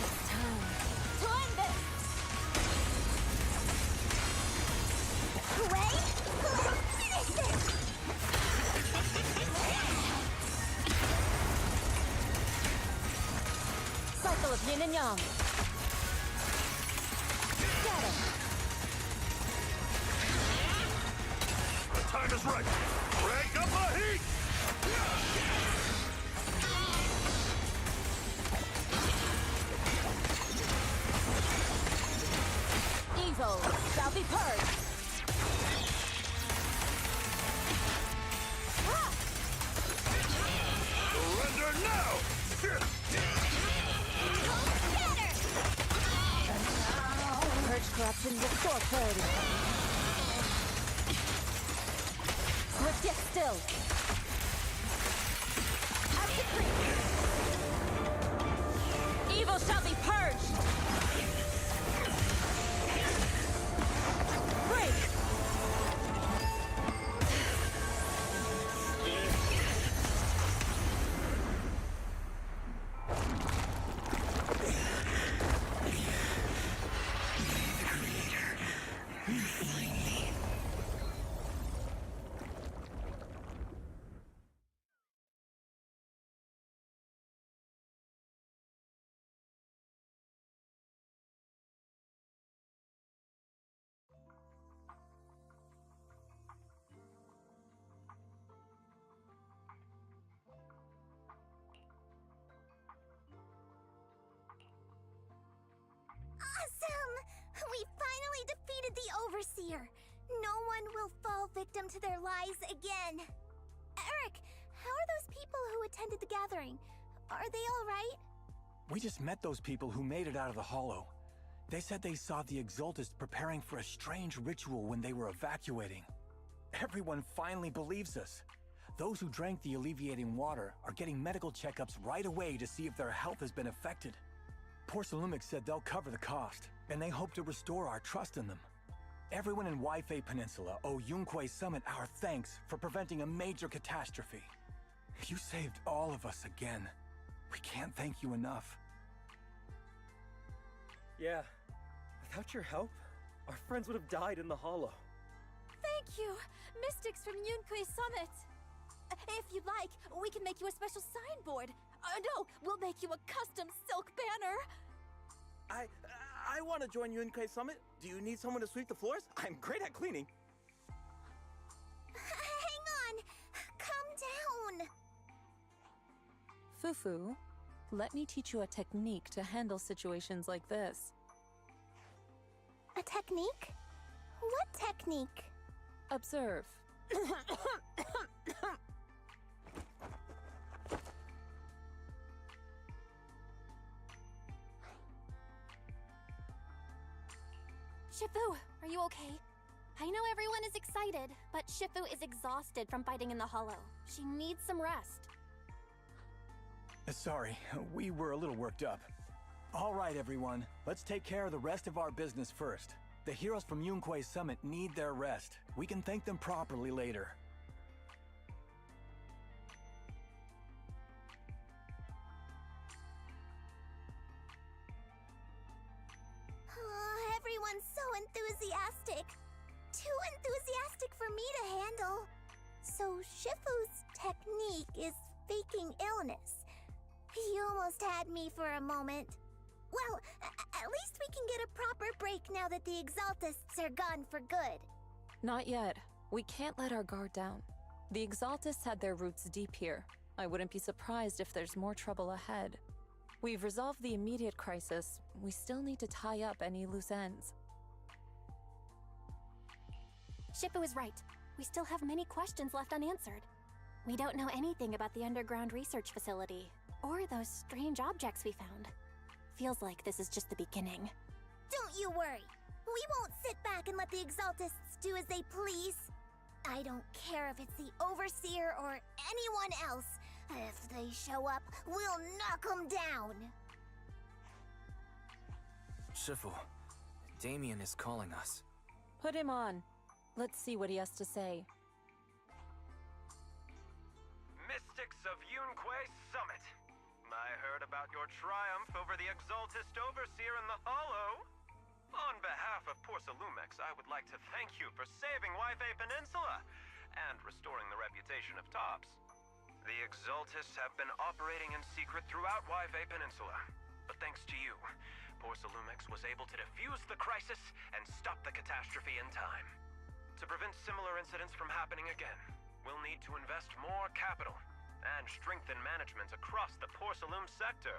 It's time to end this! Wait! Let's finish this! Cycle of yin and yang. The time is right. Crank up the heat! Evil shall be purged. Surrender now! Purge corruption, restore clarity. Swift yet still. As decreed. Evil shall be purged. Break. Awesome! We finally defeated the Overseer. No one will fall victim to their lies again. Eric, how are those people who attended the gathering? Are they all right? We just met those people who made it out of the Hollow. They said they saw the Exaltists preparing for a strange ritual when they were evacuating. Everyone finally believes us. Those who drank the alleviating water are getting medical checkups right away to see if their health has been affected. Porcelumix said they'll cover the cost, and they hope to restore our trust in them. Everyone in Waifei Peninsula owe Yunquei Summit our thanks for preventing a major catastrophe. You saved all of us again. We can't thank you enough. Yeah, without your help, our friends would have died in the Hollow. Thank you, Mystics from Yunquei Summit. If you'd like, we can make you a special signboard. No, we'll make you a custom silk banner. I want to join Yunquei Summit. Do you need someone to sweep the floors? I'm great at cleaning. Hang on! Calm down! Fufu, let me teach you a technique to handle situations like this. A technique? What technique? Observe. Shifu, are you okay? I know everyone is excited, but Shifu is exhausted from fighting in the Hollow. She needs some rest. Sorry, we were a little worked up. All right, everyone. Let's take care of the rest of our business first. The heroes from Yunque's summit need their rest. We can thank them properly later. Everyone's so enthusiastic. Too enthusiastic for me to handle. So Shifu's technique is faking illness. He almost had me for a moment. Well, at least we can get a proper break now that the Exaltists are gone for good. Not yet. We can't let our guard down. The Exaltists had their roots deep here. I wouldn't be surprised if there's more trouble ahead. We've resolved the immediate crisis. We still need to tie up any loose ends. Shifu is right. We still have many questions left unanswered. We don't know anything about the underground research facility, or those strange objects we found. Feels like this is just the beginning. Don't you worry. We won't sit back and let the Exaltists do as they please. I don't care if it's the Overseer or anyone else. If they show up, we'll knock them down. Shifu, Damien is calling us. Put him on. Let's see what he has to say. Mystics of Yunque Summit. I heard about your triumph over the Exaltist Overseer in the Hollow. On behalf of Porsalumex, I would like to thank you for saving Wi-Fi Peninsula and restoring the reputation of Tops. The Exaltists have been operating in secret throughout Wi-Fi Peninsula, but thanks to you, Porsalumex was able to defuse the crisis and stop the catastrophe in time. To prevent similar incidents from happening again, we'll need to invest more capital and strengthen management across the Porsalume sector.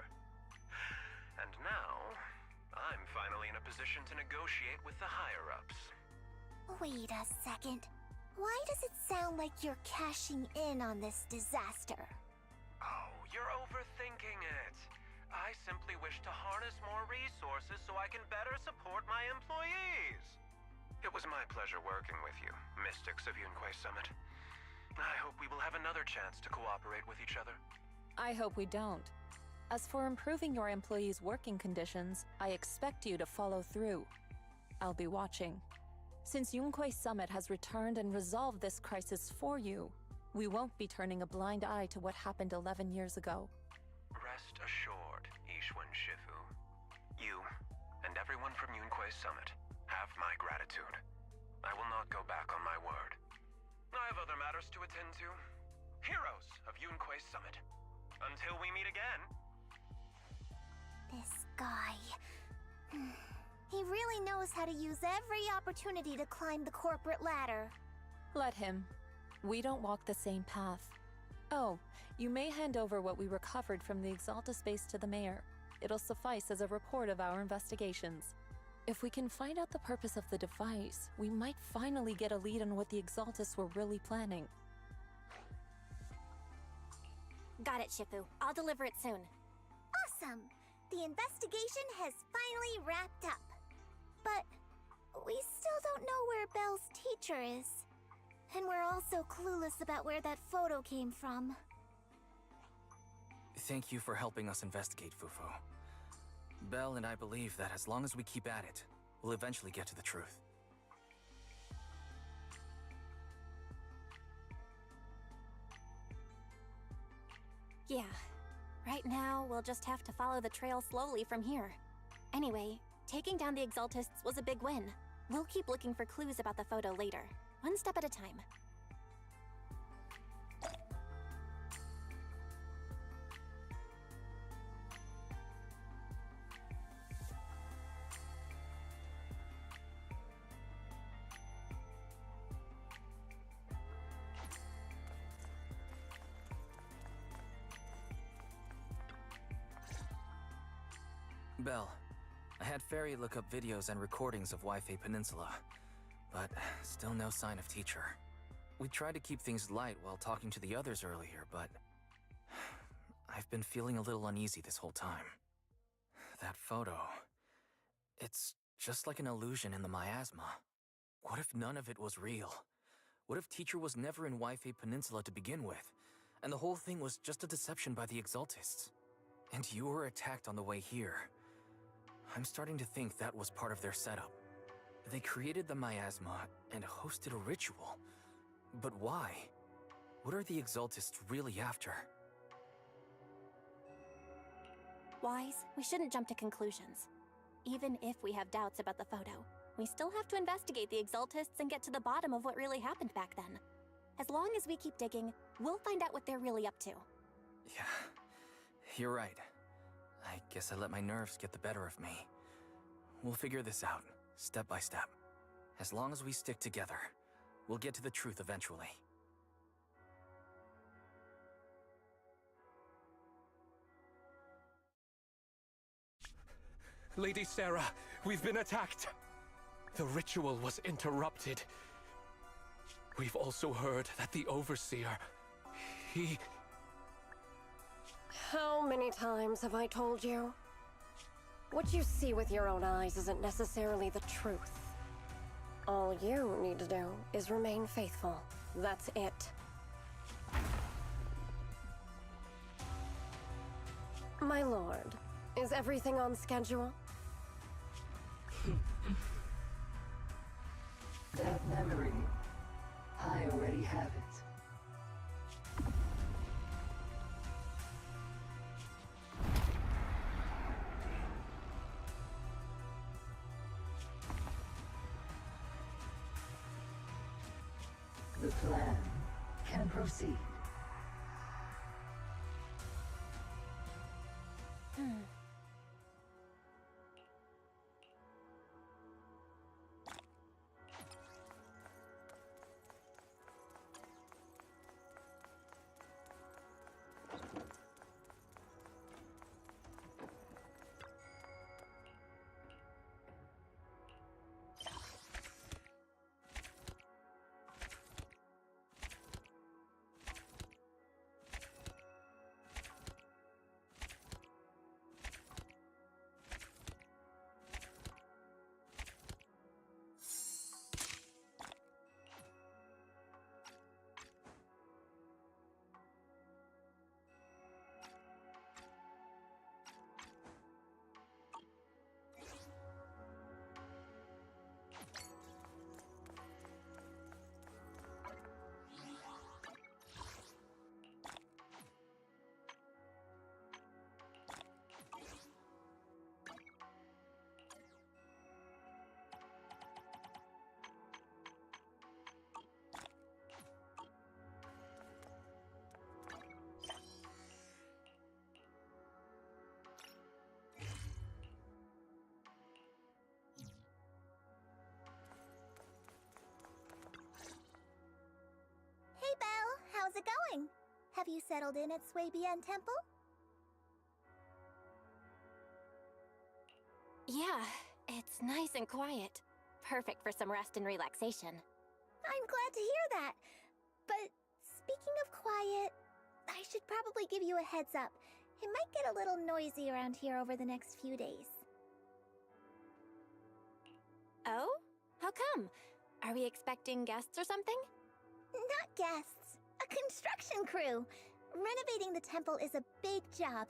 And now, I'm finally in a position to negotiate with the higher-ups. Wait a second. Why does it sound like you're cashing in on this disaster? Oh, you're overthinking it. I simply wish to harness more resources so I can better support my employees. It was my pleasure working with you, Mystics of Yunque Summit. I hope we will have another chance to cooperate with each other. I hope we don't. As for improving your employees' working conditions, I expect you to follow through. I'll be watching. Since Yunque Summit has returned and resolved this crisis for you, we won't be turning a blind eye to what happened 11 years ago. Rest assured, Ishwan Shifu. You, and everyone from Yunque Summit, have my gratitude. I will not go back on my word. I have other matters to attend to. Heroes of Yunque Summit. Until we meet again. This guy... He really knows how to use every opportunity to climb the corporate ladder. Let him. We don't walk the same path. Oh, you may hand over what we recovered from the Exalta space to the mayor. It'll suffice as a report of our investigations. If we can find out the purpose of the device, we might finally get a lead on what the Exaltists were really planning. Got it, Shifu. I'll deliver it soon. Awesome! The investigation has finally wrapped up. But we still don't know where Belle's teacher is. And we're also clueless about where that photo came from. Thank you for helping us investigate, Fufu. Belle and I believe that as long as we keep at it, we'll eventually get to the truth. Yeah. Right now, we'll just have to follow the trail slowly from here. Anyway, taking down the Exaltists was a big win. We'll keep looking for clues about the photo later, one step at a time. Belle, I had Fairy look up videos and recordings of Wi-Fi Peninsula, but still no sign of teacher. We tried to keep things light while talking to the others earlier, but I've been feeling a little uneasy this whole time. That photo, it's just like an illusion in the miasma. What if none of it was real? What if Teacher was never in Wi-Fi Peninsula to begin with, and the whole thing was just a deception by the Exaltists? And you were attacked on the way here. I'm starting to think that was part of their setup. They created the miasma and hosted a ritual. But why? What are the Exaltists really after? Wise, we shouldn't jump to conclusions. Even if we have doubts about the photo, we still have to investigate the Exaltists and get to the bottom of what really happened back then. As long as we keep digging, we'll find out what they're really up to. Yeah, you're right. I guess I let my nerves get the better of me. We'll figure this out, step by step. As long as we stick together, we'll get to the truth eventually. Lady Sarah, we've been attacked. The ritual was interrupted. We've also heard that the Overseer, he... How many times have I told you? What you see with your own eyes isn't necessarily the truth. All you need to do is remain faithful. That's it. My lord, is everything on schedule? That memory, I already have it. The plan can proceed. Hey, Belle, how's it going? Have you settled in at Swabian Temple? Yeah, it's nice and quiet. Perfect for some rest and relaxation. I'm glad to hear that. But speaking of quiet, I should probably give you a heads up. It might get a little noisy around here over the next few days. Oh? How come? Are we expecting guests or something? Not guests. A construction crew. Renovating the temple is a big job.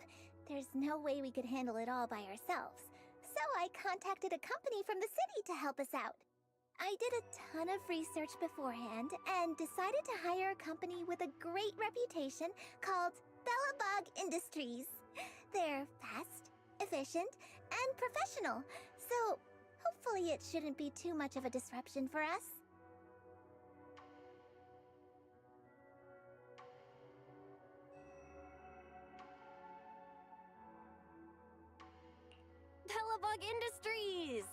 There's no way we could handle it all by ourselves. So I contacted a company from the city to help us out. I did a ton of research beforehand and decided to hire a company with a great reputation called Bellabog Industries. They're fast, efficient, and professional, so hopefully it shouldn't be too much of a disruption for us. Bellabog Industries!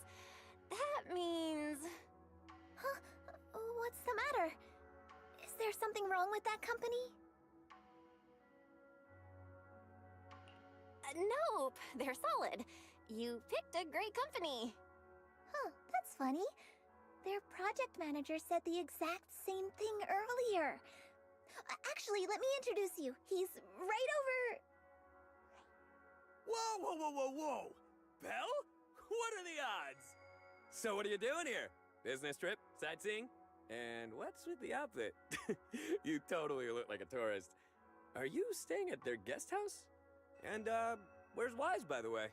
That means... Huh? What's the matter? Is there something wrong with that company? Nope, they're solid. You picked a great company. Huh, that's funny. Their project manager said the exact same thing earlier. Actually, let me introduce you. He's right over... Whoa, whoa, whoa, whoa, whoa! Belle? What are the odds? So what are you doing here? Business trip? Sightseeing? And what's with the outfit? You totally look like a tourist. Are you staying at their guest house? And, where's Wise, by the way?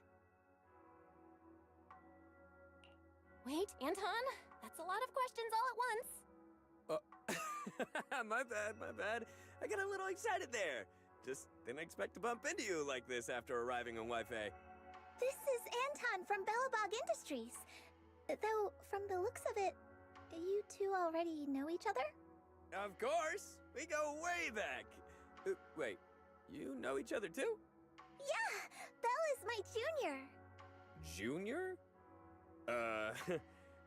Wait, Anton? That's a lot of questions all at once. My bad. I got a little excited there. Just didn't expect to bump into you like this after arriving on Wi-Fi. This is Anton from Bellabog Industries. Though, from the looks of it, you two already know each other? Of course! We go way back! Wait, you know each other too? Yeah! Belle is my junior! Junior?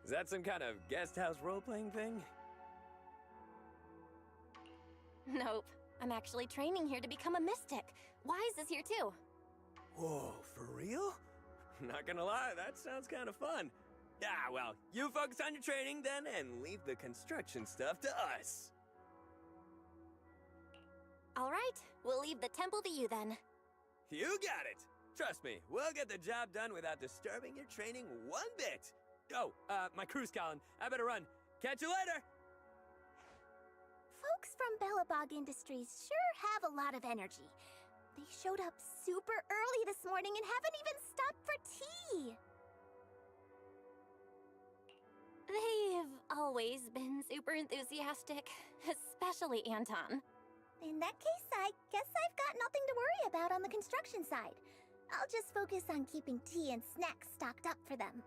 Is that some kind of guest house role-playing thing? Nope. I'm actually training here to become a mystic. Wise is here too. Whoa, for real? Not gonna lie, that sounds kind of fun. Yeah, well, you focus on your training then and leave the construction stuff to us. All right, we'll leave the temple to you then. You got it! Trust me, we'll get the job done without disturbing your training one bit. Oh, my crew's calling. I better run. Catch you later! Folks from Bellabog Industries sure have a lot of energy. They showed up super early this morning and haven't even stopped for tea. They've always been super enthusiastic, especially Anton. In that case, I guess I've got nothing to worry about on the construction side. I'll just focus on keeping tea and snacks stocked up for them.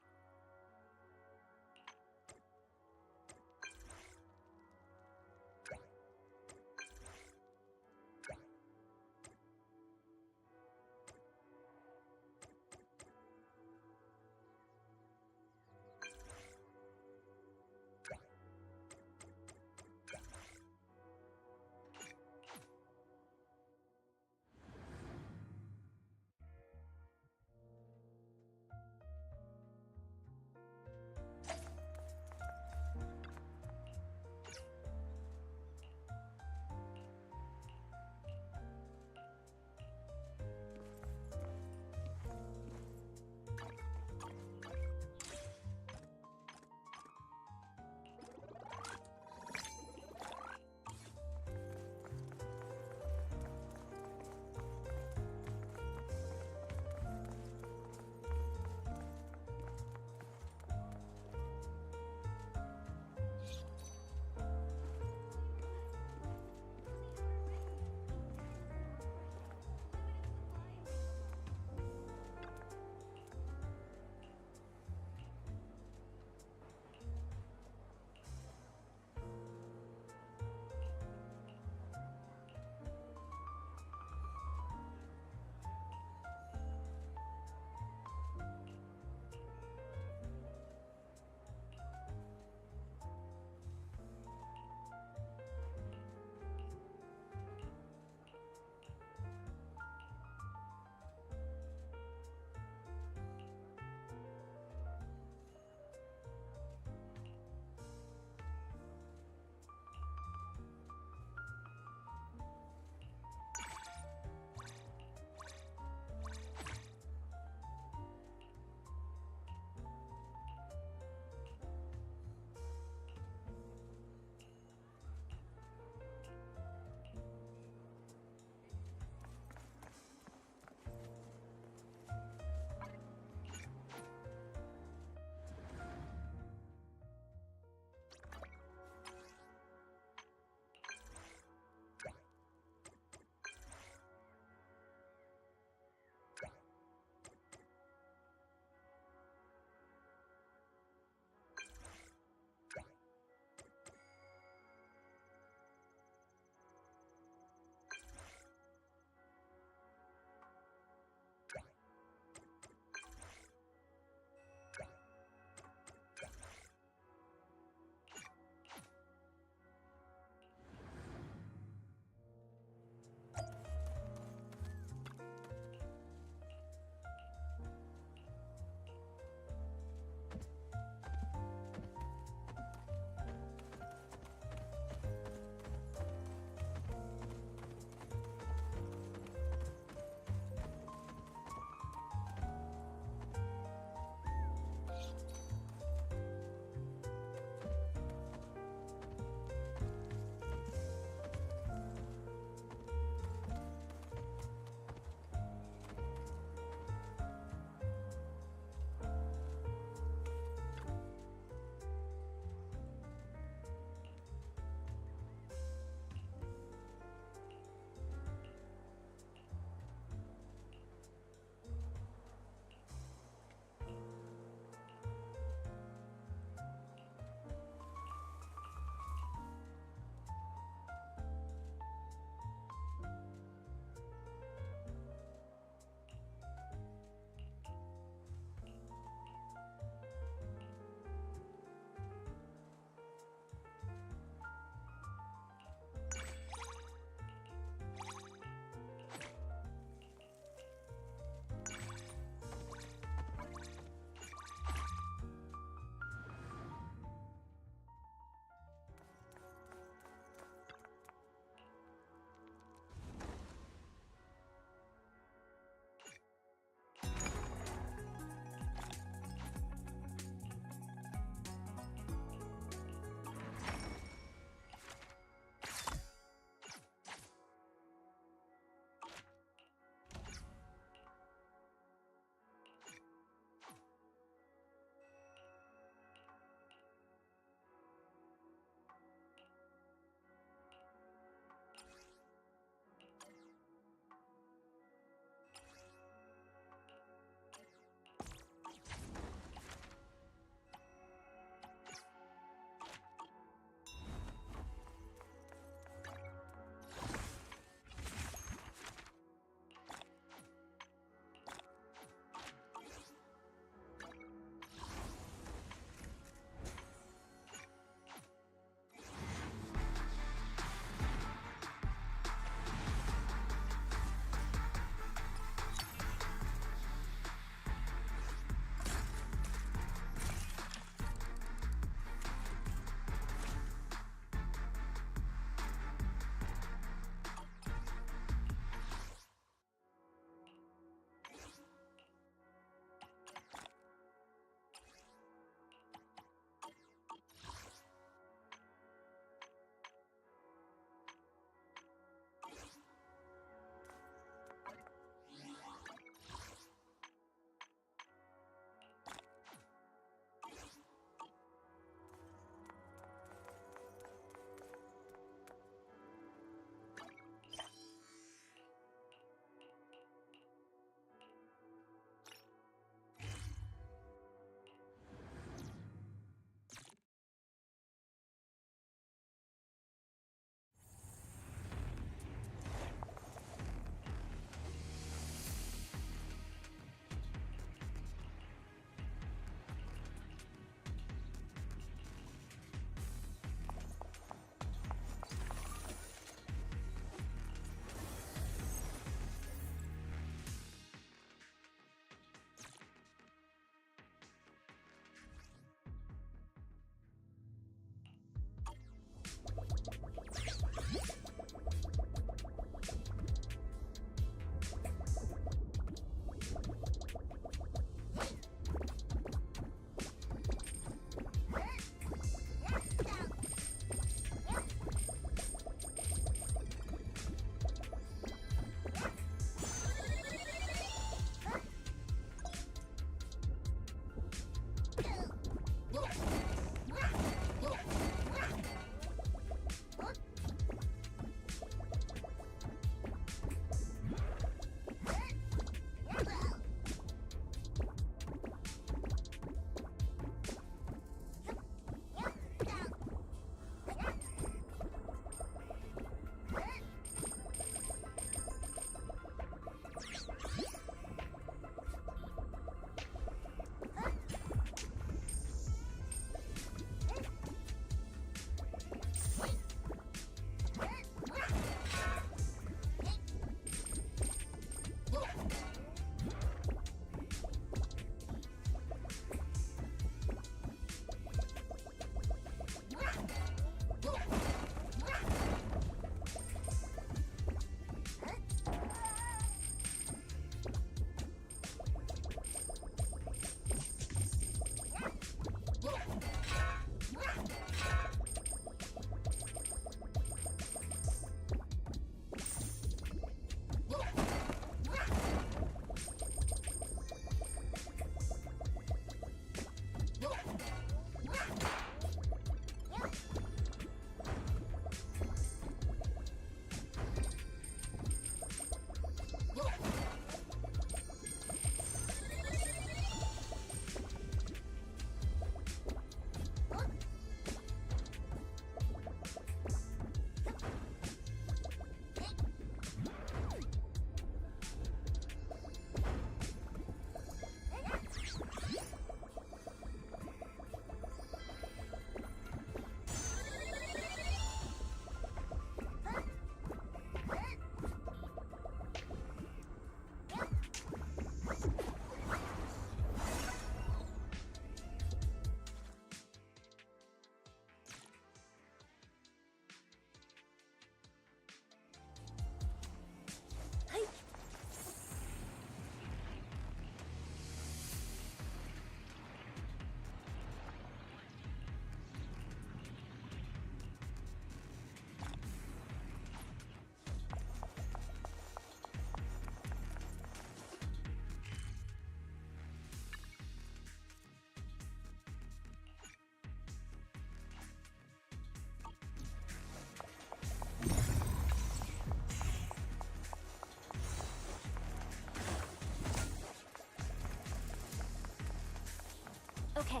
Okay.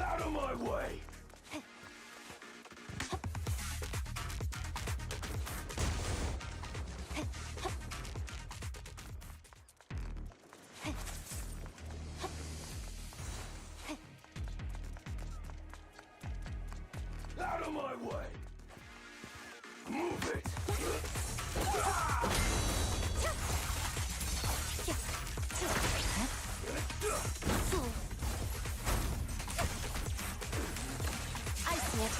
Out of my way! Out of my way! Move it! I see it.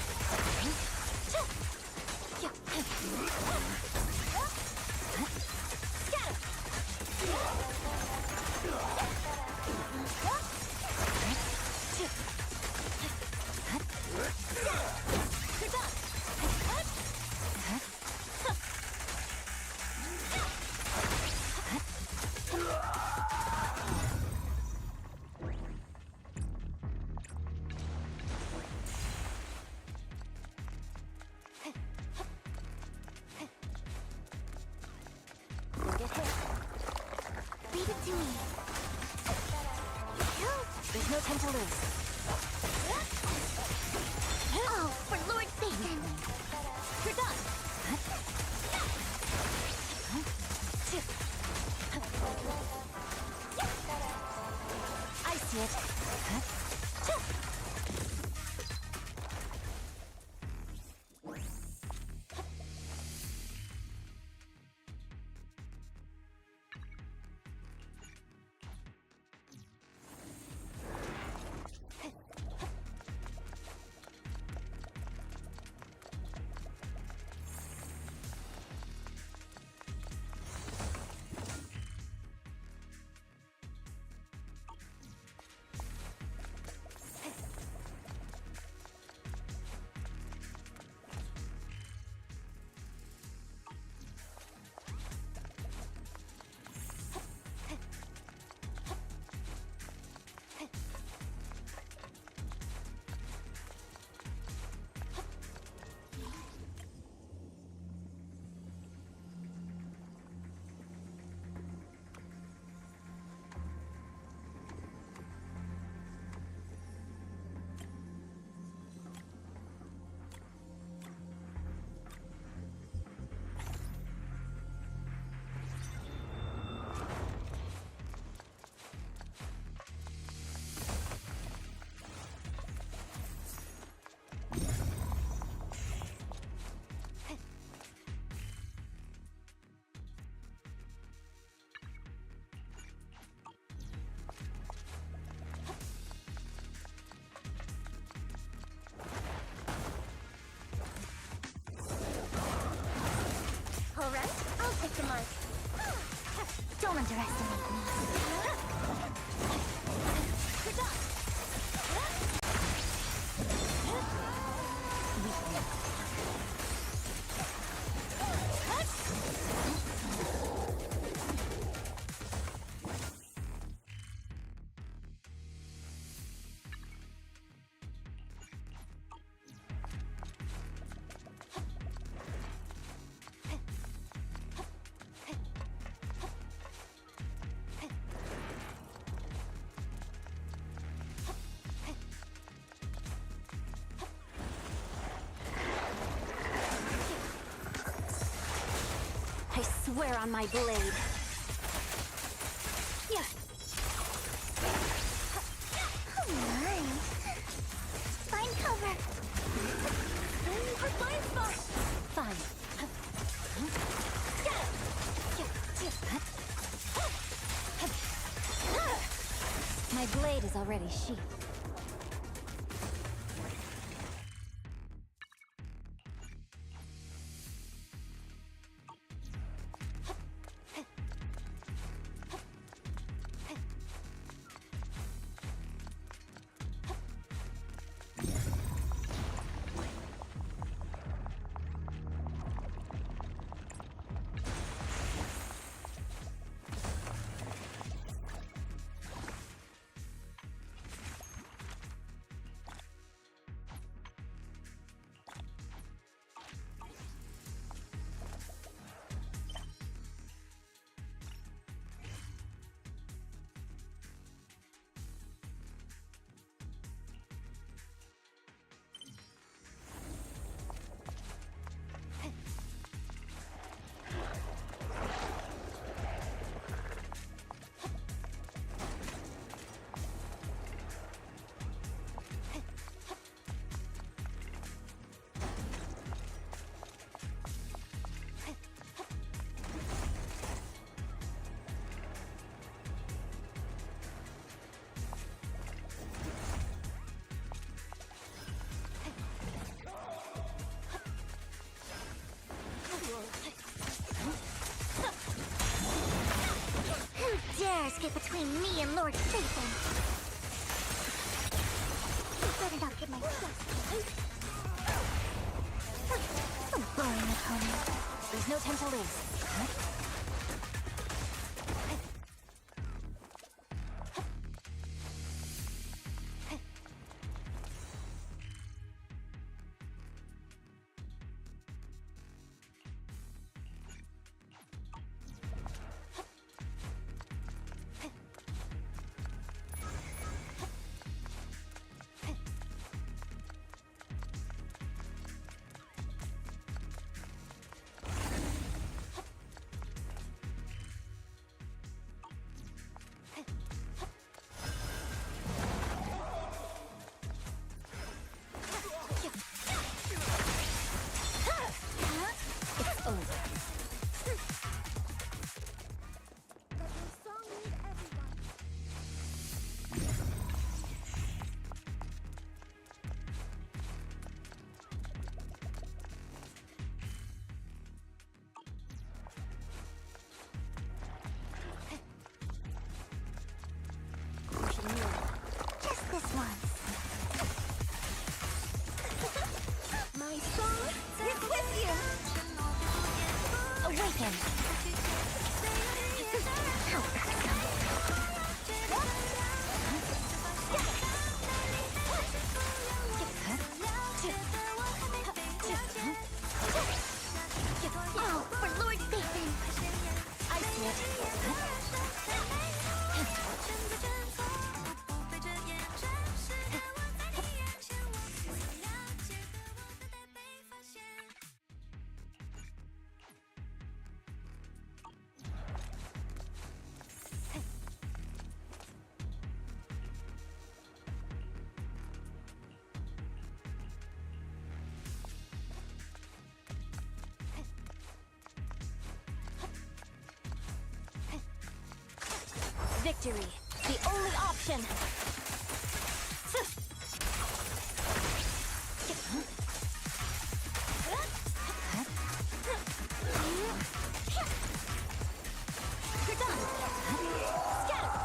Leave it to me. There's no time to lose. Oh, for Lord's sake! You're done. I see it. All right, I'll take the mark. Don't underestimate me. You're done. everywhere on my blade. Yeah. Oh my. Find cover. Our blind spot! Fine. My blade is already sheathed. Who dares get between me and Lord Satan? You better not get my chest. So boring, opponent. There's no time to lose. Just this once. My soul is with you! Awaken! How Oh, for Lord Satan! I see it. Victory, the only option. You're done. Scatter.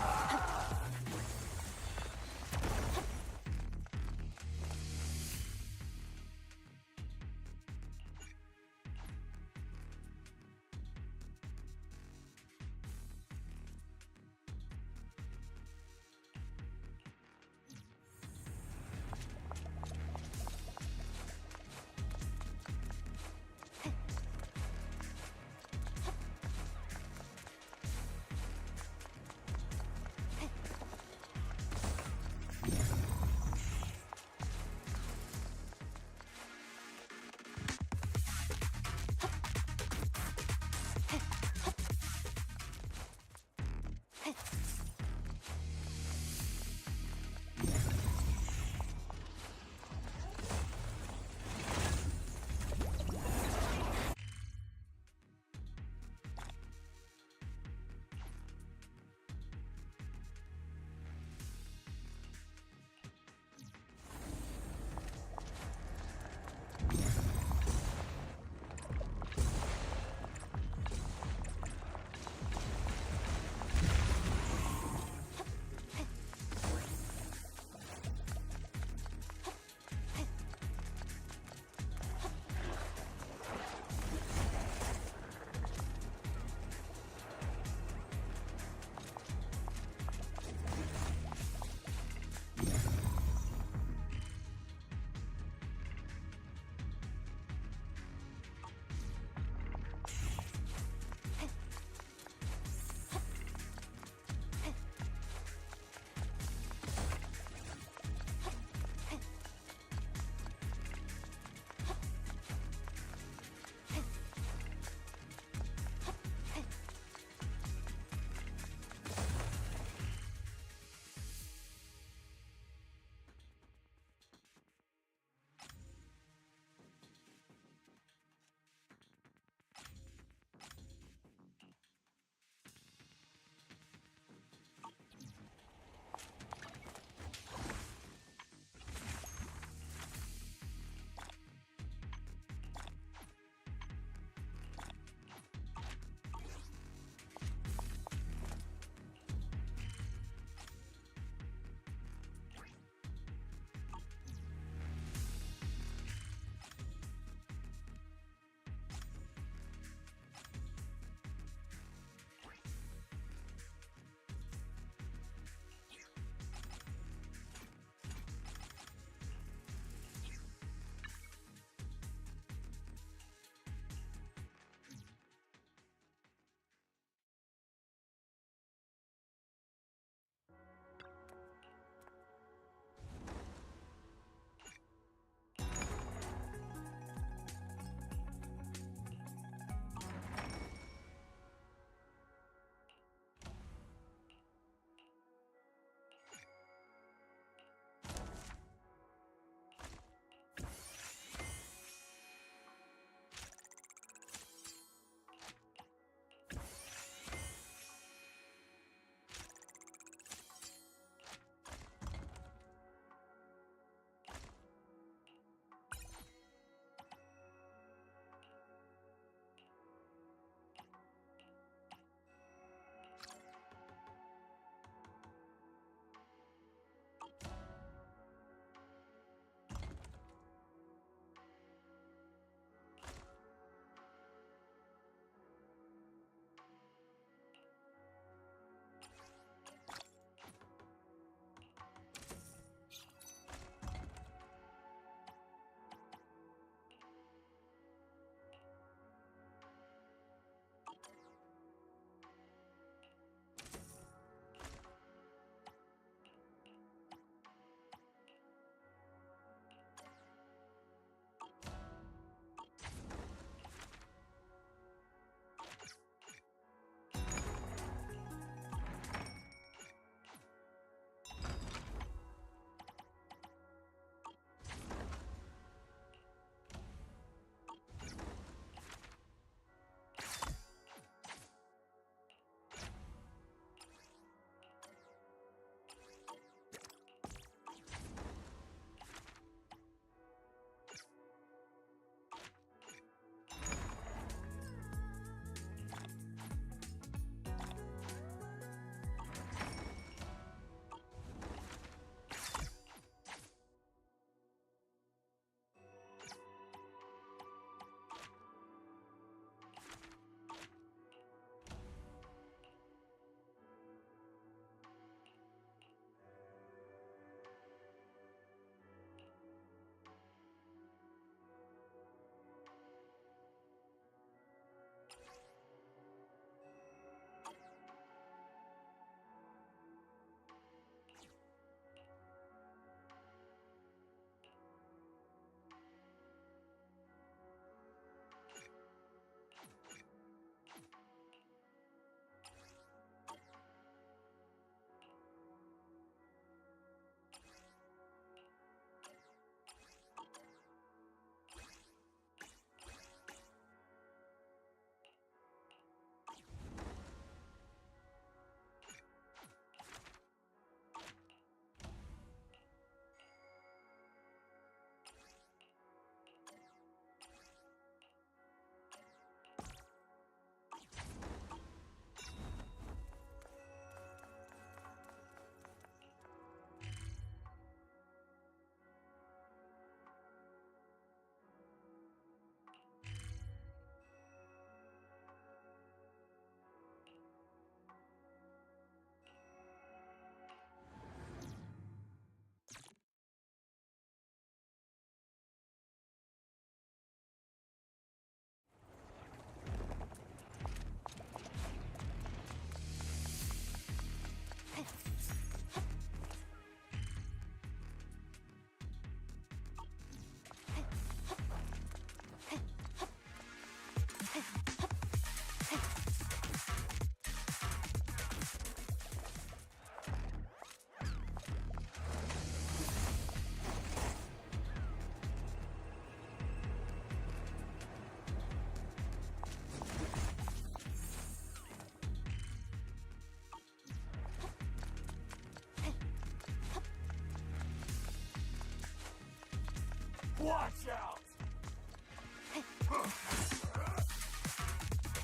Watch out!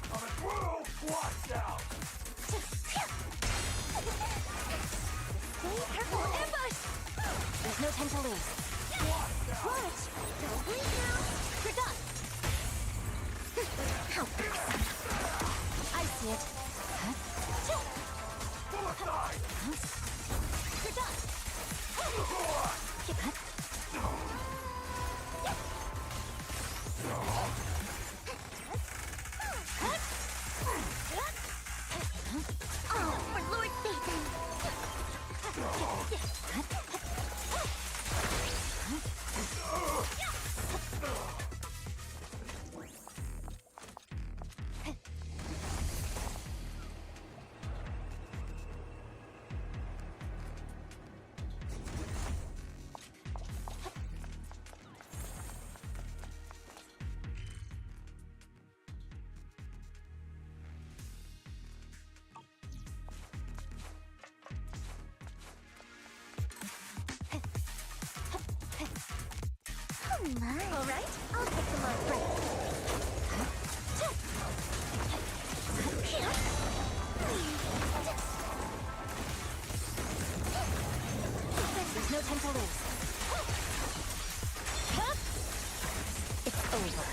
Coming through! Watch out! Stay careful, ambush! There's no time to lose. Watch! Don't blink now! You're done! How irksome. I see it. Pull aside! You're done! Oh, for Lord Satan! Oh my. All right? I'll take them off right. There's no time to lose. It's over.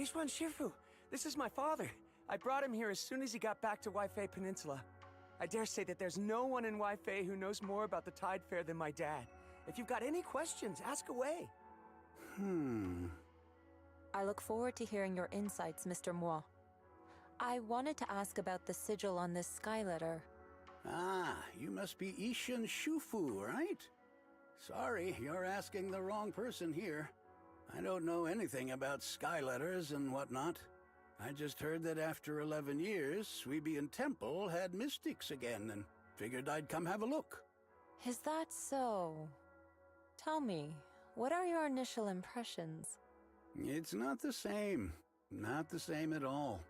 Ishwan Shifu, this is my father. I brought him here as soon as he got back to Waifei Peninsula. I dare say that there's no one in Waifei who knows more about the Tide Fair than my dad. If you've got any questions, ask away. I look forward to hearing your insights, Mr. Moi. I wanted to ask about the sigil on this sky letter. Ah, you must be Ishin Shufu, right? Sorry, you're asking the wrong person here. I don't know anything about sky letters and whatnot. I just heard that after 11 years, Sweebian Temple had mystics again and figured I'd come have a look. Is that so? Tell me, what are your initial impressions? It's not the same. Not the same at all.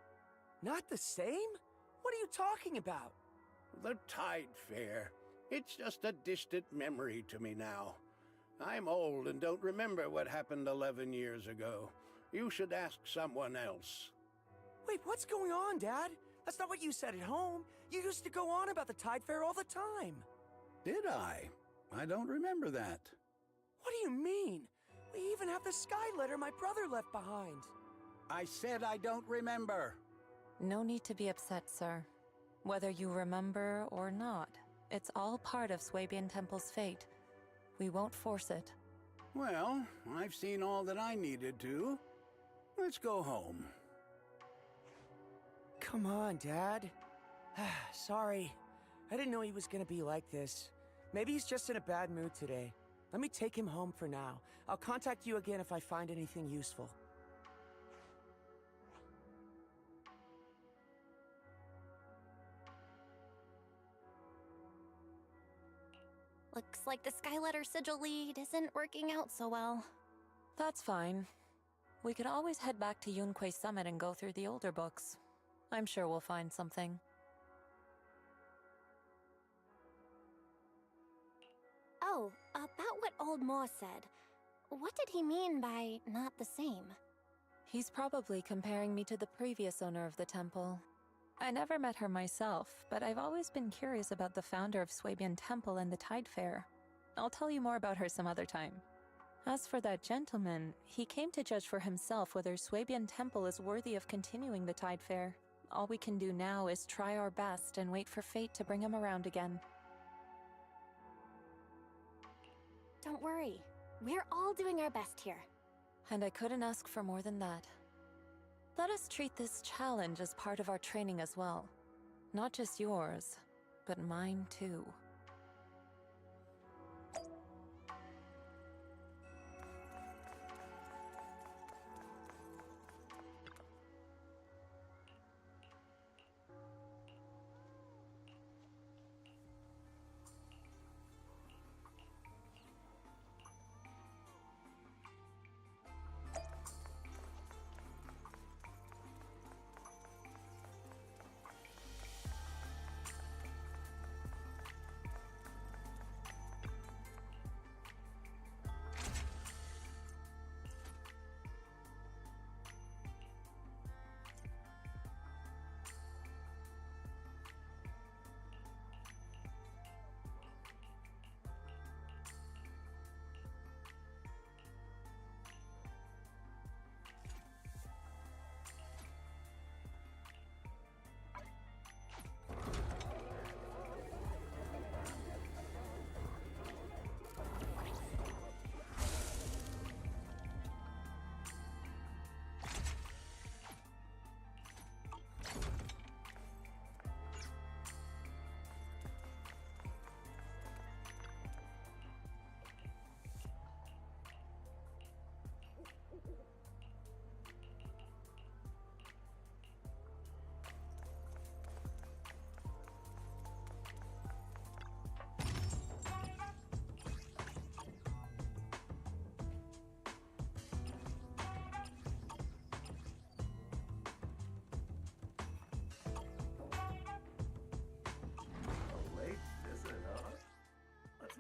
Not the same? What are you talking about? The Tide Fair. It's just a distant memory to me now. I'm old and don't remember what happened 11 years ago. You should ask someone else. Wait, what's going on, Dad? That's not what you said at home. You used to go on about the Tide Fair all the time. Did I? I don't remember that. What do you mean? We even have the sky letter my brother left behind. I said I don't remember. No need to be upset, sir. Whether you remember or not, it's all part of Swabian Temple's fate. We won't force it. Well, I've seen all that I needed to. Let's go home. Come on, Dad. Sorry. I didn't know he was gonna be like this. Maybe he's just in a bad mood today. Let me take him home for now. I'll contact you again if I find anything useful. Looks like the Skyletter sigil lead isn't working out so well. That's fine. We could always head back to Yunquei Summit and go through the older books. I'm sure we'll find something. Oh, about what old Mo said. What did he mean by not the same? He's probably comparing me to the previous owner of the temple. I never met her myself, but I've always been curious about the founder of Swabian Temple and the Tide Fair. I'll tell you more about her some other time. As for that gentleman, he came to judge for himself whether Swabian Temple is worthy of continuing the Tide Fair. All we can do now is try our best and wait for fate to bring him around again. Don't worry. We're all doing our best here. And I couldn't ask for more than that. Let us treat this challenge as part of our training as well. Not just yours, but mine too.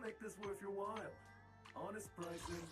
Make this worth your while. Honest pricing,